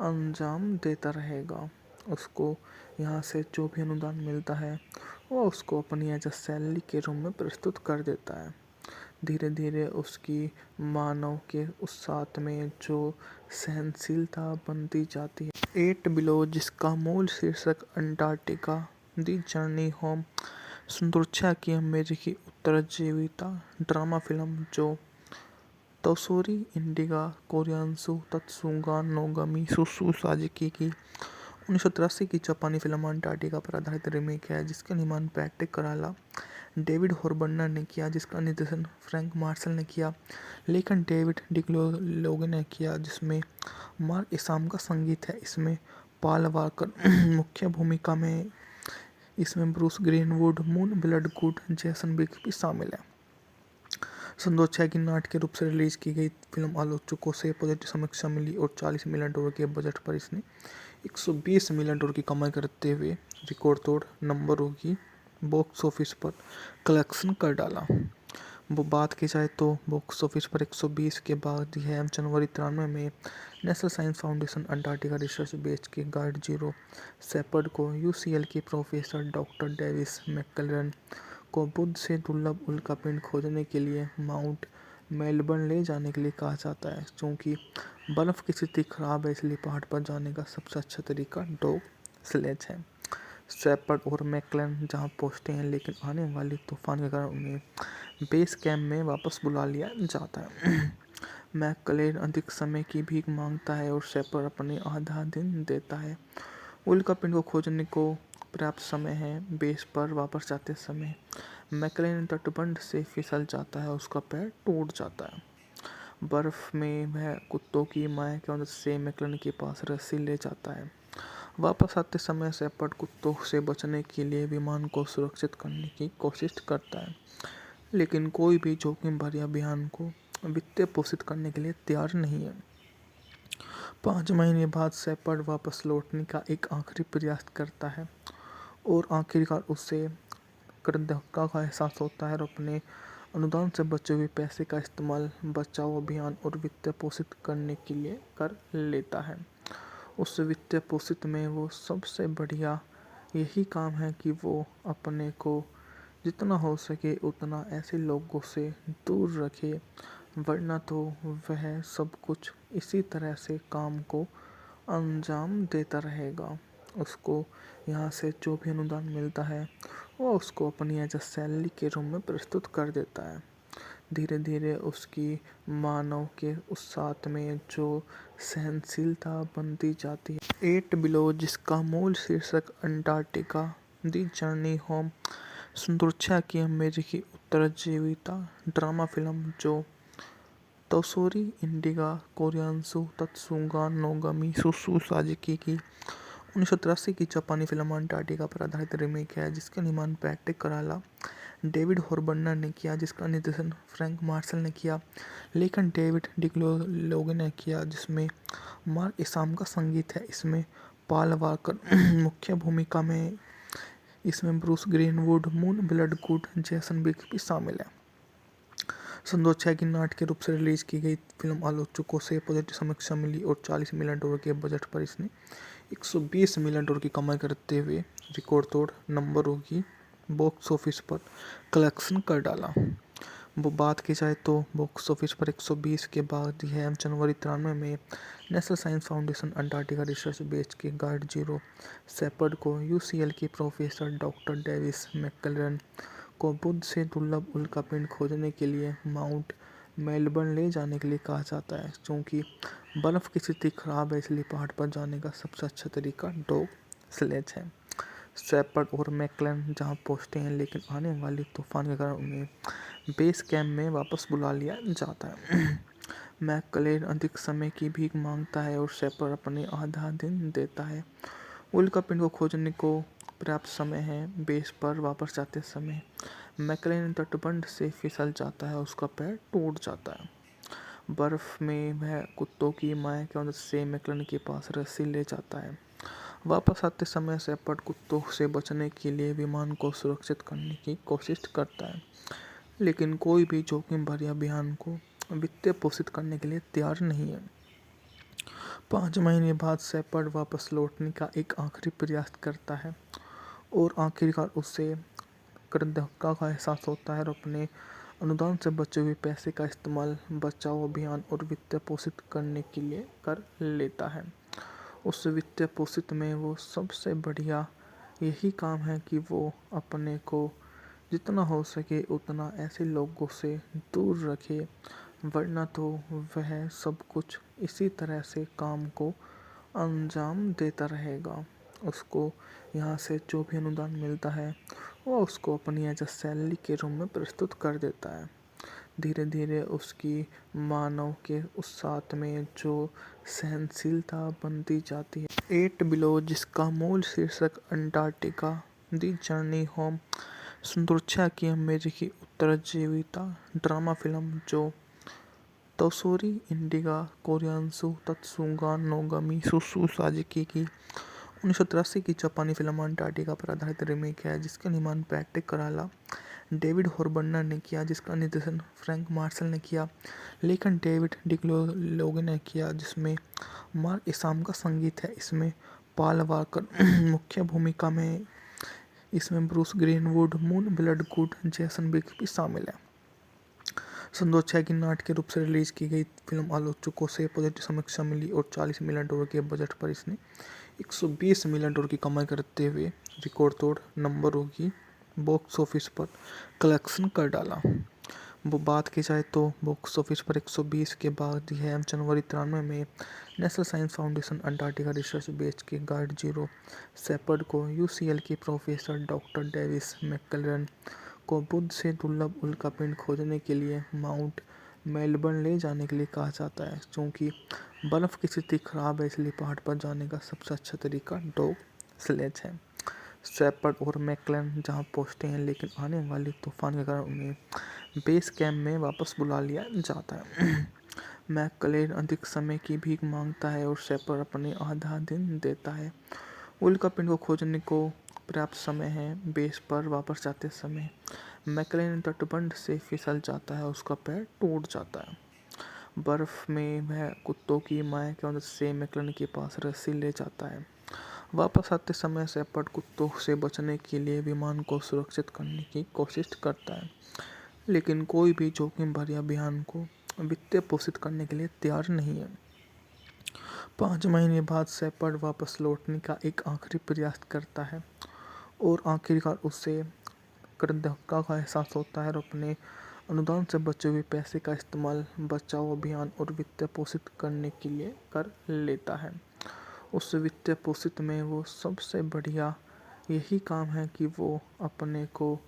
अंजाम देता रहेगा। उसको यहाँ से जो भी अनुदान मिलता है वो उसको अपनी एज अ सैलरी के रूप में प्रस्तुत कर देता है। धीरे धीरे उसकी मानव के उस साथ में जो सहनशीलता बनती जाती है। 8 बिलो, जिसका मूल शीर्षक अंटार्कटिका दी जर्नी होम सुरक्षा की अमेरिकी उत्तरजीविता ड्रामा फिल्म जो तोसोरी इंडिगा कोरियान्सु तत्सुगा नोगमी सुसु साजिकी की 1983 की जापानी फिल्म अंटार्कटिका पर आधारित रीमेक है, जिसका निर्माण पैट्रिक कराला, डेविड हॉरबर्नर ने किया, जिसका निर्देशन फ्रैंक मार्शल ने किया, लेखन डेविड डिग्लोगे ने किया, जिसमें मार्क इसाम का संगीत है। इसमें पॉल वॉकर मुख्य भूमिका में, इसमें ब्रूस ग्रीनवुड, मून ब्लडगुड, जैसन बिग भी शामिल है। सन 2006 की नाट्य रूप से रिलीज की गई फिल्म आलोचकों से पॉजिटिव समीक्षा मिली और $40 मिलियन के बजट पर इसने $120 मिलियन की कमाई करते हुए रिकॉर्ड तोड़ नंबरों की बॉक्स ऑफिस पर कलेक्शन कर डाला। वो बात की जाए तो बॉक्स ऑफिस पर 120 के बाद यह जनवरी 93 में national science foundation Antarctica research base के गार्ड जीरो शेपर्ड को यूसीएल की प्रोफेसर डॉक्टर डेविस मैकक्लेरन को बुध से दुर्लभ उल्कापिंड खोजने के लिए माउंट मेलबर्न ले जाने के लिए कहा जाता है क्योंकि बर्फ़ की स्थिति खराब है, इसलिए पहाड़ पर जाने का सबसे अच्छा तरीका डॉग स्लेज है। शेपर्ड और मैकक्लेन जहां पहुंचते हैं, लेकिन आने वाले तूफान के कारण उन्हें बेस कैंप में वापस बुला लिया जाता है। मैकक्लेन अधिक समय की भीख मांगता है और शेपर्ड अपने आधा दिन देता है। उल्कापिंड को खोजने को पर्याप्त समय है। बेस पर वापस जाते समय मैकक्लेन तटबंध से फिसल जाता है, उसका पैर टूट जाता है। बर्फ में वह कुत्तों की माया की मदद से मैकक्लेन के पास रस्सी ले जाता है। वापस आते समय शेपर्ड कुत्तों से बचने के लिए विमान को सुरक्षित करने की कोशिश करता है, लेकिन कोई भी जोखिम भरे अभियान को वित्त पोषित करने के लिए तैयार नहीं है। 5 महीने बाद शेपर्ड वापस लौटने का एक आखिरी प्रयास करता है और आखिरकार उसे कृतज्ञता का एहसास होता है और अपने अनुदान से बचे हुए पैसे का इस्तेमाल बचाव अभियान और वित्त पोषित करने के लिए कर लेता है। उस वित्त पोषित में वो सबसे बढ़िया यही काम है कि वो अपने को जितना हो सके उतना ऐसे लोगों से दूर रखे, वरना तो वह सब कुछ इसी तरह से काम को अंजाम देता रहेगा। उसको यहाँ से जो भी अनुदान मिलता है वो उसको अपनी एज अ सैलरी के रूप में प्रस्तुत कर देता है। धीरे धीरे उसकी मानव के उस साथ में जो सहनशीलता बनती जाती है। 8 बिलो, जिसका मूल शीर्षक अंटार्कटिका दी जर्नी होम सुंदरता की अमेरिकी उत्तरजीविता ड्रामा फिल्म जो तोशोरी इंडिगा कोरियासु तत्सुगा नोगमी सुसु साजिकी की 1983 की जापानी फिल्म अंटार्कटिका पर आधारित रीमेक है, जिसका निर्माण पैट्रिक कराला, डेविड हॉर्बनर ने किया, जिसका निर्देशन फ्रैंक मार्शल ने किया, लेखन डेविड डिक्लोलोगे ने किया, जिसमें मार्क इसाम का संगीत है। इसमें पॉल वॉकर मुख्य भूमिका में, इसमें Bruce Greenwood, Moon Bloodgood, Jason बिग्स भी शामिल है। सन 2006 की नाट्य रूप से रिलीज की गई फिल्म आलोचकों से पॉजिटिव समीक्षा मिली और $40 मिलियन के बजट पर इसने $120 मिलियन की कमाई करते हुए रिकॉर्ड तोड़ नंबरों की बॉक्स ऑफिस पर कलेक्शन कर डाला। वो बात की जाए तो बॉक्स ऑफिस पर 120 के बाद यह जनवरी 93 में national science foundation Antarctica research base के गाइड जीरो शेपर्ड को यूसीएल के प्रोफेसर डॉक्टर डेविस मैकक्लेन को बुध से दुर्लभ उल्कापिंड खोजने के लिए माउंट मेलबर्न ले जाने के लिए कहा जाता है क्योंकि बर्फ़ की स्थिति खराब है, इसलिए पहाड़ पर जाने का सबसे अच्छा तरीका डॉग स्लेज है। शेपर्ड और मैकक्लेन जहां पहुंचते हैं, लेकिन आने वाले तूफान के कारण उन्हें बेस कैंप में वापस बुला लिया जाता है। मैकक्लेन अधिक समय की भीख मांगता है और शेपर्ड अपने आधा दिन देता है। उल्कापिंड को खोजने को पर्याप्त समय है। बेस पर वापस जाते समय मैकक्लेन तटबंध से फिसल जाता है, उसका पैर टूट जाता है। बर्फ में वह कुत्तों की माया की मदद से मैकक्लेन के पास रस्सी ले जाता है। वापस आते समय शेपर्ड कुत्तों से बचने के लिए विमान को सुरक्षित करने की कोशिश करता है, लेकिन कोई भी जोखिम भरे अभियान को वित्त पोषित करने के लिए तैयार नहीं है। 5 महीने बाद शेपर्ड वापस लौटने का एक आखिरी प्रयास करता है और आखिरकार उसे कृतज्ञता का एहसास होता है और अपने अनुदान से बचे हुए पैसे का इस्तेमाल बचाव अभियान और वित्त पोषित करने के लिए कर लेता है। उस वित्त पोषित में वो सबसे बढ़िया यही काम है कि वो अपने को जितना हो सके उतना ऐसे लोगों से दूर रखे, वरना तो वह सब कुछ इसी तरह से काम को अंजाम देता रहेगा। उसको यहाँ से जो भी अनुदान मिलता है वो उसको अपनी एज अ सैलरी के रूप में प्रस्तुत कर देता है। धीरे धीरे उसकी मानव के उस साथ में जो सहनशीलता बनती जाती है। 8 बिलो, जिसका मूल शीर्षक अंटार्कटिका दी जर्नी होम सुंदरता की अमेरिकी उत्तरजीविता ड्रामा फिल्म जो तोशोरी इंडिगा कोरियासु तत्सुगा नोगमी सुसु साजिकी की 1983 की जापानी फिल्म अंटार्कटिका पर आधारित रीमेक है, जिसका निर्माण पैट्रिक कराला, डेविड हॉर्बनर ने किया, जिसका निर्देशन फ्रैंक मार्शल ने किया, लेखन डेविड डिक्लोलोगे ने किया, जिसमें मार्क इसाम का संगीत है। इसमें पॉल वॉकर मुख्य भूमिका में, इसमें Bruce Greenwood, Moon Bloodgood, Jason बिग्स भी शामिल है। सन 2006 की नाट्य के रूप से रिलीज की गई फिल्म आलोचकों से पॉजिटिव समीक्षा मिली और $40 मिलियन के बजट पर इसने $120 मिलियन की कमाई करते हुए रिकॉर्ड तोड़ नंबरों की बॉक्स ऑफिस पर कलेक्शन कर डाला। वो बात की जाए तो बॉक्स ऑफिस पर 120 के बाद यह जनवरी 93 में national science foundation Antarctica research base के गाइड जीरो शेपर्ड को यूसीएल के प्रोफेसर डॉक्टर डेविस मैकक्लेरन को बुध से दुर्लभ उल्कापिंड खोजने के लिए माउंट मेलबर्न ले जाने के लिए कहा जाता है। क्योंकि बर्फ़ की स्थिति खराब है इसलिए पहाड़ पर जाने का सबसे अच्छा तरीका डॉग स्लेज है। शेपर्ड और मैकक्लेरन जहां पहुंचते हैं लेकिन आने वाले तूफान के कारण उन्हें बेस कैंप में वापस बुला लिया जाता है। मैकक्लेरन अधिक समय की भीख मांगता है और शेपर्ड अपने आधा दिन देता है। उल्कापिंड को खोजने को पर्याप्त समय है। बेस पर वापस जाते समय मैकक्लेरन तटबंध से फिसल जाता है, उसका पैर टूट जाता है। बर्फ में वह कुत्तों की माया की मदद से मैकक्लेरन के पास रस्सी ले जाता है। वापस आते समय शेपर्ड कुत्तों से बचने के लिए विमान को सुरक्षित करने की कोशिश करता है, लेकिन कोई भी जोखिम भरे अभियान को वित्त पोषित करने के लिए तैयार नहीं है। 5 महीने बाद शेपर्ड वापस लौटने का एक आखिरी प्रयास करता है और आखिरकार उसे कृतज्ञता का एहसास होता है और अपने अनुदान से बचे हुए पैसे का इस्तेमाल बचाव अभियान और वित्त पोषित करने के लिए कर लेता है। उस वित्त पोषित में वो सबसे बढ़िया यही काम है कि वो अपने को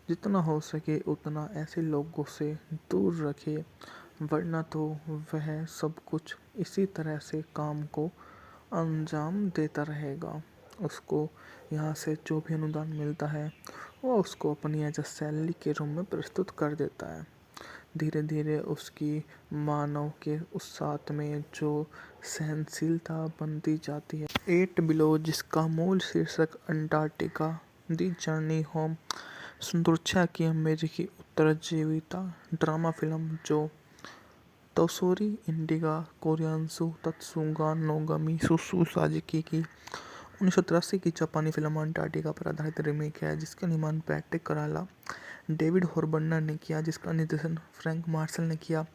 जितना हो सके उतना ऐसे लोगों से दूर रखे, वरना तो वह सब कुछ इसी तरह से काम को अंजाम देता रहेगा। उसको यहाँ से जो भी अनुदान मिलता है वो उसको अपनी एज अ सैलरी के रूप में प्रस्तुत कर देता है। धीरे धीरे उसकी मानव के उस साथ में जो सहनशीलता बनती जाती है। 8 बिलो, जिसका मूल शीर्षक अंटार्कटिका दी जर्नी होम सुंदरता की अमेरिकी उत्तरजीविता ड्रामा फिल्म जो तोशोरी इंडिगा कोरियासु तत्सुगा नोगमी सुसु साजिकी की 1983 की जापानी फिल्म अंटार्कटिका पर आधारित रीमेक है, जिसका निर्माण पैट्रिक कराला डेविड हॉरबर्नर ने किया, जिसका निर्देशन फ्रैंक मार्शल ने किया,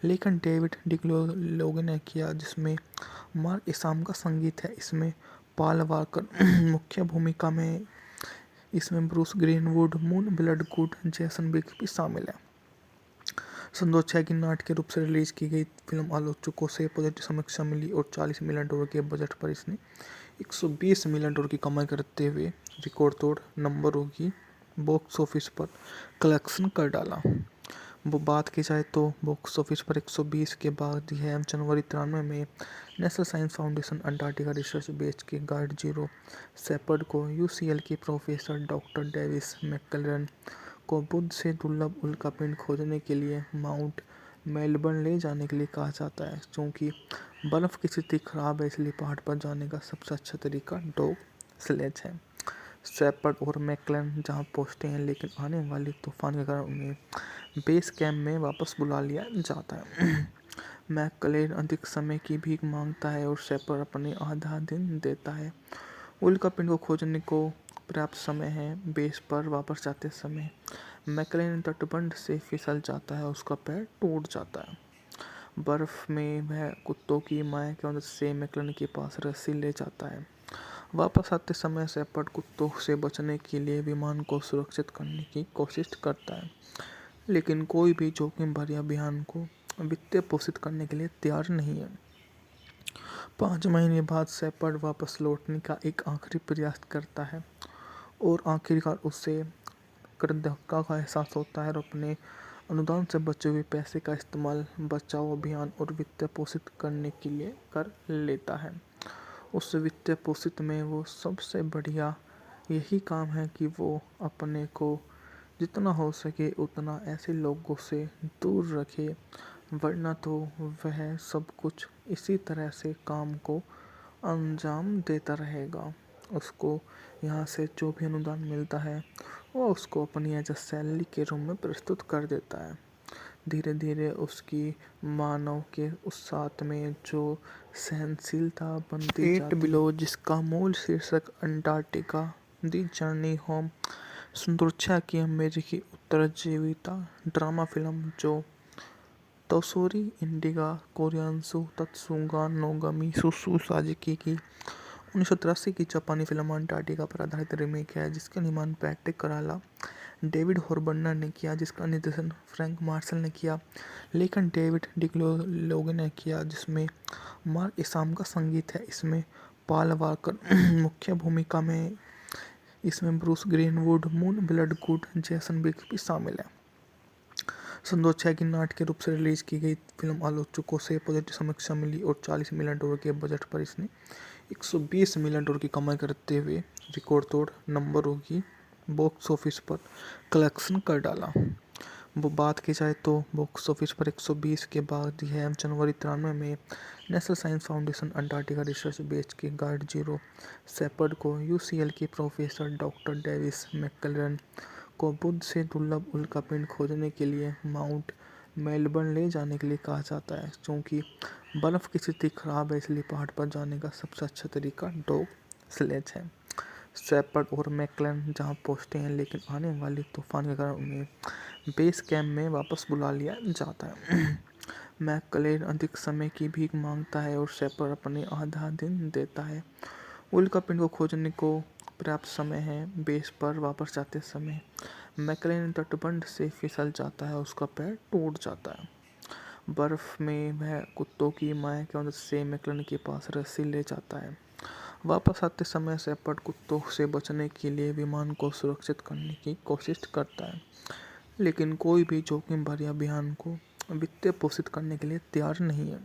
लेखन डेविड डिग्लोगे ने किया, जिसमें मार्क इसाम का संगीत है। इसमें पॉल वॉकर मुख्य भूमिका में। इसमें Bruce Greenwood, Moon Bloodgood, Jason Biggs भी शामिल है। सन 2006 की नाट्य के रूप से रिलीज की गई फिल्म आलोचकों से पॉजिटिव समीक्षा मिली और $40 मिलियन के बजट पर इसने $120 मिलियन की कमाई करते हुए रिकॉर्ड तोड़ नंबरों की बॉक्स ऑफिस पर कलेक्शन कर डाला। वो बात की जाए तो बॉक्स ऑफिस पर 120 के बाद यह जनवरी 93 में national science foundation Antarctica research base के गाइड जीरो शेपर्ड को यूसीएल के प्रोफेसर डॉक्टर डेविस मैकक्लेरन को बुध से दुर्लभ उल्कापिंड खोजने के लिए माउंट मेलबर्न ले जाने के लिए कहा जाता है। क्योंकि बर्फ़ की स्थिति खराब है इसलिए पहाड़ पर जाने का सबसे अच्छा तरीका डॉग स्लेज है। शेपर्ड और मैकक्लेरन जहां पहुंचते हैं लेकिन आने वाले तूफान के कारण उन्हें बेस कैंप में वापस बुला लिया जाता है। मैकक्लेरन अधिक समय की भीख मांगता है और शेपर्ड अपने आधा दिन देता है। उल्कापिंड को खोजने को पर्याप्त समय है। बेस पर वापस जाते समय मैकक्लेरन तटबंध से फिसल जाता है, उसका पैर टूट जाता है। बर्फ में वह कुत्तों की माया की मदद से मैकक्लेरन के पास रस्सी ले जाता है। वापस आते समय शेपर्ड कुत्तों से बचने के लिए विमान को सुरक्षित करने की कोशिश करता है, लेकिन कोई भी जोखिम भरे अभियान को वित्त पोषित करने के लिए तैयार नहीं है। 5 महीने बाद शेपर्ड वापस लौटने का एक आखिरी प्रयास करता है और आखिरकार उसे कृतज्ञता का एहसास होता है और अपने अनुदान से बचे हुए पैसे का इस्तेमाल बचाव अभियान और वित्त पोषित करने के लिए कर लेता है। उस वित्त पोषित में वो सबसे बढ़िया यही काम है कि वो अपने को जितना हो सके उतना ऐसे लोगों से दूर रखे, वरना तो वह सब कुछ इसी तरह से काम को अंजाम देता रहेगा। उसको यहाँ से जो भी अनुदान मिलता है वो उसको अपनी एज अ सैलरी के रूप में प्रस्तुत कर देता है। धीरे धीरे उसकी मानव के उस साथ में जो सहनशीलता बनती जाती है। 8 बिलो, जिसका मूल शीर्षक अंटार्कटिका दी जर्नी होम सुंदरता की अमेरिकी उत्तरजीविता ड्रामा फिल्म जो तोसोरी इंडिगा कोरियान्सु तत्सुगा नोगमी सुसु साजिकी की 1983 की जापानी फिल्म अंटार्कटिका पर आधारित रीमेक है जिसका निर्माण पैट्रिक कराला, डेविड हॉर्बर्नर ने किया, जिसका निर्देशन फ्रैंक मार्शल ने किया, लेखन डेविड डिग्लोगे ने किया, जिसमें मार्क इसाम का संगीत है। इसमें पॉल वॉकर मुख्य भूमिका में। इसमें Bruce Greenwood, Moon Bloodgood, Jason बिग्स भी शामिल है। सन 2006 की नाटकीय रूप से रिलीज की गई फिल्म आलोचकों से पॉजिटिव समीक्षा मिली और $40 मिलियन के बजट पर इसने $120 मिलियन की कमाई करते हुए रिकॉर्ड तोड़ नंबरों की बॉक्स ऑफिस पर कलेक्शन कर डाला। वो बात की जाए तो बॉक्स ऑफिस पर 120 के बाद यह जनवरी 93 में national science foundation Antarctica research base के गार्ड जीरो शेपर्ड को यूसीएल के प्रोफेसर डॉक्टर डेविस मैकक्लेरन को बुध से दुर्लभ उल्कापिंड खोजने के लिए माउंट मेलबर्न ले जाने के लिए कहा जाता है। क्योंकि बर्फ़ की स्थिति खराब है इसलिए पहाड़ पर जाने का सबसे अच्छा तरीका डॉग स्लेज है। शेपर्ड और मैकक्लेरन जहां पहुंचते हैं लेकिन आने वाले तूफान के कारण उन्हें बेस कैंप में वापस बुला लिया जाता है। मैकक्लेरन अधिक समय की भीख मांगता है और शेपर्ड अपने आधा दिन देता है। उल्कापिंड को खोजने को पर्याप्त समय है। बेस पर वापस जाते समय मैकक्लेरन तटबंध से फिसल जाता है, उसका पैर टूट जाता है। बर्फ में वह कुत्तों की माया की मदद से मैकक्लेरन के पास रस्सी ले जाता है। वापस आते समय शेपर्ड कुत्तों से बचने के लिए विमान को सुरक्षित करने की कोशिश करता है, लेकिन कोई भी जोखिम भरे अभियान को वित्त पोषित करने के लिए तैयार नहीं है।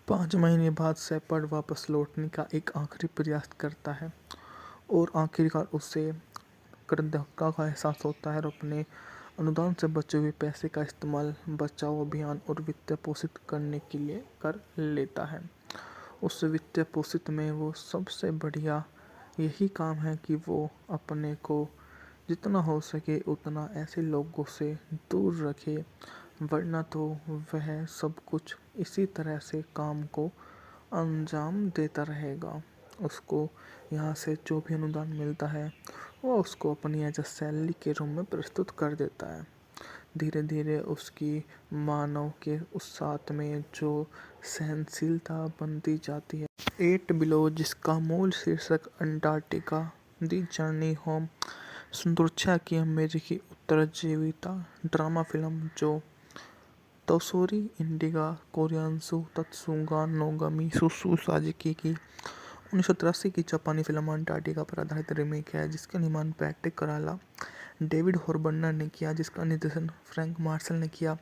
5 महीने बाद शेपर्ड वापस लौटने का एक आखिरी प्रयास करता है और आखिरकार उसे कृतज्ञता का एहसास होता है और अपने अनुदान से बचे हुए पैसे का इस्तेमाल बचाव अभियान और वित्त पोषित करने के लिए कर लेता है। उस वित्त पोषित में वो सबसे बढ़िया यही काम है कि वो अपने को जितना हो सके उतना ऐसे लोगों से दूर रखे, वरना तो वह सब कुछ इसी तरह से काम को अंजाम देता रहेगा। उसको यहाँ से जो भी अनुदान मिलता है वो उसको अपनी एज अ सैलरी के रूप में प्रस्तुत कर देता है। धीरे धीरे उसकी मानव के उस साथ में जो सहनशीलता बनती जाती है। 8 बिलो, जिसका मूल शीर्षक अंटार्कटिका दी जर्नी होम सुरक्षा की अमेरिकी उत्तरजीविता ड्रामा फिल्म जो तोसोरी इंडिगा कोरियान्सु तत्सुगा नोगमी सुसु साजिकी की 1983 की जापानी फिल्म अंटार्कटिका पर आधारित रीमेक है जिसका निर्माण पैट्रिक कराला, डेविड हॉर्बर्नर ने किया, जिसका निर्देशन फ्रैंक मार्शल ने किया,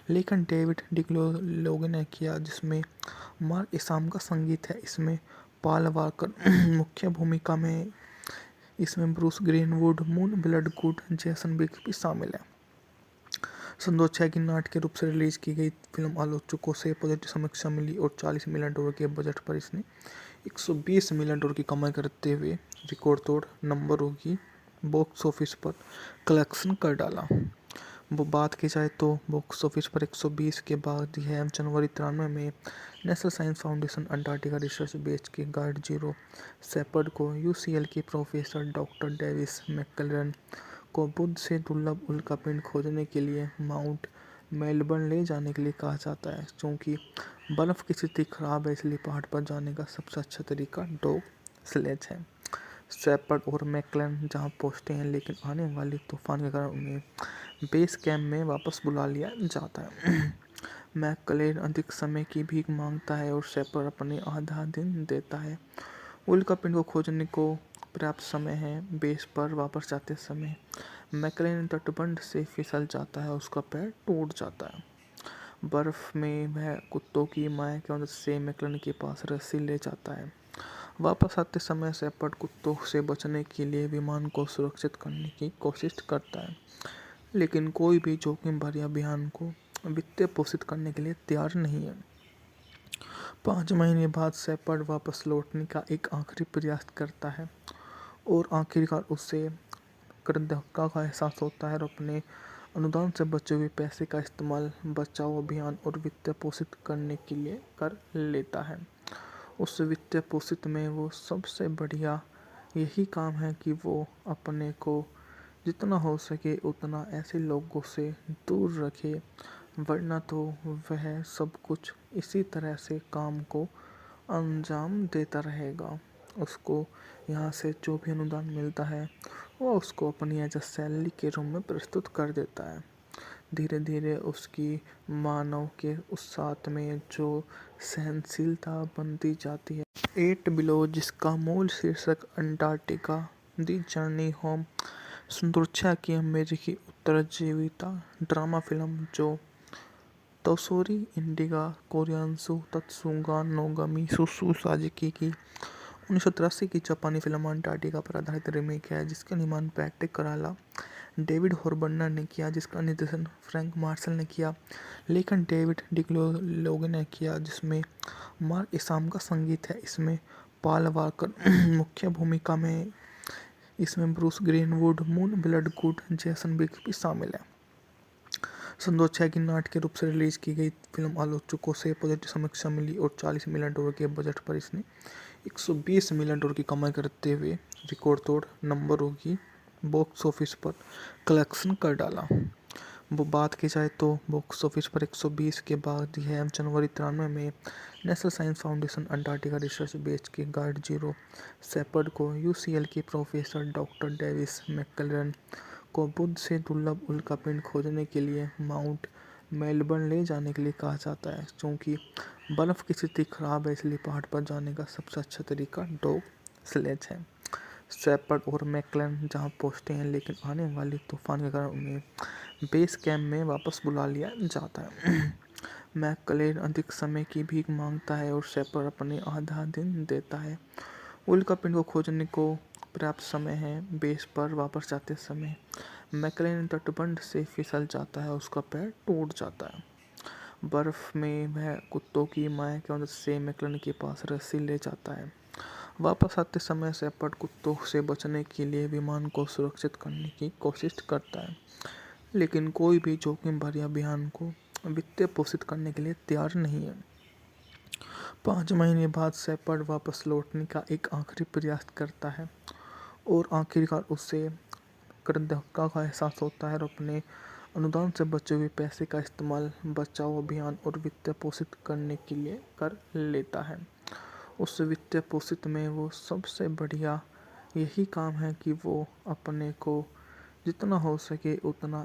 लेखन डेविड डिग्लोगे ने किया, जिसमें मार्क इसाम का संगीत है। इसमें पॉल वॉकर मुख्य भूमिका में। इसमें Bruce Greenwood, Moon Bloodgood, Jason बिग्स भी शामिल है। सन 2006 की नाटकीय रूप से रिलीज की गई फिल्म आलोचकों से पॉजिटिव समीक्षा मिली और $40 मिलियन के बजट पर इसने $120 मिलियन की कमाई करते हुए रिकॉर्ड तोड़ नंबरों की बॉक्स ऑफिस पर कलेक्शन कर डाला। वो बात की जाए तो बॉक्स ऑफिस पर 120 के बाद यह जनवरी 93 में national science foundation Antarctica research base के गार्ड जीरो शेपर्ड को यूसीएल के प्रोफेसर डॉक्टर डेविस मैकक्लेरन को बुध से दुर्लभ उल्कापिंड खोजने के लिए माउंट मेलबर्न ले जाने के लिए कहा जाता है। क्योंकि बर्फ़ की स्थिति खराब है इसलिए पहाड़ पर जाने का सबसे अच्छा तरीका डॉग स्लेज है। शेपर्ड और मैकक्लेरन जहां पहुंचते हैं लेकिन आने वाले तूफान के कारण उन्हें बेस कैंप में वापस बुला लिया जाता है। मैकक्लेरन अधिक समय की भीख मांगता है और शेपर्ड अपने आधा दिन देता है। उल्कापिंड को खोजने को पर्याप्त समय है। बेस पर वापस जाते समय मैकक्लेरन तटबंध से फिसल जाता है, उसका पैर टूट जाता है। बर्फ में वह कुत्तों की माया की मदद से मैकक्लेरन के पास रस्सी ले जाता है। वापस आते समय शेपर्ड कुत्तों से बचने के लिए विमान को सुरक्षित करने की कोशिश करता है, लेकिन कोई भी जोखिम भरे अभियान को वित्त पोषित करने के लिए तैयार नहीं है। 5 महीने बाद शेपर्ड वापस लौटने का एक आखिरी प्रयास करता है और आखिरकार उसे कृतज्ञता का एहसास होता है और अपने अनुदान से बचे हुए पैसे का इस्तेमाल बचाव अभियान और वित्त पोषित करने के लिए कर लेता है। उस वित्त पोषित में वो सबसे बढ़िया यही काम है कि वो अपने को जितना हो सके उतना ऐसे लोगों से दूर रखे, वरना तो वह सब कुछ इसी तरह से काम को अंजाम देता रहेगा। उसको यहाँ से जो भी अनुदान मिलता है वह उसको अपनी एज अ सैलरी के रूप में प्रस्तुत कर देता है। धीरे धीरे उसकी मानव के उस साथ में जो सहनशीलता बनती जाती है। 8 बिलो, जिसका मूल शीर्षक अंटार्कटिका दी जर्नी होम सुंदरता की अमेरिकी उत्तरजीविता ड्रामा फिल्म जो तोशोरी इंडिगा कोरियासु तत्सुगा नोगमी सुसु साजिकी की 1983 की जापानी फिल्म अंटार्कटिका पर आधारित रीमेक है, जिसका निर्माण पैट्रिक कराला, डेविड हॉर्बनर ने किया, जिसका निर्देशन फ्रैंक मार्शल ने किया, लेखन डेविड डिग्लोगे ने किया, जिसमें मार्क इसाम का संगीत है। इसमें पॉल वॉकर मुख्य भूमिका में। इसमें Bruce Greenwood, Moon Bloodgood, Jason बिग्स भी शामिल है। सन 2006 की नाट्य रूप से रिलीज की गई फिल्म आलोचकों से पॉजिटिव समीक्षा मिली और $40 मिलियन के बजट पर इसने $120 मिलियन की कमाई करते हुए रिकॉर्ड तोड़ नंबरों की बॉक्स ऑफिस पर कलेक्शन कर डाला। वो बात की जाए तो बॉक्स ऑफिस पर 120 के बाद यह जनवरी 93 में national science foundation Antarctica research base के गाइड जीरो शेपर्ड को यूसीएल के प्रोफेसर डॉक्टर डेविस मैकक्लेरन को बुध से दुर्लभ उल्कापिंड खोजने के लिए माउंट मेलबर्न ले जाने के लिए कहा जाता है। क्योंकि बर्फ़ की स्थिति खराब है, इसलिए पहाड़ पर जाने का सबसे अच्छा तरीका डॉग स्लेज है। शेपर्ड और मैकक्लेरन जहां पहुंचते हैं, लेकिन आने वाली तूफान के कारण उन्हें बेस कैंप में वापस बुला लिया जाता है। मैकक्लेरन अधिक समय की भीख मांगता है और शेपर्ड अपने आधा दिन देता है। उल्कापिंड को खोजने को पर्याप्त समय है। बेस पर वापस जाते समय मैकक्लेरन तटबंध से फिसल जाता है, उसका पैर टूट जाता है। बर्फ में वह कुत्तों की माया की मदद से मैकक्लेरन के पास रस्सी ले जाता है। वापस आते समय शेपर्ड कुत्तों से बचने के लिए विमान को सुरक्षित करने की कोशिश करता है, लेकिन कोई भी जोखिम भरे अभियान को वित्त पोषित करने के लिए तैयार नहीं है। 5 महीने बाद शेपर्ड वापस लौटने का एक आखिरी प्रयास करता है और आखिरकार उसे कृतज्ञता का एहसास होता है और अपने अनुदान से बचे हुए पैसे का इस्तेमाल बचाव अभियान और वित्त पोषित करने के लिए कर लेता है। उस वित्त पोषित में वो सबसे बढ़िया यही काम है कि वो अपने को जितना हो सके उतना